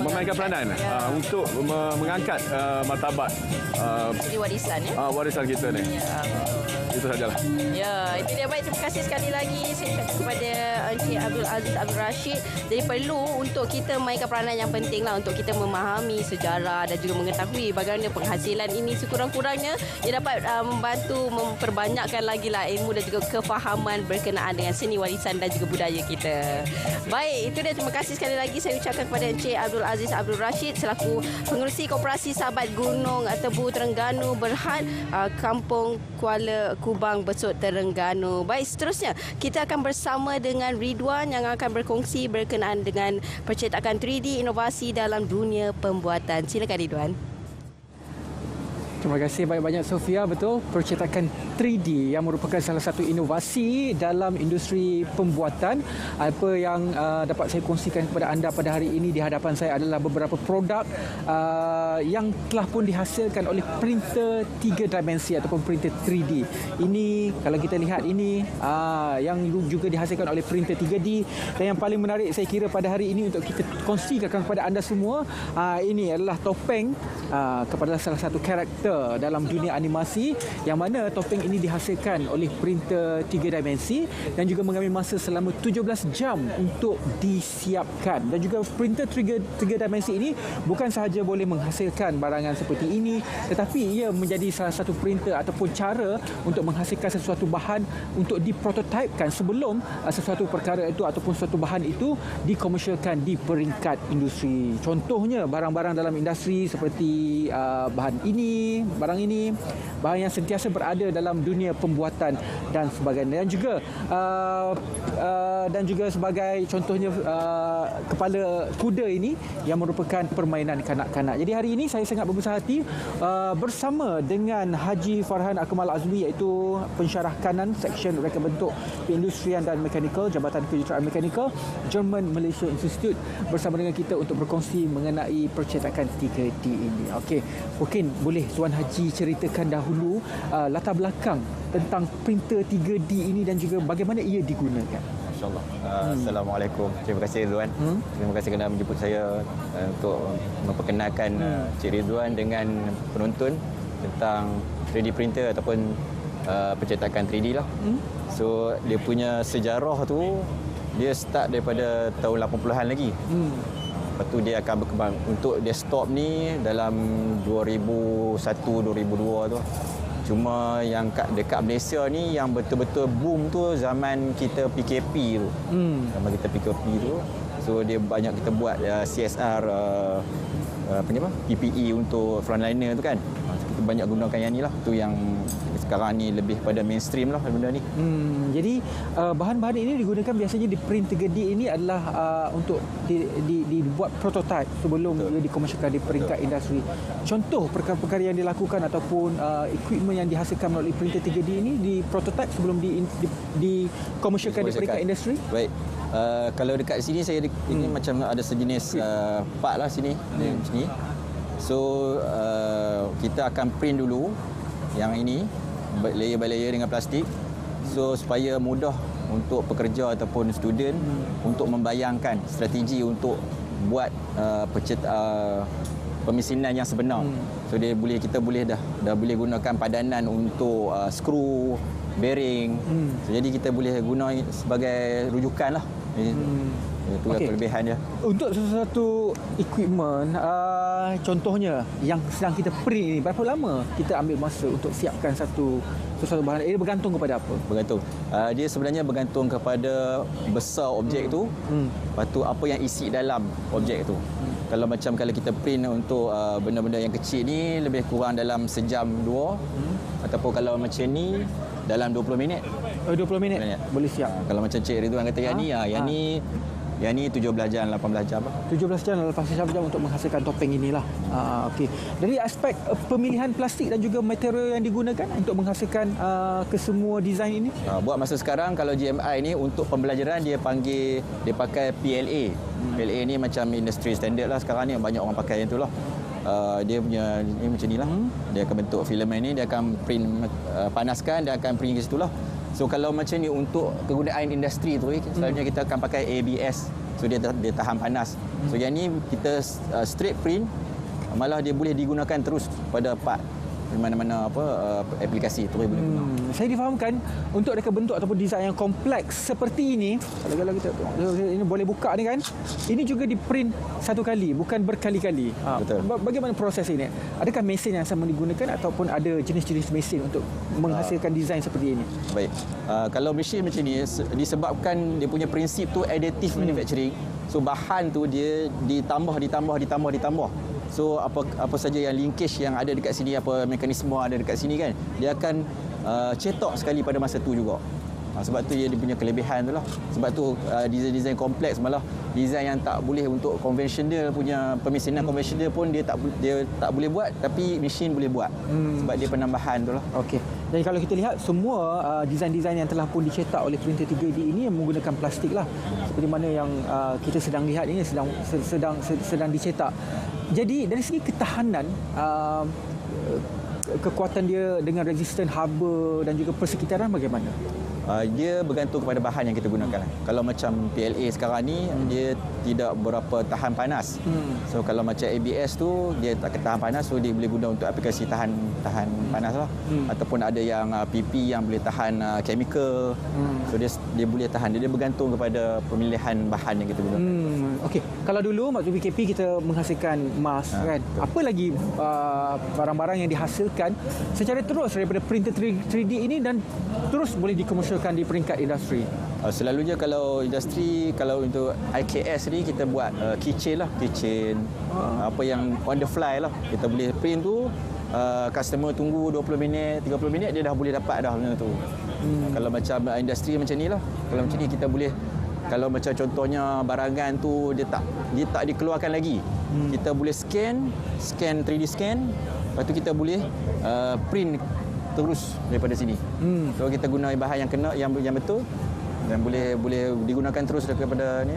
memainkan peranan untuk mengangkat martabat Seni warisan warisan kita ni. Itu sajalah. Ya, itu dia. Baik, terima kasih sekali lagi saya ucapkan kepada Encik Abdul Aziz Abdul Rashid. Jadi perlu untuk kita mainkan peranan yang penting lah untuk kita memahami sejarah dan juga mengetahui bagaimana penghasilan ini sekurang-kurangnya ia dapat membantu memperbanyakkan lagi lah ilmu dan juga kefahaman berkenaan dengan seni warisan dan juga budaya kita. Baik, itu dia. Terima kasih sekali lagi saya ucapkan kepada Encik Abdul Aziz Abdul Rashid selaku pengerusi Koperasi Sahabat Gunung Tebu Terengganu Berhad, Kampung Kuala Kubang Besut Terengganu. Baik, seterusnya kita akan bersama dengan Ridwan yang akan berkongsi berkenaan dengan percetakan 3D inovasi dalam dunia pembuatan. Silakan Ridwan. Terima kasih banyak-banyak Sofia. Betul, percetakan 3D yang merupakan salah satu inovasi dalam industri pembuatan. Apa yang dapat saya kongsikan kepada anda pada hari ini di hadapan saya adalah beberapa produk yang telah pun dihasilkan oleh printer 3 dimensi ataupun printer 3D. Ini kalau kita lihat ini yang juga dihasilkan oleh printer 3D, dan yang paling menarik saya kira pada hari ini untuk kita kongsikan kepada anda semua, ini adalah topeng kepada salah satu karakter dalam dunia animasi, yang mana topeng ini dihasilkan oleh printer 3 dimensi dan juga mengambil masa selama 17 jam untuk disiapkan. Dan juga printer 3 dimensi ini bukan sahaja boleh menghasilkan barangan seperti ini, tetapi ia menjadi salah satu printer ataupun cara untuk menghasilkan sesuatu bahan untuk diprototipekan sebelum sesuatu perkara itu ataupun sesuatu bahan itu dikomersialkan di peringkat industri. Contohnya barang-barang dalam industri seperti bahan ini, barang ini, bahan yang sentiasa berada dalam dunia pembuatan dan sebagainya. Dan juga sebagai contohnya kepala kuda ini yang merupakan permainan kanak-kanak. Jadi hari ini saya sangat berbesar hati bersama dengan Haji Farhan Akmal Azmi, iaitu pensyarah kanan Seksyen Reka Bentuk Perindustrian dan Mekanikal Jabatan Kejuruteraan Mekanikal German Malaysia Institute, bersama dengan kita untuk berkongsi mengenai percetakan 3D ini. Okey, mungkin boleh Tuan Haji ceritakan dahulu latar belakang tentang printer 3D ini dan juga bagaimana ia digunakan. InsyaAllah. Assalamualaikum. Terima kasih Ridwan. Terima kasih kerana menjemput saya untuk memperkenalkan Cik Ridwan dengan penonton tentang 3D printer ataupun percetakan 3D lah. So dia punya sejarah tu dia start daripada tahun 80-an lagi. Lepas tu dia akan berkembang. Untuk desktop ni dalam 2001-2002 tu. Cuma yang dekat Malaysia ni yang betul-betul boom tu zaman kita PKP tu. Zaman kita PKP tu. So dia banyak kita buat CSR PPE untuk frontliner tu kan. Kita banyak gunakan yang ni lah. Tu yang sekarang ni lebih pada mainstream lah benda ni. Jadi bahan-bahan ini digunakan biasanya di print 3D ini adalah untuk dibuat prototype sebelum ia dikomersialkan di peringkat industri. Contoh perkara-perkara yang dilakukan ataupun equipment yang dihasilkan melalui printer 3D ini di prototype sebelum dikomersialkan di peringkat industri. Baik. Kalau dekat sini saya ini macam ada sejenis part lah sini. Sini. So kita akan print dulu yang ini layer by layer dengan plastik. So supaya mudah untuk pekerja ataupun student untuk membayangkan strategi untuk buat pemesinan yang sebenar. So kita boleh dah boleh gunakan padanan untuk skru, bearing. So, jadi kita boleh guna sebagai rujukan lah. Itu kelebihan dia. Untuk sesuatu equipment, contohnya yang sedang kita print ini, berapa lama kita ambil masa untuk siapkan sesuatu bahan? Ia bergantung kepada apa? Bergantung. Dia sebenarnya bergantung kepada besar objek tu. Lepas tu apa yang isi dalam objek tu. Kalau kita print untuk benda-benda yang kecil ni lebih kurang dalam sejam 2. Ataupun kalau macam ni dalam 20 minit. 20 minit boleh siap. Kalau macam Cik Ridwan kata yang ni 17 jam, 18 jam. 17 jam, 18 jam untuk menghasilkan topeng inilah. Okey. Dari aspek pemilihan plastik dan juga material yang digunakan untuk menghasilkan kesemua desain ini. Buat masa sekarang kalau GMI ni untuk pembelajaran dia pakai PLA. PLA ni macam industri standard lah sekarang ni, banyak orang pakai yang tu lah. Dia punya ni macam ni lah. Dia akan bentuk filament ni, dia akan print, panaskan, dia akan print ke situ lah. So kalau macam ni untuk kegunaan industri tu, selalunya kita akan pakai ABS. So dia tahan panas. So yang ni kita straight print, malah dia boleh digunakan terus pada part mana-mana aplikasi tu boleh guna. Saya difahamkan untuk reka bentuk ataupun desain yang kompleks seperti ini, kalau kita ini boleh buka ni kan, ini juga di print satu kali, bukan berkali-kali. Betul. Bagaimana proses ini? Adakah mesin yang sama digunakan ataupun ada jenis-jenis mesin untuk menghasilkan desain seperti ini? Baik. Kalau mesin macam ni disebabkan dia punya prinsip tu additive manufacturing. So bahan tu dia ditambah. So apa saja yang linkage yang ada dekat sini, apa mekanisme ada dekat sini kan, dia akan cetak sekali pada masa tu juga. Sebab tu dia punya kelebihan tu lah. Sebab tu desain-desain kompleks, malah desain yang tak boleh untuk konvensional punya pemesinan konvensional pun dia tak boleh buat, tapi mesin boleh buat. Sebab dia penambahan tu lah. Okey. Jadi kalau kita lihat semua desain-desain yang telah pun dicetak oleh printer 3D ini menggunakan plastik lah. Seperti mana yang kita sedang lihat ini sedang dicetak. Jadi dari segi ketahanan kekuatan dia dengan resisten haba dan juga persekitaran bagaimana? Dia bergantung kepada bahan yang kita gunakan. Kalau macam PLA sekarang ni dia tidak berapa tahan panas. So kalau macam ABS tu dia tak tahan panas, so dia boleh guna untuk aplikasi tahan panas lah. Ataupun ada yang PP yang boleh tahan chemical. So dia boleh tahan. Dia bergantung kepada pemilihan bahan yang kita gunakan. Okey. Kalau dulu waktu PKP kita menghasilkan emas kan. Apa lagi barang-barang yang dihasilkan secara terus daripada printer 3D ini dan terus boleh dikomersialkan di peringkat industri? Selalunya kalau industri, kalau untuk IKS ni kita buat keychain, apa yang on the fly lah. Kita boleh print tu, customer tunggu 20 minit, 30 minit dia dah boleh dapat dah benda tu. Kalau macam industri macam ni lah, kalau macam ni kita boleh, kalau macam contohnya barangan tu dia tak dikeluarkan lagi. Kita boleh scan 3D scan, lepas tu kita boleh print terus daripada sini. So kita guna bahan yang betul dan boleh digunakan terus daripada ni.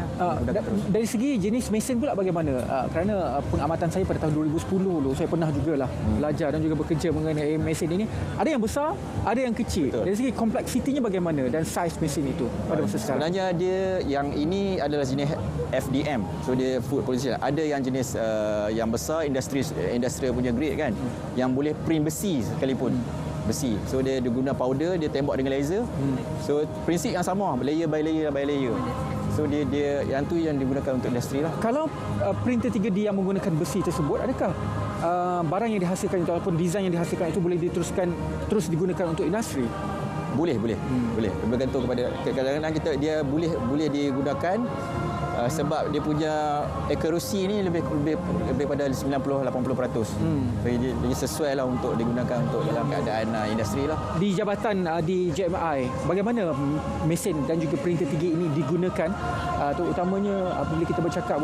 Dari segi jenis mesin pula bagaimana? Kerana pengamatan saya pada tahun 2010 dulu saya pernah jugalah belajar dan juga bekerja mengenai mesin ini. Ada yang besar, ada yang kecil. Betul. Dari segi kompleksitinya bagaimana dan saiz mesin itu pada masa sekarang? Sebenarnya dia yang ini adalah jenis FDM. So dia food production. Ada yang jenis yang besar industrial punya grade kan, yang boleh print besi sekalipun. Besi. So dia guna powder, dia tembak dengan laser. So prinsip yang sama, layer by layer. So dia yang tu yang digunakan untuk industri lah. Kalau printer 3D yang menggunakan besi tersebut, adakah barang yang dihasilkan itu ataupun desain yang dihasilkan itu boleh diteruskan terus digunakan untuk industri? Boleh. Bergantung kepada kadang-kadang dia boleh digunakan sebab dia punya accuracy ni lebih pada 90-80%. So dia sesuai lah untuk digunakan untuk dalam keadaan industri lah. Di jabatan di JMI, bagaimana mesin dan juga printer 3D ini digunakan terutamanya apabila kita bercakap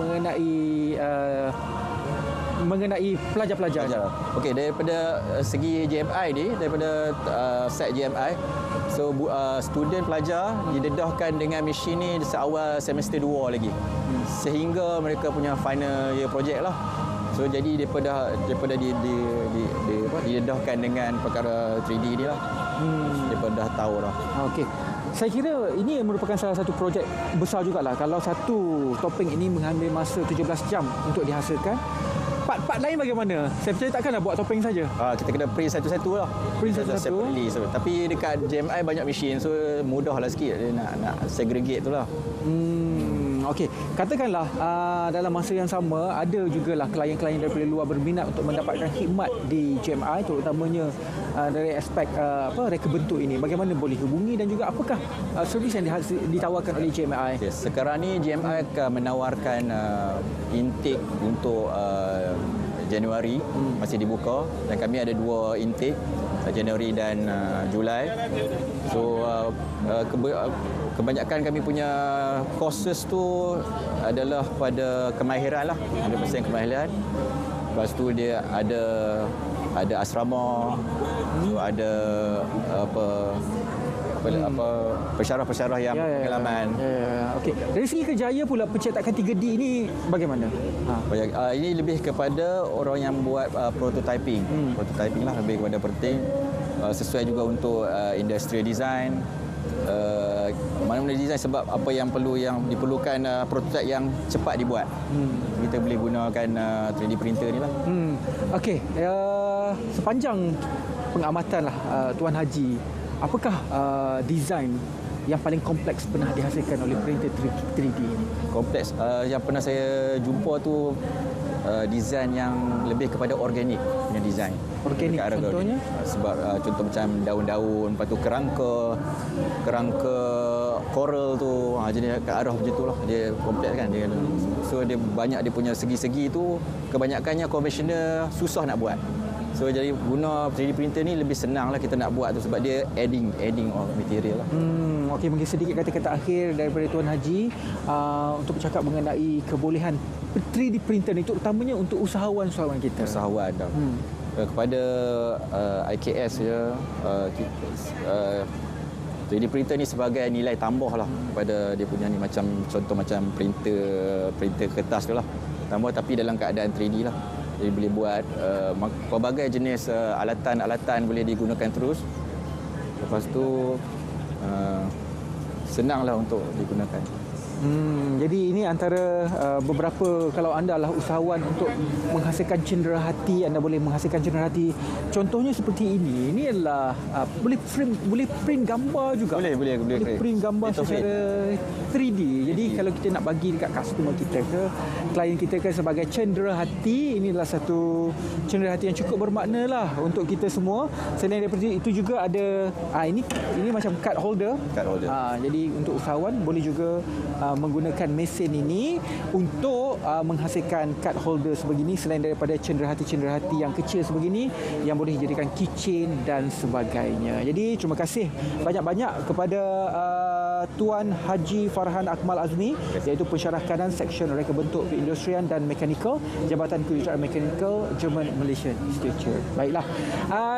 mengenai pelajar-pelajar? Okey, daripada segi JMI ni, daripada site JMI, so student pelajar didedahkan dengan mesin ni seawal semester 2 lagi. Sehingga mereka punya final year project lah. So jadi daripada didedahkan dengan perkara 3D ni lah. Daripada dah tahu lah. Okey. Saya kira ini merupakan salah satu projek besar jugalah. Kalau satu topeng ini mengambil masa 17 jam untuk dihasilkan, part-part lain bagaimana? Saya percaya takkanlah buat topeng saja. Kita kena print satu-satu lah. Print satu-satu. So, tapi dekat JMI banyak mesin, so mudahlah sikit dia nak segregate tu lah. Okey, katakanlah dalam masa yang sama ada jugalah klien-klien daripada luar berminat untuk mendapatkan khidmat di JMI, terutamanya dari aspek reka bentuk ini. Bagaimana boleh hubungi dan juga apakah servis yang ditawarkan oleh JMI? Yes, sekarang ni JMI akan menawarkan intake untuk Januari, masih dibuka, dan kami ada 2 intake, Januari dan Julai. So kebanyakan kami punya courses tu adalah pada kemahiran lah, 100% kemahiran. Lepas tu dia ada asrama, ada pensyarah-pensyarah yang pengalaman. Okey. Dari segi kerjaya pula pencetakan 3D ini bagaimana? Ini lebih kepada orang yang buat prototyping. Prototyping lah lebih kepada penting. Sesuai juga untuk industrial design. mana-mana design sebab apa yang diperlukan prototype yang cepat dibuat. Kita boleh gunakan 3D printer ni lah. Okey, sepanjang pengamatan lah Tuan Haji, apakah design yang paling kompleks pernah dihasilkan oleh printer 3D ini? Kompleks yang pernah saya jumpa tu design yang lebih kepada organik punya design. Organik contohnya? Sebab contoh macam daun-daun, lepas tu kerangka coral tu, jadi ke arah macam tu lah. Dia kompleks kan. So dia banyak dia punya segi-segi tu, kebanyakannya konvensional, susah nak buat. So jadi guna 3D printer ni lebih senang lah kita nak buat tu sebab dia adding of material lah. Okey, mungkin sedikit kata-kata akhir daripada Tuan Haji untuk bercakap mengenai kebolehan 3D printer ni, terutamanya untuk usahawan-usahawan kita. Usahawan dah. Kepada IKS ya, 3D printer ni sebagai nilai tambah lah kepada dia punya ni, macam contoh macam printer kertas tu lah. Tambah tapi dalam keadaan 3D lah. Jadi boleh buat pelbagai jenis alatan-alatan boleh digunakan terus. Lepas tu senanglah untuk digunakan. Jadi ini antara beberapa, kalau anda lah usahawan untuk menghasilkan cenderahati, anda boleh menghasilkan cenderahati. Contohnya seperti ini. Ini adalah boleh print gambar juga. Boleh print gambar secara 3D. Jadi kalau kita nak bagi dekat customer kita ke klien kita ke sebagai cenderahati, ini adalah satu cenderahati yang cukup bermakna lah untuk kita semua. Selain daripada itu juga ada ini macam card holder. Jadi untuk usahawan boleh juga menggunakan mesin ini untuk menghasilkan card holder sebegini, selain daripada cenderahati-cenderahati yang kecil sebegini yang boleh dijadikan keychain dan sebagainya. Jadi terima kasih banyak-banyak kepada Tuan Haji Farhan Akmal Azmi, iaitu pensyarah kanan Seksyen Reka Bentuk Perindustrian dan Mekanikal, Jabatan Kejuruteraan Mekanikal German Malaysian Institute. Baiklah,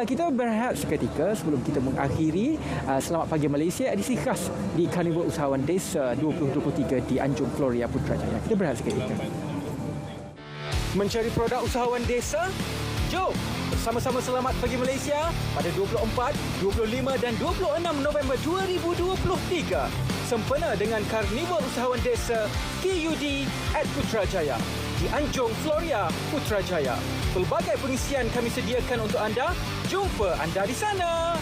kita berehat seketika sebelum kita mengakhiri Selamat Pagi Malaysia edisi khas di Karnival Usahawan Desa 2023 di Anjung Floria Putrajaya. Kita berehat seketika. Mencari produk usahawan desa? Jom bersama-sama Selamat Pagi Malaysia pada 24, 25 dan 26 November 2023 sempena dengan Karnival Usahawan Desa KUD at Putrajaya di Anjung Floria Putrajaya. Pelbagai pengisian kami sediakan untuk anda. Jumpa anda di sana.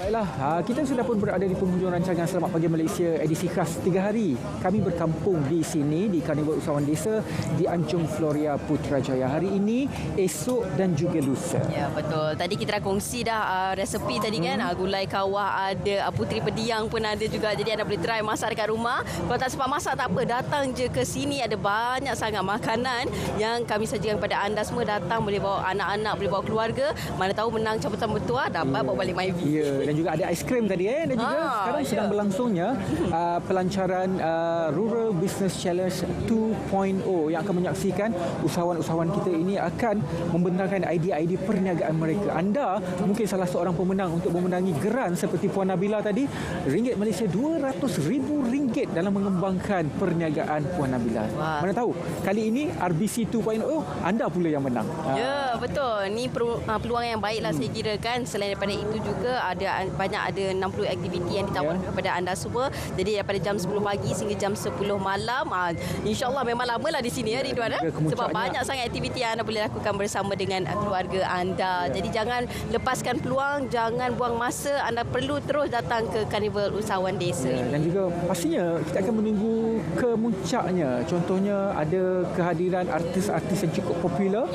Baiklah, kita sudah pun berada di penghujung rancangan Selamat Pagi Malaysia edisi khas 3 hari. Kami berkampung di sini di Karnival Usahawan Desa di Anjung Floria Putrajaya. Hari ini, esok dan juga lusa. Ya, betul. Tadi kita dah kongsi dah resepi tadi kan. Gulai kawah ada, puteri pediang pun ada juga. Jadi anda boleh try masak dekat rumah. Kalau tak sempat masak tak apa, datang je ke sini. Ada banyak sangat makanan yang kami sajikan kepada anda semua. Datang, boleh bawa anak-anak, boleh bawa keluarga. Mana tahu menang cabutan bertuah, dapat bawa balik Myvi. Ya, dan juga ada aiskrim tadi dan juga sekarang sedang berlangsungnya pelancaran Rural Business Challenge 2.0 yang akan menyaksikan usahawan-usahawan kita ini akan membentangkan idea-idea perniagaan mereka. Anda mungkin salah seorang pemenang untuk memenangi geran seperti Puan Nabila tadi, ringgit Malaysia RM200,000 dalam mengembangkan perniagaan Puan Nabila. Mana tahu kali ini RBC 2.0 anda pula yang menang. Ya, betul. Ni peluang yang baiklah saya kira kan. Selain daripada itu juga ada 60 aktiviti yang ditawarkan kepada anda semua. Jadi daripada jam 10 pagi sehingga jam 10 malam. InsyaAllah memang lamalah di sini ya Ridwan. Sebab banyak sangat aktiviti yang anda boleh lakukan bersama dengan keluarga anda. Jadi jangan lepaskan peluang, jangan buang masa. Anda perlu terus datang ke Karnival Usahawan Desa. Dan juga pastinya kita akan menunggu kemuncaknya. Contohnya ada kehadiran artis-artis yang cukup popular.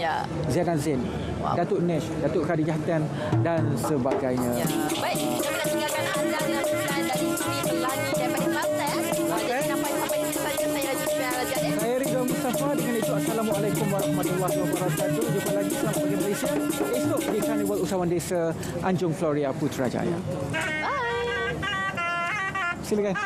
Zain Azin, Datuk Nesh, Datuk Khadijah Tan dan sebagainya. Baik, kita nak tinggalkan anda dengan pesan dari Sri Pelangi daripada Kelantan. Jadi sampai ini saja saya Raja. Saya Ridwan Mustafa. Dengan itu Assalamualaikum warahmatullahi wabarakatuh. Jumpa lagi Selamat Pagi Malaysia esok di Karnival Usahawan Desa Anjung Floria Putrajaya. Bye. Silakan.